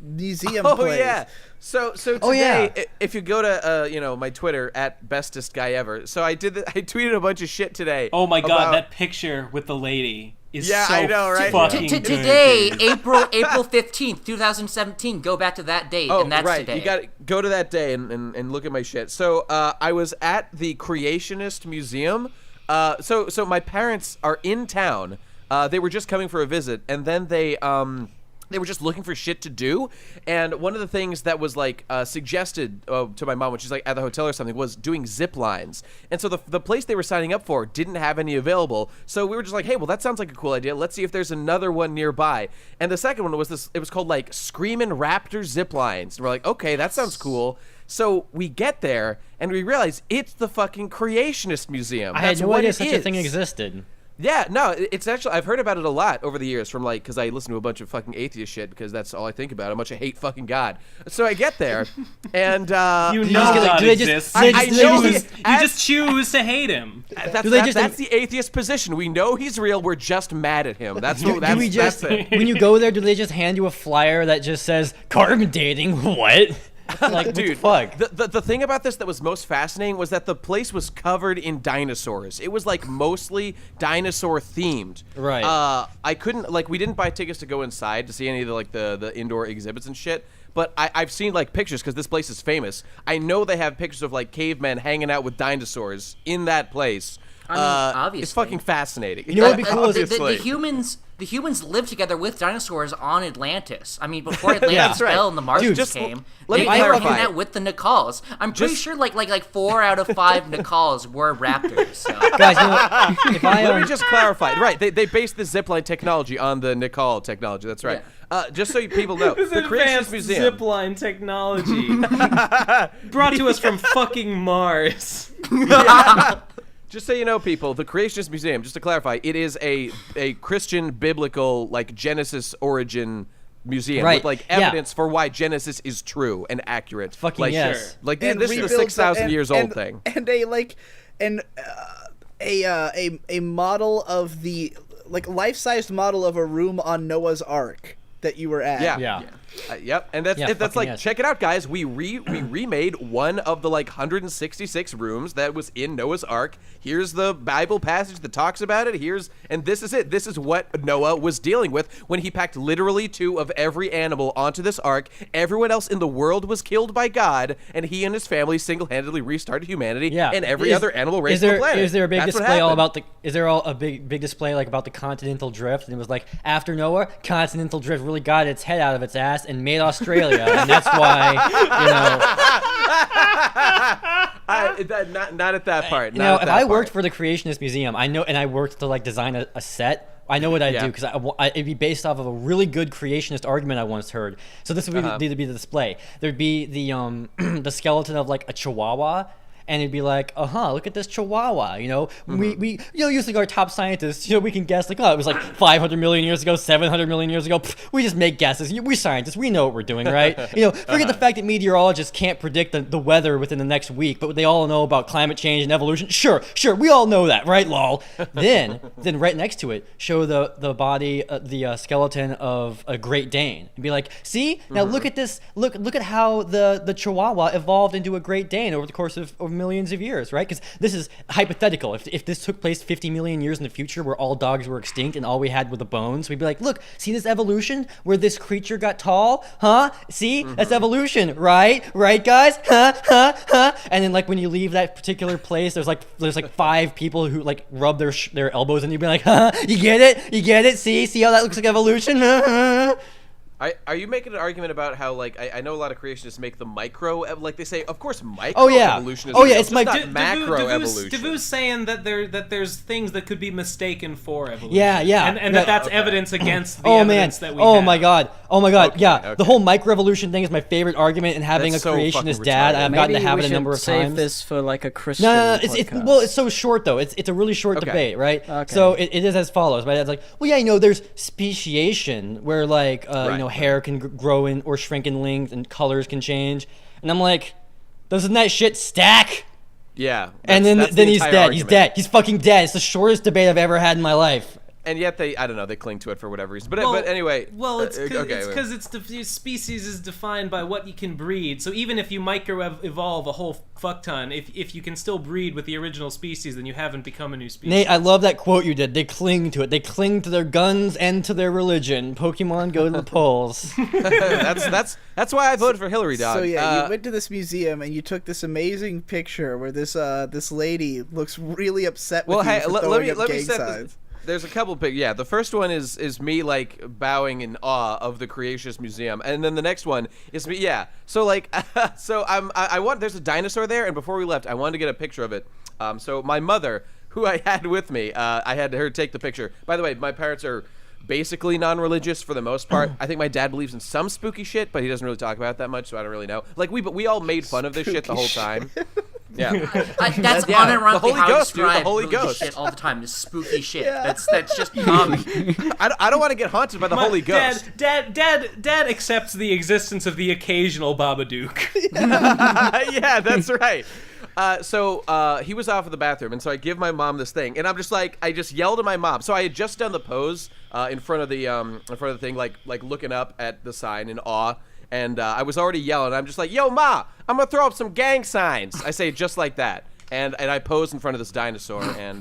museum Oh place. yeah. So today, Oh, yeah. if you go to my Twitter at bestest guy ever. So I tweeted a bunch of shit today. Oh my God, about- that picture with the lady is Yeah, so I know, right? fucking good, Today, dude. April 15th, 2017. Go back to that date, and that's right. today. You got to go to that day and look at my shit. So I was at the Creationist Museum. So my parents are in town. They were just coming for a visit, and then they were just looking for shit to do. And one of the things that was like suggested to my mom when she's like at the hotel or something was doing zip lines. And so the place they were signing up for didn't have any available. So we were just like, hey, well, that sounds like a cool idea. Let's see if there's another one nearby. And the second one was this. It was called like Screamin' Raptor Zip Lines. And we're like, okay, that sounds cool. So we get there and we realize it's the fucking Creationist Museum. I had no idea such a thing existed. Yeah, no, it's actually, I've heard about it a lot over the years from like, because I listen to a bunch of fucking atheist shit because that's all I think about, how much I hate fucking God. So I get there, and you know God exists. I know you just choose to hate him. That's the atheist position. We know he's real. We're just mad at him. That's what. That's it. When you go there, do they just hand you a flyer that just says carbon dating? What? Like, dude, what the fuck? The thing about this that was most fascinating was that the place was covered in dinosaurs. It was like mostly dinosaur themed. Right. I couldn't, like, we didn't buy tickets to go inside to see any of the like the indoor exhibits and shit. But I've seen like pictures because this place is famous. I know they have pictures of like cavemen hanging out with dinosaurs in that place. I mean, obviously. It's fucking fascinating. You know what'd be cool is the humans lived together with dinosaurs on Atlantis. I mean, before Atlantis fell and the Martians came, let me they were clarify. hanging out with the Nicals. I'm pretty sure like 4 out of 5 Nicals were raptors. So. Guys, you know, if I let me just clarify. Right, they based the zipline technology on the Nicol technology. That's right. Yeah. Just so people know, This the Creationist advanced Museum zipline technology brought to us from fucking Mars. Just so you know, people, the Creationist Museum, just to clarify, it is a Christian biblical like Genesis origin museum with like evidence for why Genesis is true and accurate. Fucking like, yes. Like And this is a rebuilds 6,000 years old thing. And a model of the like life-sized model of a room on Noah's Ark that you were at. Yeah. Yep, and that's like, check it out, guys. We remade one of the like 166 rooms that was in Noah's Ark. Here's the Bible passage that talks about it. And this is it. This is what Noah was dealing with when he packed literally 2 of every animal onto this ark. Everyone else in the world was killed by God, and he and his family single-handedly restarted humanity. Yeah. And every other animal race on the planet. Is there a big That's what display all happened. about the? Is there all a big display like about the continental drift? And it was like after Noah, continental drift really got its head out of its ass and made Australia, and that's why not at that part. you know, if I worked for the Creationist Museum, I know, and I worked to like design a set. I know what I'd do because it'd be based off of a really good creationist argument I once heard. So this would be the display. There'd be the the skeleton of like a chihuahua. And it'd be like, look at this chihuahua, you know? We using our top scientists, we can guess like, it was like 500 million years ago, 700 million years ago. We just make guesses. We're scientists. We know what we're doing, right? Forget the fact that meteorologists can't predict the weather within the next week, but they all know about climate change and evolution. Sure, we all know that, right, lol? Then right next to it, show the body, the skeleton of a Great Dane. And be like, see? Now look at this. Look at how the chihuahua evolved into a Great Dane over the course of millions of years, right? Because this is hypothetical. If this took place 50 million years in the future where all dogs were extinct and all we had were the bones, we'd be like, look, see this evolution where this creature got tall? Huh? See? That's evolution, right? Right, guys? Huh? And then like when you leave that particular place, there's like 5 people who like rub their elbows and you'd be like, you get it? See how that looks like evolution? Are you making an argument about how like I know a lot of creationists make the micro like they say of course micro evolution is real, it's not macro evolution. Devou's saying that there's things that could be mistaken for evolution. Yeah. And that's evidence against the evidence that we have. Oh my god. Okay. The whole microevolution thing is my favorite argument, and having That's a creationist dad, I've gotten to have it a number of times. Save this for like a Christian No, podcast. it's so short though. It's a really short debate, right? Okay. So it is as follows. My dad's like, well, yeah, there's speciation where like hair can grow in or shrink in length and colors can change, and I'm like, doesn't that shit stack? Yeah. And then he's dead. Argument. He's dead. He's fucking dead. It's the shortest debate I've ever had in my life. and yet I don't know, they cling to it for whatever reason. But anyway. Well, it's because species is defined by what you can breed. So even if you micro-evolve a whole fuck ton, if you can still breed with the original species, then you haven't become a new species. Nate, I love that quote you did. They cling to it. They cling to their guns and to their religion. Pokemon go to the polls. That's why I voted for Hillary, dog. So yeah, you went to this museum and you took this amazing picture where this lady looks really upset with you for throwing up gang signs. There's a couple pictures. Yeah, the first one is me like bowing in awe of the Creationist Museum, and then the next one is me. Yeah, so like, there's a dinosaur there, and before we left, I wanted to get a picture of it. So my mother, who I had with me, I had her take the picture. By the way, my parents are basically non-religious for the most part. I think my dad believes in some spooky shit, but he doesn't really talk about it that much, so I don't really know. Like we all made fun of this shit the whole time. Yeah, that's unironically how I describe the Holy Ghost shit all the time. This spooky shit. Yeah. That's just Tommy. I don't want to get haunted by the Holy Ghost. Dad accepts the existence of the occasional Babadook. Yeah, that's right. So he was off in the bathroom, and so I give my mom this thing, and I'm just like, I just yelled at my mom. So I had just done the pose in front of the thing, like looking up at the sign in awe. And I was already yelling. I'm just like, yo, Ma, I'm going to throw up some gang signs. I say it just like that. And I posed in front of this dinosaur. And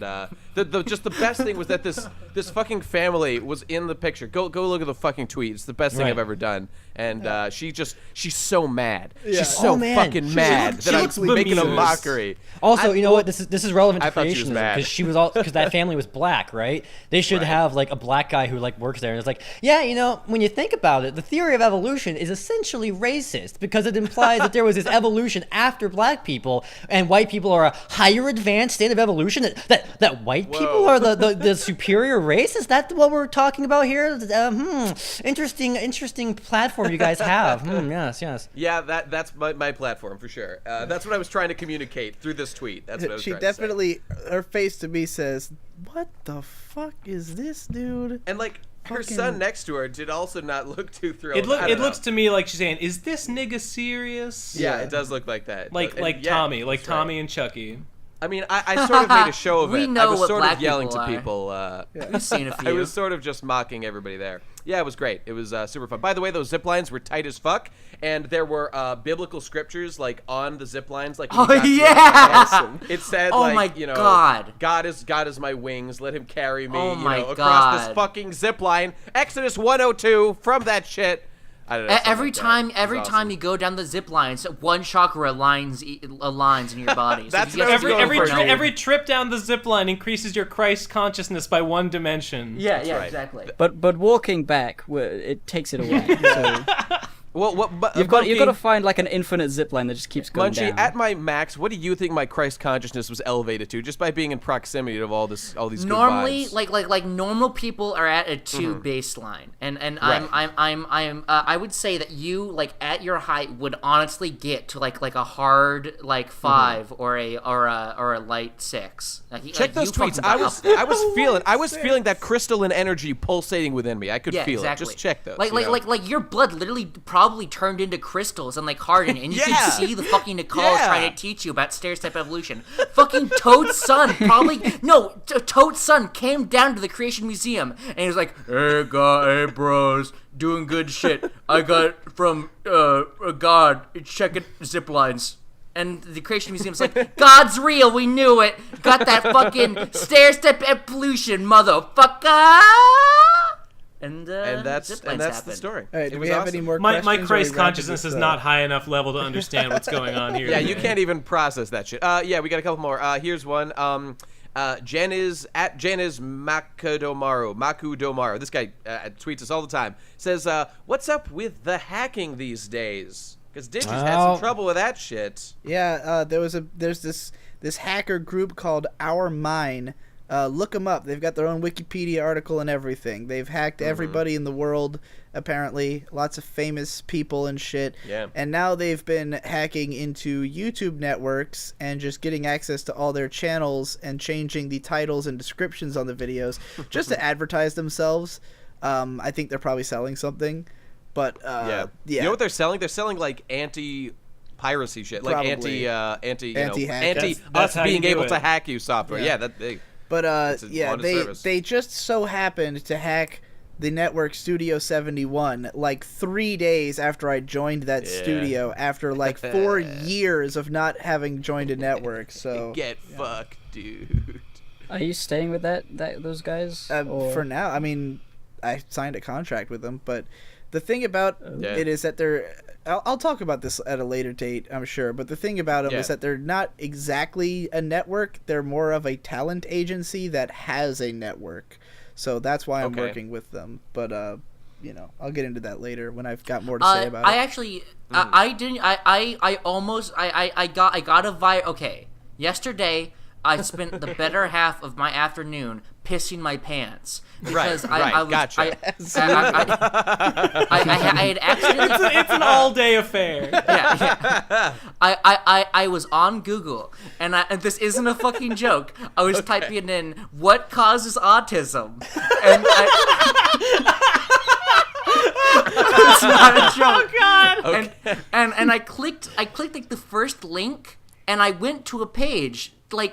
just the best thing was that this fucking family was in the picture. Go look at the fucking tweet. It's the best thing I've ever done. And she's so mad. Yeah. She's so fucking mad that I'm making a mockery. Also, you know what? This is relevant to creationism because that family was black, right? They should have like a black guy who like works there and it's like, yeah, you know, when you think about it, the theory of evolution is essentially racist because it implies that there was this evolution after black people and white people are a higher advanced state of evolution. That white people are the superior race. Is that what we're talking about here? Interesting platform you guys have. Yes. Yeah, that's my platform for sure. That's what I was trying to communicate through this tweet. That's what I was trying to say. She definitely, her face to me says, "What the fuck is this, dude?" And like her son next to her did also not look too thrilled. It looks to me like she's saying, "Is this nigga serious?" Yeah, it does look like that. Like Tommy, Tommy and Chucky. I mean, I sort of made a show of it. I was what sort black of yelling people to people. We've seen a few. I was sort of just mocking everybody there. Yeah, it was great. It was super fun. By the way, those zip lines were tight as fuck, and there were biblical scriptures like on the zip lines. Like, it said, God is my wings. Let him carry me, across this fucking zip line. Exodus 102 from that shit. I don't know, every time you go down the zip lines, one chakra aligns in your body. So every trip down the zip line increases your Christ consciousness by one dimension. Yeah, exactly. But walking back, it takes it away. So. Well, you've got to find like an infinite zipline that just keeps going Munchie, down. at my max, what do you think my Christ consciousness was elevated to, just by being in proximity of all these normally good vibes? like normal people are at a 2 baseline, and right. I would say that you like at your height would honestly get to like a hard 5 or a light 6. Check those tweets. I was feeling that crystalline energy pulsating within me. I could feel it. Just check those. Like your blood literally probably turned into crystals and like hardened, and you could see the fucking Nicole trying to teach you about stair-step evolution. Fucking Toad's son Toad's son came down to the Creation Museum and he was like, hey bros, doing good shit. I got from God, checking zip lines. And the Creation Museum's like, God's real, we knew it. Got that fucking stair-step evolution, motherfucker. And that's the story. All right, do we have any more questions? My Christ consciousness is not high enough level to understand what's going on here. Yeah, you can't even process that shit. Yeah, we got a couple more. Here's one. Jen is Makudomaru. This guy tweets us all the time. Says, what's up with the hacking these days? Because Digi's had some trouble with that shit. Yeah, there's this hacker group called Our Mine. Look them up. They've got their own Wikipedia article and everything. They've hacked everybody in the world, apparently. Lots of famous people and shit. Yeah. And now they've been hacking into YouTube networks and just getting access to all their channels and changing the titles and descriptions on the videos just to advertise themselves. I think they're probably selling something. But, yeah. You know what they're selling? They're selling, like, anti-piracy shit. Like, probably. anti Anti-hack. us being able to hack you software. Yeah, But yeah, they just so happened to hack the network Studio 71 like 3 days after I joined that studio after like 4 years of not having joined a network. So get fucked, dude. Are you staying with those guys? For now, I mean, I signed a contract with them, but the thing about it is that they're. I'll talk about this at a later date, I'm sure. But the thing about them is that they're not exactly a network. They're more of a talent agency that has a network. So that's why I'm working with them. But you know, I'll get into that later when I've got more to say about it. I actually, I didn't. I almost. I got a virus. Okay, yesterday I spent the better half of my afternoon pissing my pants because I was. Gotcha. I had accidentally. It's an all-day affair. Yeah. I was on Google, and this isn't a fucking joke. I was typing in what causes autism, and it's not a joke. Oh God! Okay. And I clicked like the first link, and I went to a page. I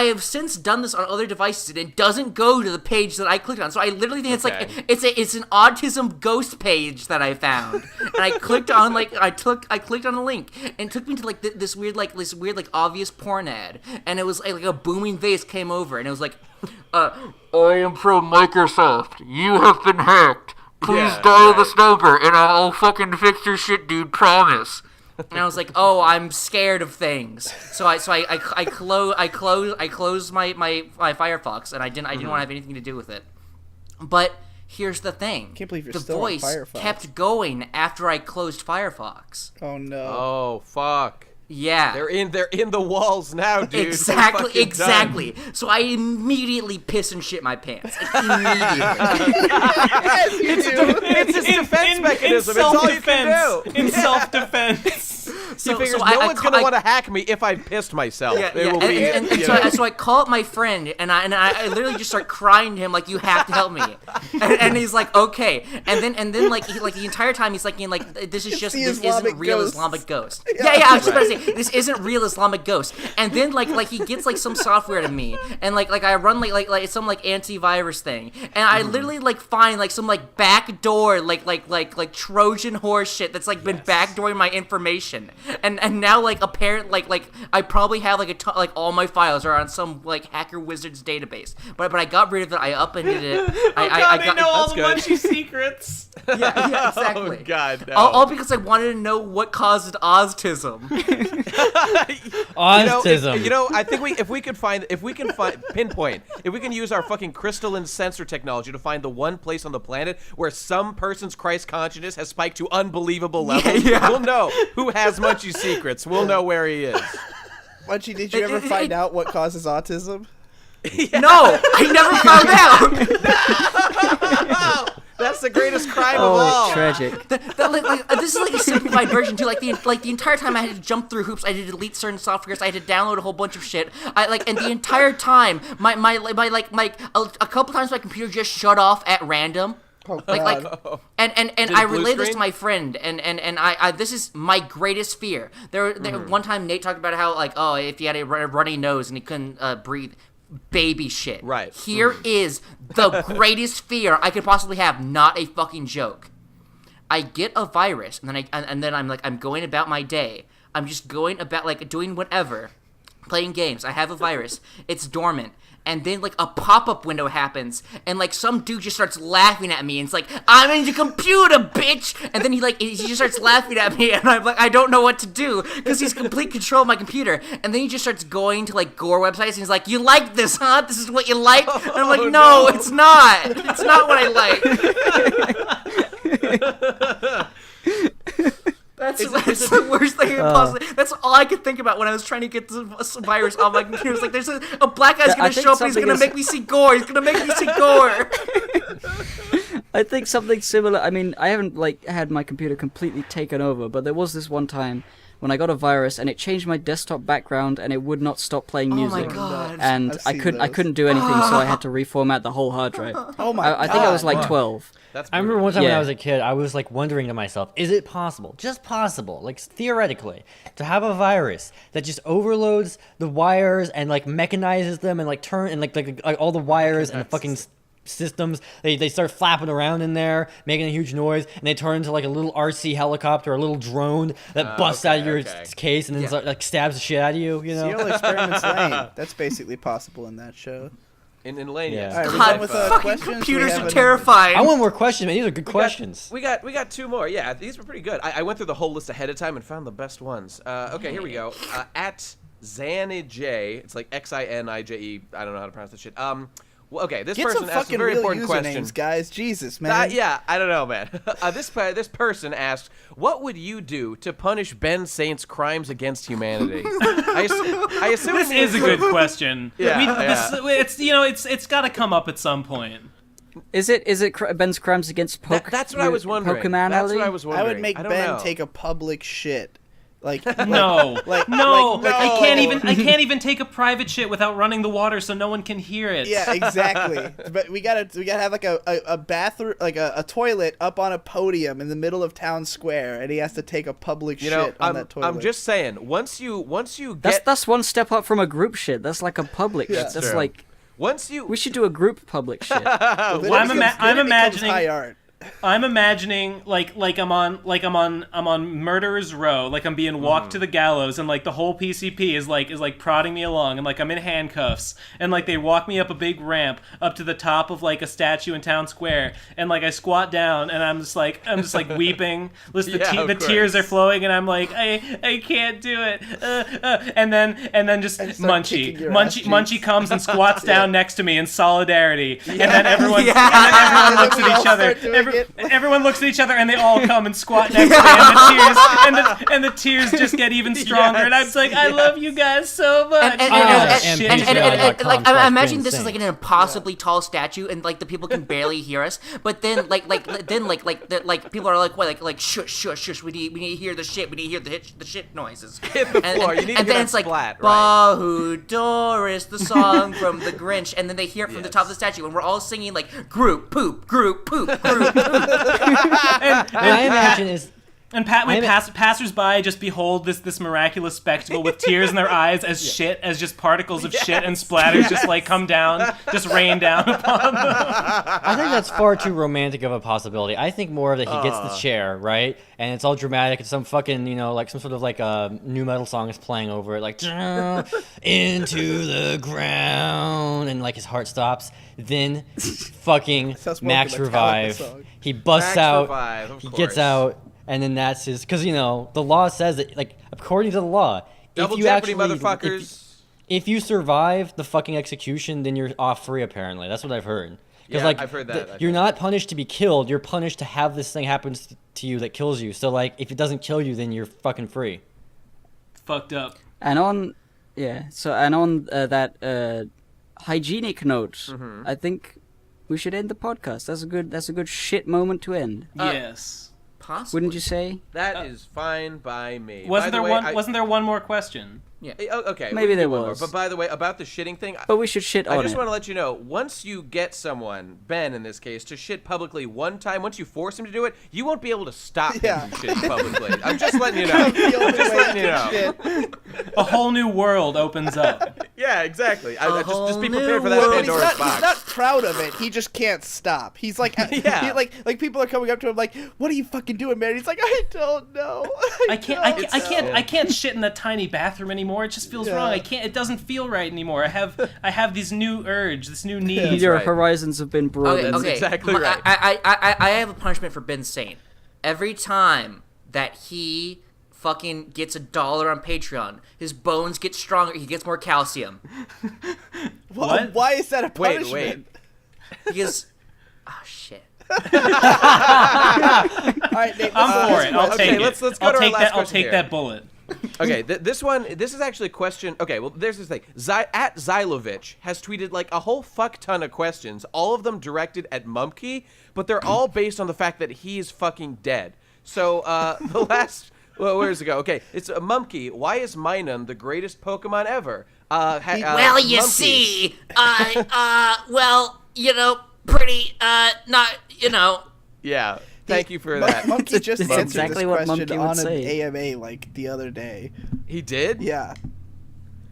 have since done this on other devices, and it doesn't go to the page that I clicked on. So I literally think it's an autism ghost page that I found, and I clicked on I clicked on a link, and it took me to like this weird obvious porn ad, and it was like a booming vase came over, and it was like, I am from Microsoft. You have been hacked. Please dial this number, and I'll fucking fix your shit, dude. Promise. And I was like, oh, I'm scared of things. So I closed my Firefox, and I didn't want to have anything to do with it. But here's the thing. Can't believe you're the still voice on Firefox. Kept going after I closed Firefox. Oh no. Oh fuck. Yeah. They're in the walls now, dude. Exactly. So I immediately piss and shit my pants. Immediately. Yes, you do. It's his defense mechanism. It's all you can do. In self-defense. He figures no one's gonna want to hack me if I pissed myself. So I call up my friend, and I literally just start crying to him like, you have to help me. And he's like, okay. And then like the entire time he's like, this isn't real Islamic ghost. Yeah, I was just about to say, this isn't real Islamic ghost. And then like he gets like some software to me, and like I run like some like antivirus thing, and I literally like find like some like backdoor like Trojan horse shit that's like been backdooring my information, and now like apparent like I probably have like all my files are on some like hacker wizard's database, but I got rid of it. I upended it. They know all the Munchie secrets. Yeah, exactly. Oh God, no. All because I wanted to know what caused autism. Autism. I think if we can pinpoint, if we can use our fucking crystalline sensor technology to find the one place on the planet where some person's Christ consciousness has spiked to unbelievable levels, we'll know who has Munchie secrets. We'll know where he is. Munchie, did you ever find out what causes autism? No, I never found out. That's the greatest crime of all. Oh, tragic. This is like a simplified version too. Like the entire time I had to jump through hoops. I had to delete certain softwares. I had to download a whole bunch of shit. And the entire time, a couple times my computer just shut off at random. Oh, and I relayed this to my friend, and I this is my greatest fear. There one time Nate talked about how like, oh, if he had a runny nose and he couldn't breathe. Baby shit. Right. Here is the greatest fear I could possibly have, not a fucking joke. I get a virus, and then I'm going about my day. I'm just going about like doing whatever, playing games. I have a virus. It's dormant. And then like a pop-up window happens, and like some dude just starts laughing at me, and it's like, I'm in your computer, bitch! And then he just starts laughing at me, and I'm like, I don't know what to do, because he's complete control of my computer. And then he just starts going to like gore websites, and he's like, you like this, huh? This is what you like? And I'm like, no, it's not. It's not what I like. That's the worst thing possible. That's all I could think about when I was trying to get this virus on my computer. It's like, there's a black guy's gonna show up and he's gonna make me see gore. He's gonna make me see gore. I think something similar. I mean, I haven't had my computer completely taken over, but there was this one time when I got a virus and it changed my desktop background and it would not stop playing music. Oh my god! And I couldn't do anything, so I had to reformat the whole hard drive. Oh my god! I think I was like 12. I remember one time when I was a kid, I was like wondering to myself, is it possible, just possible, like theoretically, to have a virus that just overloads the wires and like mechanizes them and like turn and like all the wires and the fucking systems, they start flapping around in there, making a huge noise, and they turn into like a little RC helicopter, a little drone that busts out of your case and then like stabs the shit out of you, you know? Serial Experiments Lane. That's basically possible in that show. In Lane, Yeah. All right, we're God, done with fucking questions. computers We have are terrifying. I want more questions, man. These are good questions. We got two more. Yeah, these were pretty good. I went through the whole list ahead of time and found the best ones. Okay, here we go. At Xanije, it's like Xinije. I don't know how to pronounce this shit. Well, okay, this Get person some asked a fucking very real important question. usernames, guys. Jesus, man. Yeah, I don't know, man. This person asked, "What would you do to punish Ben Saint's crimes against humanity?" I assume This is a good question. Yeah, It's got to come up at some point. Is it Ben's crimes against That's what I was wondering. Pokemon? That's what I was I wondering. would make don't Ben know. take a public shit. No, no. I can't even take a private shit without running the water so no one can hear it. Yeah, exactly. But we gotta have like a bathroom, like a toilet up on a podium in the middle of town square, and he has to take a public shit on that toilet. I'm just saying, once you get That's one step up from a group shit. That's like a public shit. That's true. like once you we should do a group public shit. Well, I'm imagining high art. I'm imagining like I'm on murderer's row, like I'm being walked to the gallows, and like the whole PCP is like prodding me along, and like I'm in handcuffs, and like they walk me up a big ramp up to the top of like a statue in town square, and like I squat down, and I'm just like weeping. Listen, the tears are flowing, and I'm like I can't do it, and then just Munchie comes and squats down next to me in solidarity, and then everyone looks at each other. Everyone looks at each other and they all come and squat next to me, and the tears just get even stronger. And I'm just like, I love you guys so much. I imagine this is like an impossibly tall statue, and like the people can barely hear us. But then like people are like shush shush shush. We need to hear the shit. We need to hear the shit noises. hit the floor. You need to and get then it it's like flat, right? Bahu Doris, the song from the Grinch, and then they hear it from the top of the statue, and we're all singing like group poop, group poop, group. I imagine is. And passersby just behold this miraculous spectacle with tears in their eyes as shit, as just particles of shit and splatters just like come down, just rain down upon them. I think that's far too romantic of a possibility. I think more of that he gets the chair, right? And it's all dramatic. It's some fucking, like some sort of like a new metal song is playing over it, like into the ground, and like his heart stops. Then fucking Max Revive. He busts out. He gets out. And then that's his, because the law says that, like, according to the law, Double jeopardy, motherfuckers. If you survive the fucking execution, then you're off free. Apparently, that's what I've heard. Yeah, like, I've heard that. You're not punished to be killed. You're punished to have this thing happen to you that kills you. So like, if it doesn't kill you, then you're fucking free. Fucked up. And on that hygienic note, I think we should end the podcast. That's a good shit moment to end. Yes. Possibly. Wouldn't you say? That is fine by me. Wasn't there one more question? Yeah. Okay. Maybe there was. But by the way, about the shitting thing. But we should shit on it. I just want to let you know, once you get someone, Ben in this case, to shit publicly one time, once you force him to do it, you won't be able to stop him from shitting publicly. I'm just letting you know. A whole new world opens up. Yeah, exactly. Just be new prepared for that world. Pandora's box. He's not proud of it. He just can't stop. He's like, like people are coming up to him like, "What are you fucking doing, man?" He's like, "I don't know. I can't shit in that tiny bathroom anymore. It just feels wrong. It doesn't feel right anymore. I have this new urge, this new need. Your horizons have been broadened. That's exactly right. I have a punishment for Ben Saint. Every time that he fucking gets $1 on Patreon, his bones get stronger. He gets more calcium. What? Why is that a punishment? Wait. Because, oh shit. All right, Nate, I'm for it. I'll take it. Let's go to our last I'll question take here. that bullet. Okay, this is actually a question. Okay, well, there's this thing. At Zylovich has tweeted like a whole fuck ton of questions, all of them directed at Mumkey, but they're all based on the fact that he's fucking dead. So the last, well, where does it go? Okay, it's Mumkey. Why is Minun the greatest Pokemon ever? Well, you Mumkey. see, well, pretty, not, Yeah. Thank you for that. Monkey just It's answered exactly this what question Monkey would on say. an AMA like the other day. He did? Yeah.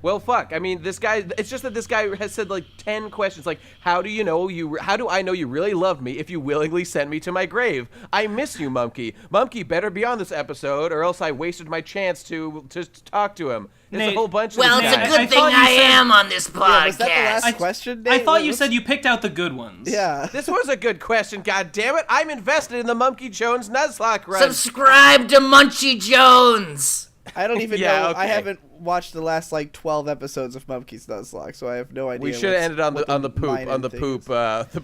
Well, fuck. I mean, this guy. It's just that this guy has said like 10 questions. Like, how do I know you really love me if you willingly send me to my grave? I miss you, Mumkey. Mumkey better be on this episode, or else I wasted my chance to talk to him. It's Nate, a whole bunch of. Well, it's guys. a good thing I am on this podcast. Yeah, was that the last question, Nate? I thought you What said you picked out the good ones. Yeah. This was a good question. God damn it! I'm invested in the Mumkey Jones Nuzlocke run. Subscribe to Munchie Jones. I don't even Yeah, know. okay. I haven't watched the last like 12 episodes of Monkey's Nuzlocke, so I have no idea. We should have ended on the poop.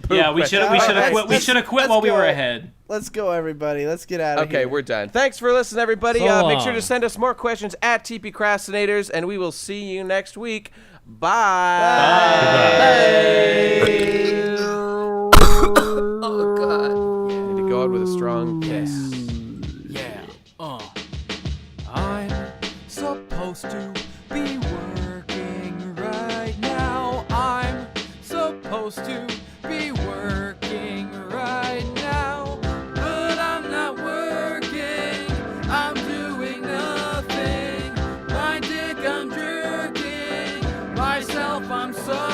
Yeah, we should question. have quit. We should have quit while we were ahead. Let's go, everybody. Let's get out of here. Okay, we're done. Thanks for listening, everybody. So Make sure long. to send us more questions at TP Crastinators, and we will see you next week. Bye. Oh, God. Need to go out with a strong kiss. Yeah. I'm supposed to be working right now. I'm supposed to be working right now. But I'm not working. I'm doing nothing. My dick I'm jerking. Myself I'm so